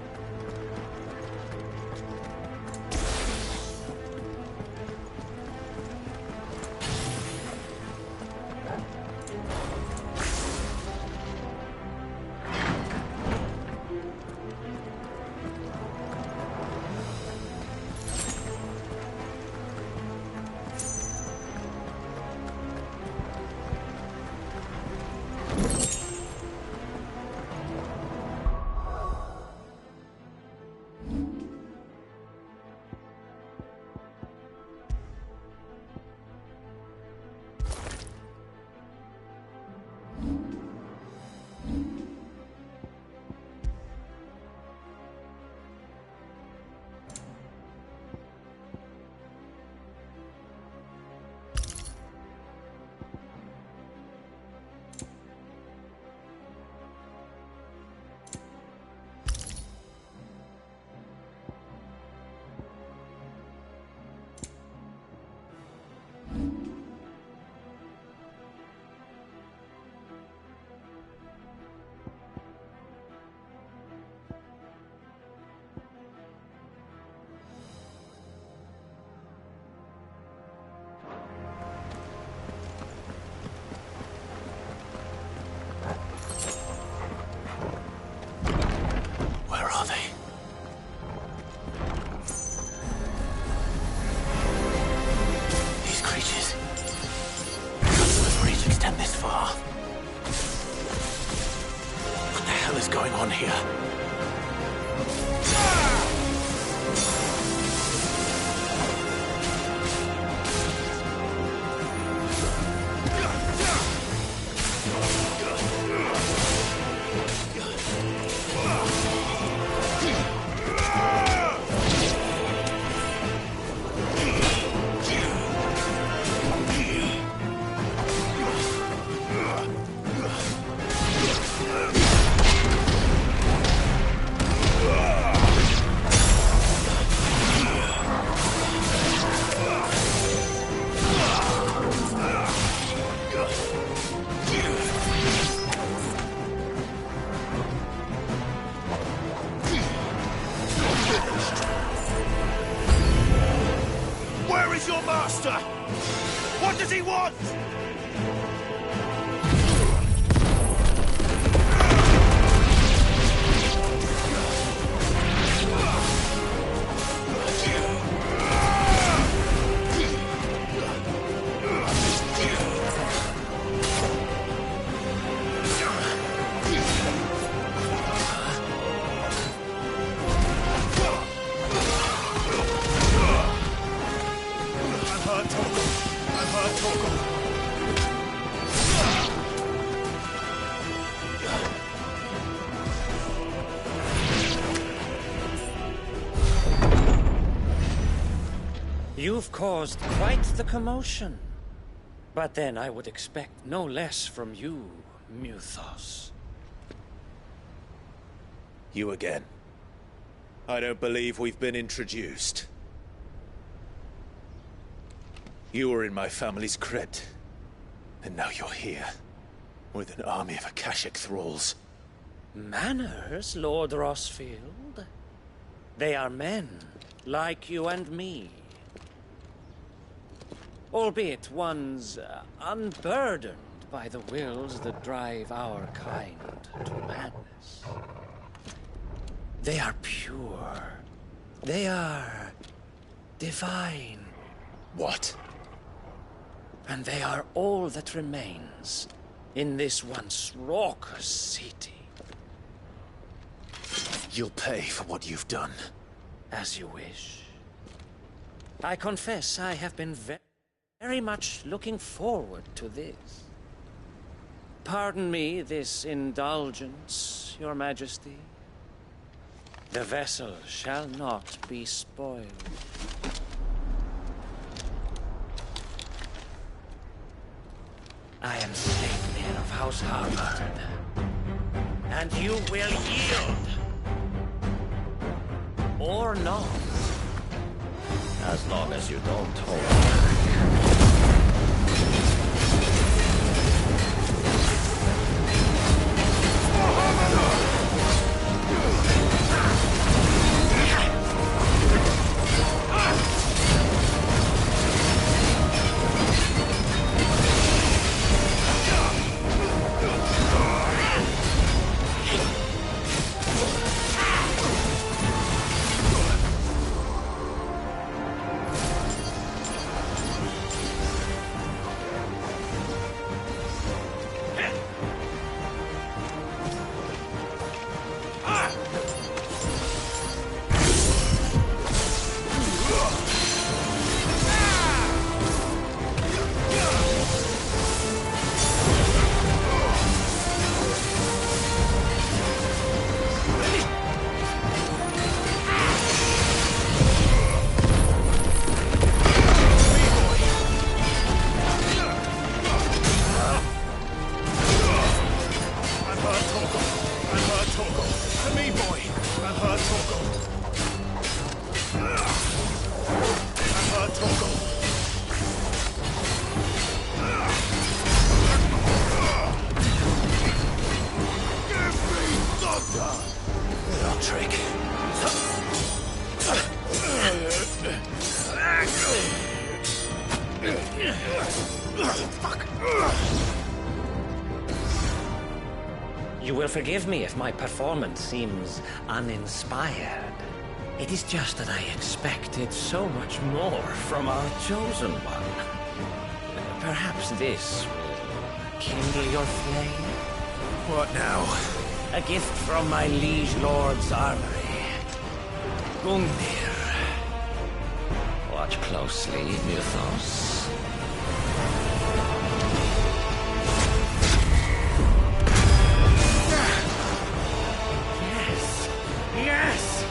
You've caused quite the commotion. But then I would expect no less from you, Muthos. You again. I don't believe we've been introduced. You were in my family's crypt, and now you're here, with an army of Akashic thralls. Manners, Lord Rosfield? They are men, like you and me. Albeit ones unburdened by the wills that drive our kind to madness. They are pure. They are divine. What? And they are all that remains in this once raucous city. You'll pay for what you've done. As you wish. I confess I have been very much looking forward to this. Pardon me this indulgence, Your Majesty. The vessel shall not be spoiled. I am Sleipnir of House Harvard, and you will yield. Or not. As long as you don't hold back. work. You will forgive me if my performance seems uninspired. It is just that I expected so much more from our chosen one. Perhaps this will kindle your flame? What now? A gift from my liege lord's armory. Gungnir. Watch closely, Mythos. Yes! Yes!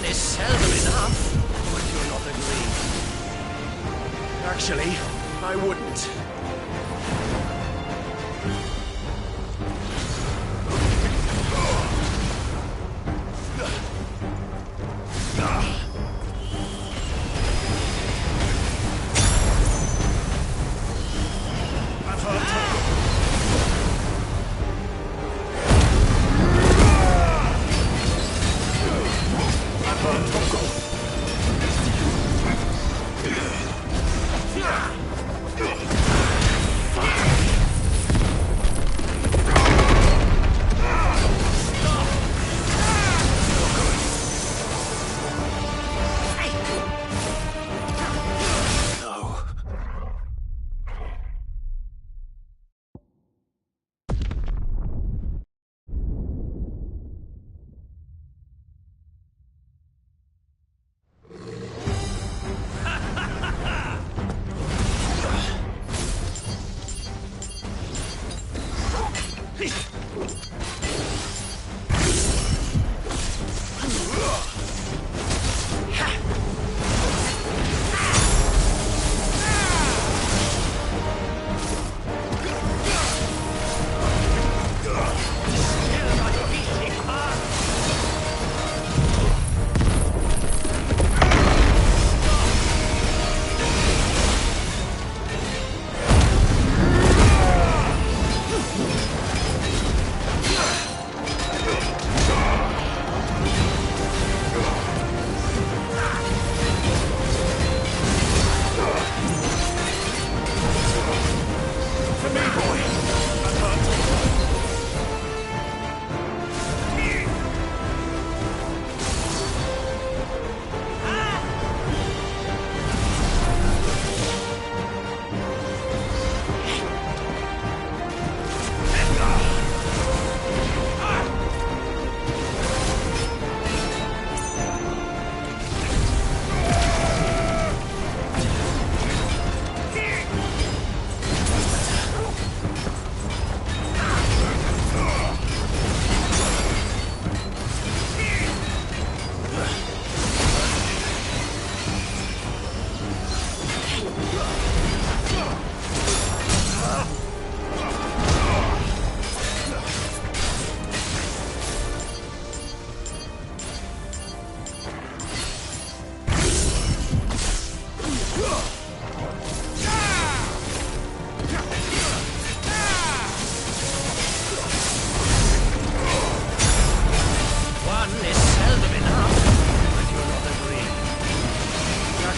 Is seldom enough. Would you not agree? Actually, I wouldn't.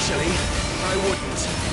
Actually, I wouldn't.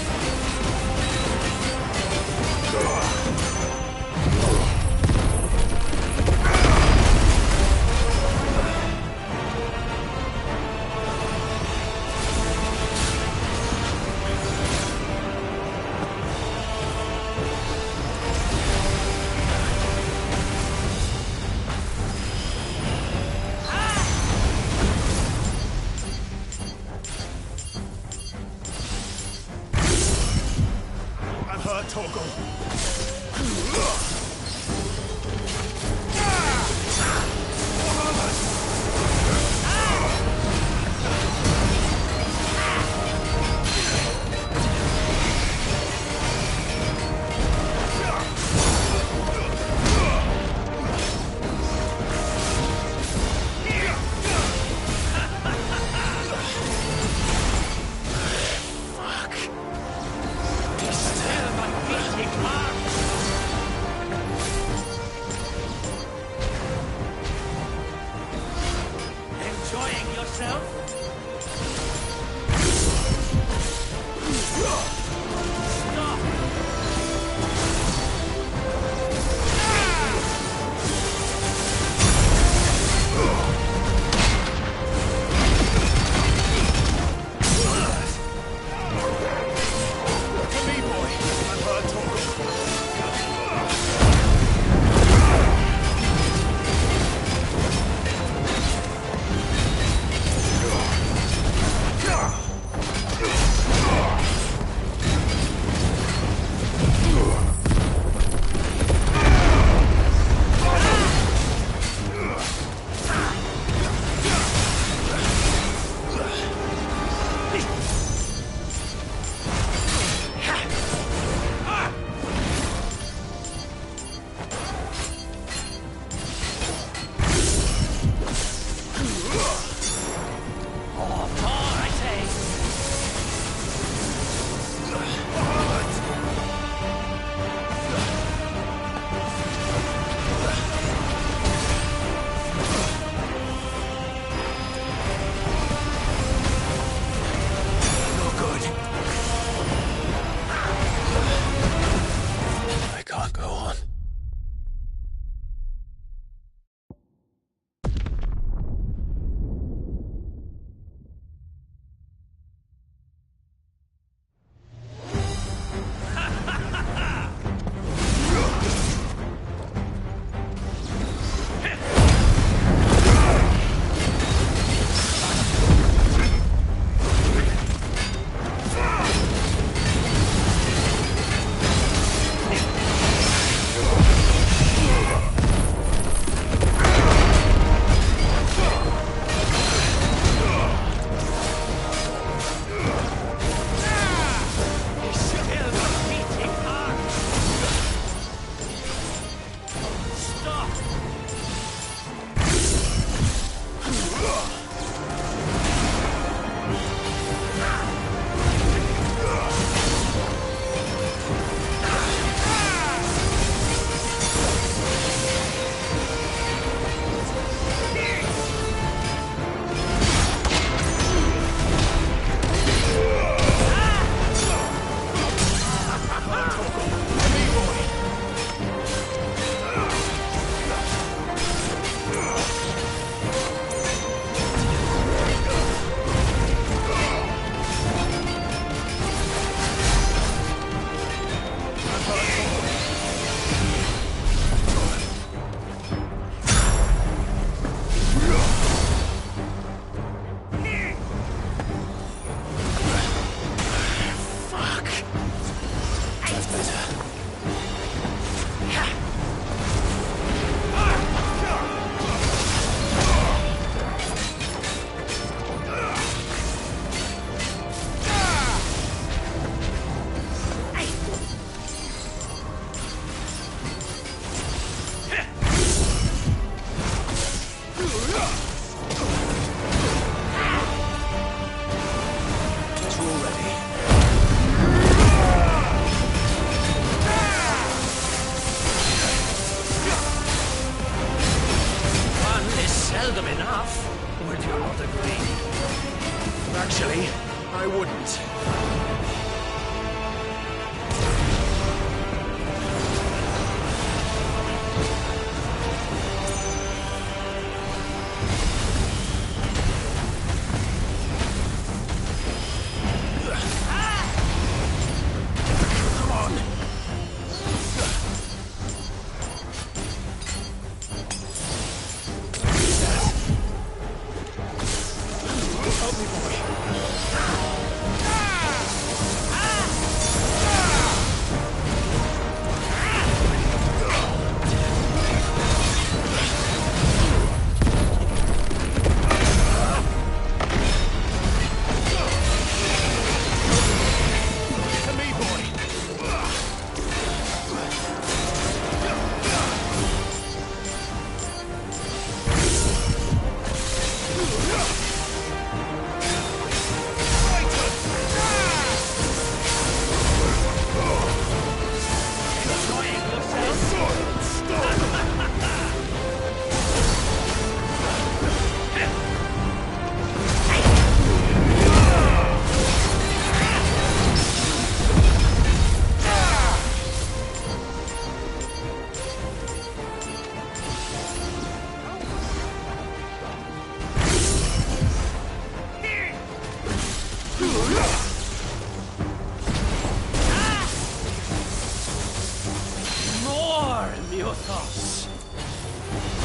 I wouldn't.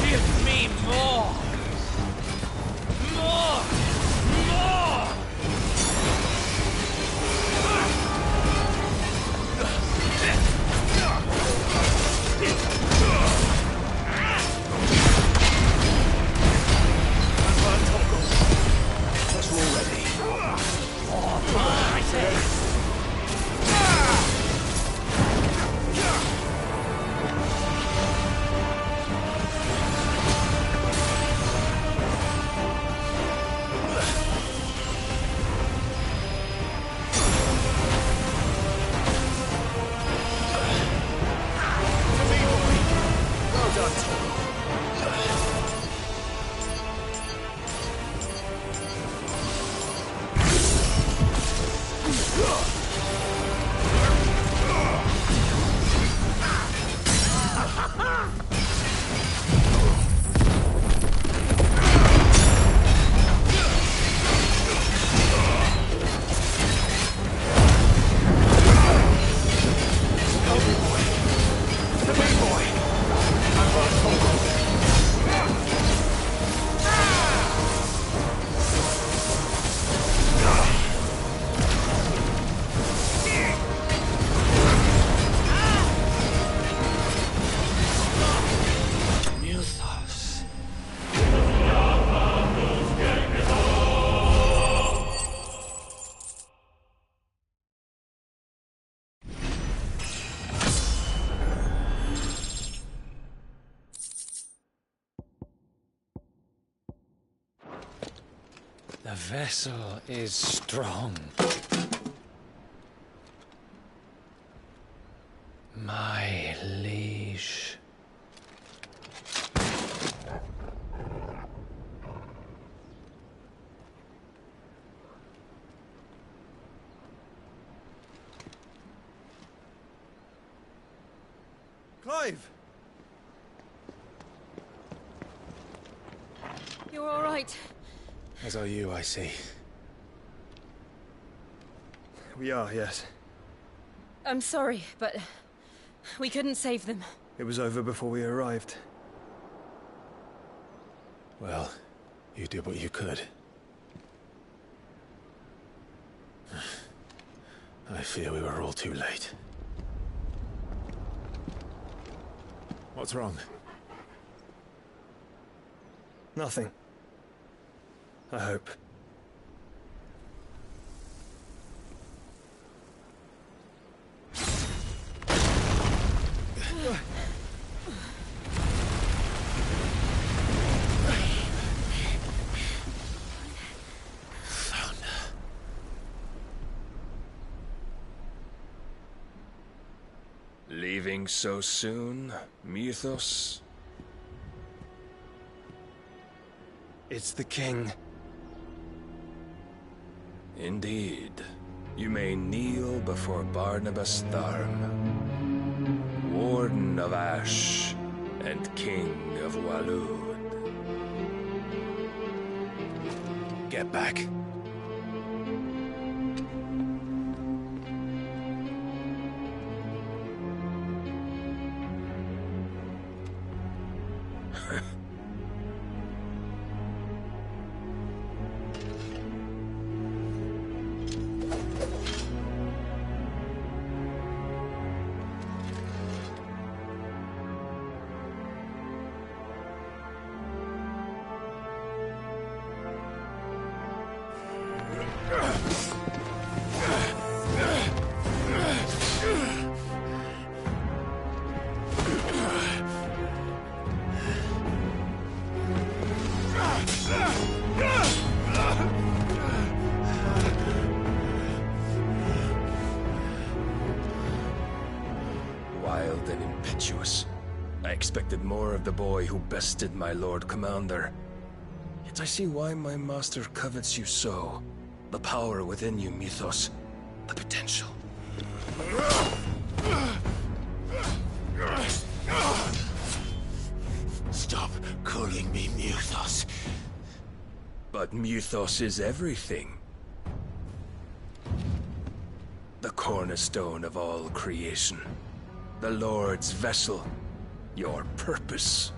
Give me more! More! More! Just already. I say! The vessel is strong. My liege. Clive! You're all right. As are you, I see. We are, yes. I'm sorry, but we couldn't save them. It was over before we arrived. Well, you did what you could. I fear we were all too late. What's wrong? Nothing. I hope. Leaving so soon, Mythos? It's the king. Indeed. You may kneel before Barnabas Tharm, Warden of Ash and King of Waloed. Get back. Wild and impetuous. I expected more of the boy who bested my Lord Commander. Yet I see why my master covets you so. The power within you, Mythos. The potential. Stop calling me Mythos. But Mythos is everything. The cornerstone of all creation. The Lord's vessel. Your purpose.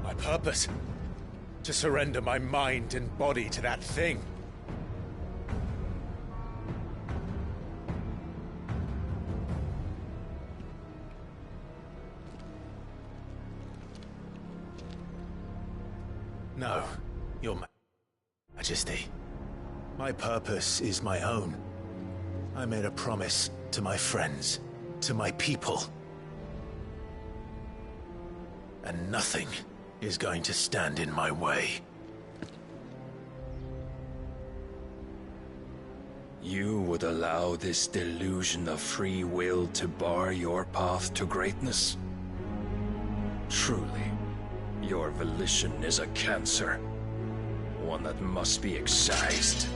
My purpose? To surrender my mind and body to that thing. No, Your Majesty. My purpose is my own. I made a promise to my friends, to my people. And nothing is going to stand in my way. You would allow this delusion of free will to bar your path to greatness? Truly, your volition is a cancer. One that must be excised.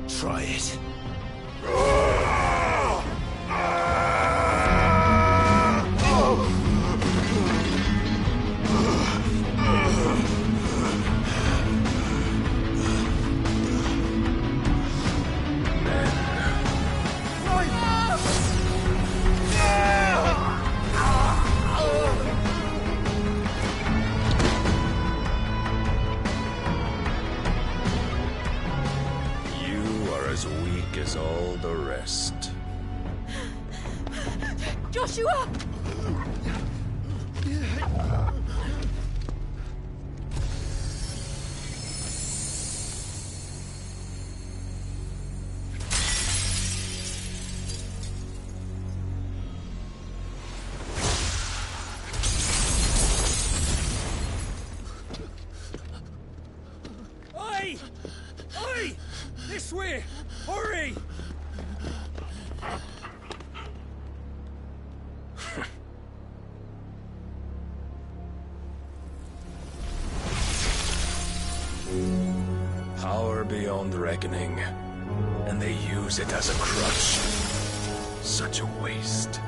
Try it. As all the rest. Joshua! Oi! Oi! This way! Hurry! Power beyond reckoning, and they use it as a crutch. Such a waste.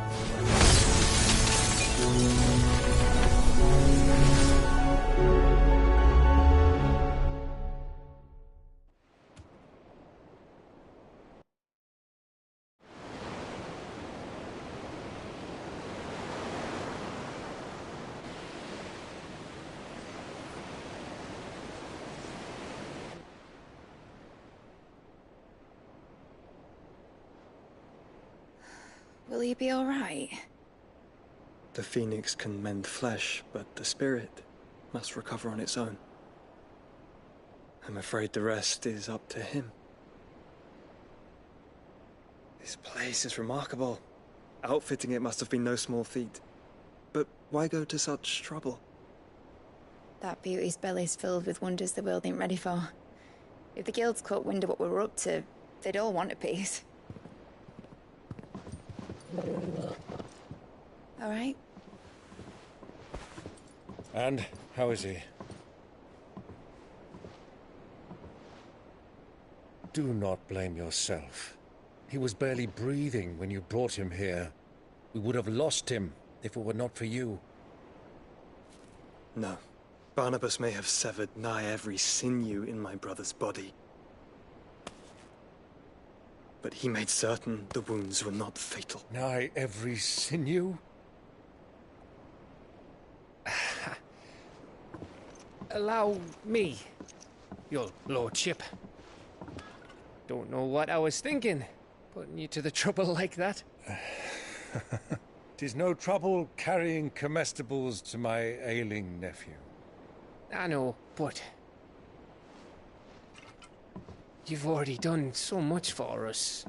Will he be all right? The Phoenix can mend flesh, but the spirit must recover on its own. I'm afraid the rest is up to him. This place is remarkable. Outfitting it must have been no small feat. But why go to such trouble? That beauty's belly's filled with wonders the world ain't ready for. If the guilds caught wind of what we're up to, they'd all want a piece. All right? And how is he? Do not blame yourself. He was barely breathing when you brought him here. We would have lost him if it were not for you. No. Barnabas may have severed nigh every sinew in my brother's body. But he made certain the wounds were not fatal. Nigh every sinew? Allow me, your lordship. Don't know what I was thinking, putting you to the trouble like that. 'Tis no trouble carrying comestibles to my ailing nephew. I know, but you've already done so much for us.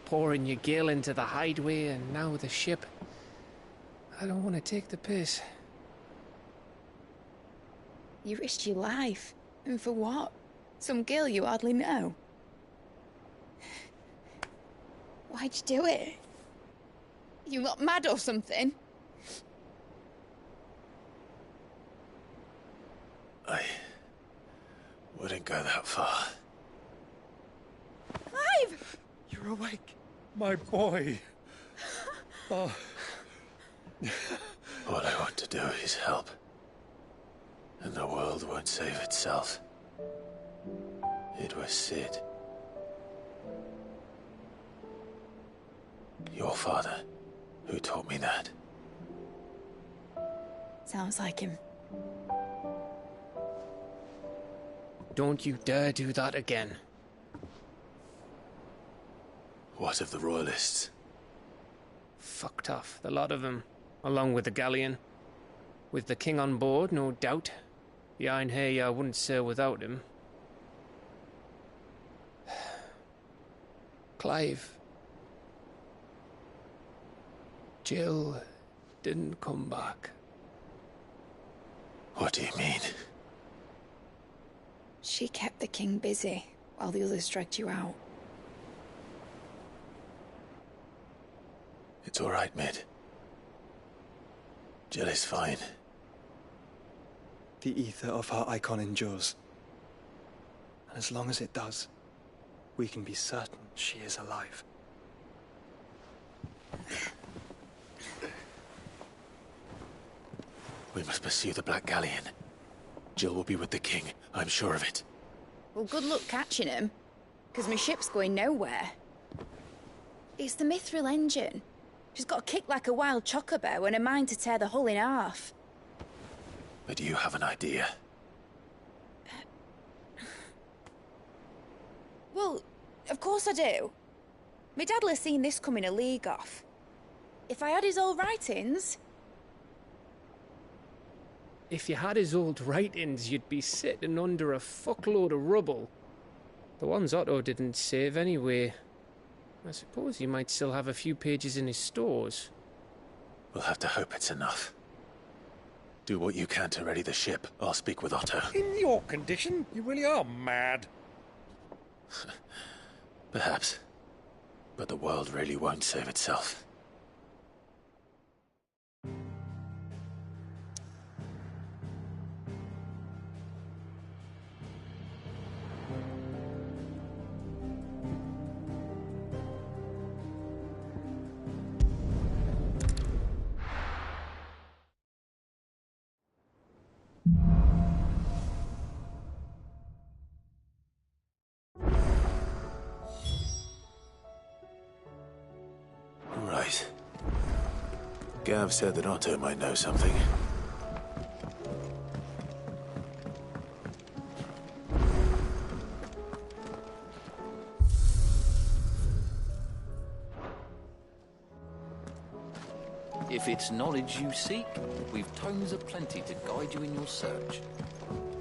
Pouring your gale into the hideaway and now the ship. I don't want to take the piss. You risked your life. And for what? Some girl you hardly know. Why'd you do it? You got mad or something? I wouldn't go that far. Clive! You're awake. My boy. Oh. All I want to do is help. And the world won't save itself. It was Sid. Your father, who taught me that. Sounds like him. Don't you dare do that again. What of the Royalists? Fucked off, the lot of them, along with the galleon. With the king on board, no doubt. Behind here, I wouldn't sail without him. Clive. Jill didn't come back. What do you mean? She kept the king busy while the others dragged you out. It's all right, Mid. Jill is fine. The ether of her icon endures. And as long as it does, we can be certain she is alive. We must pursue the Black Galleon. Jill will be with the king, I'm sure of it. Well, good luck catching him, because my ship's going nowhere. It's the Mithril engine. She's got a kick like a wild chocobo and a mind to tear the hull in half. But do you have an idea? Well, of course I do. My dad'll have seen this coming a league off. If I had his old writings... If you had his old writings, you'd be sitting under a fuckload of rubble. The ones Otto didn't save anyway. I suppose he might still have a few pages in his stores. We'll have to hope it's enough. Do what you can to ready the ship. I'll speak with Otto. In your condition, you really are mad. Perhaps. But the world really won't save itself. Right. Gav said that Otto might know something. If it's knowledge you seek, we've tomes aplenty to guide you in your search.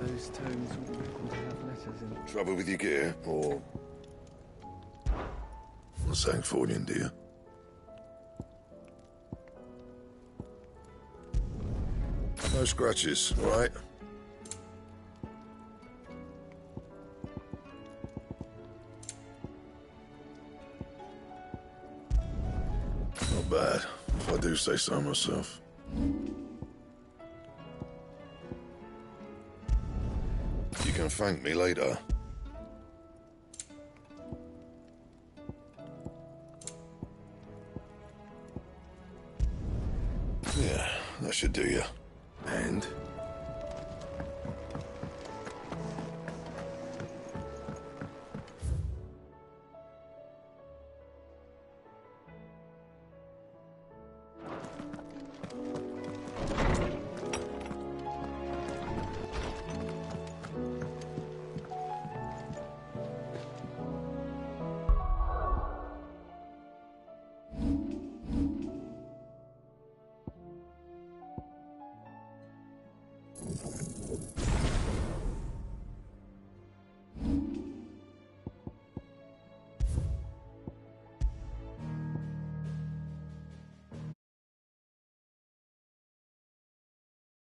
Those tomes would reckon to have letters in. Trouble with your gear, or... Sancfordian, dear? No scratches, all right? Not bad, if I do say so myself. You can thank me later. Yeah, that should do you. And?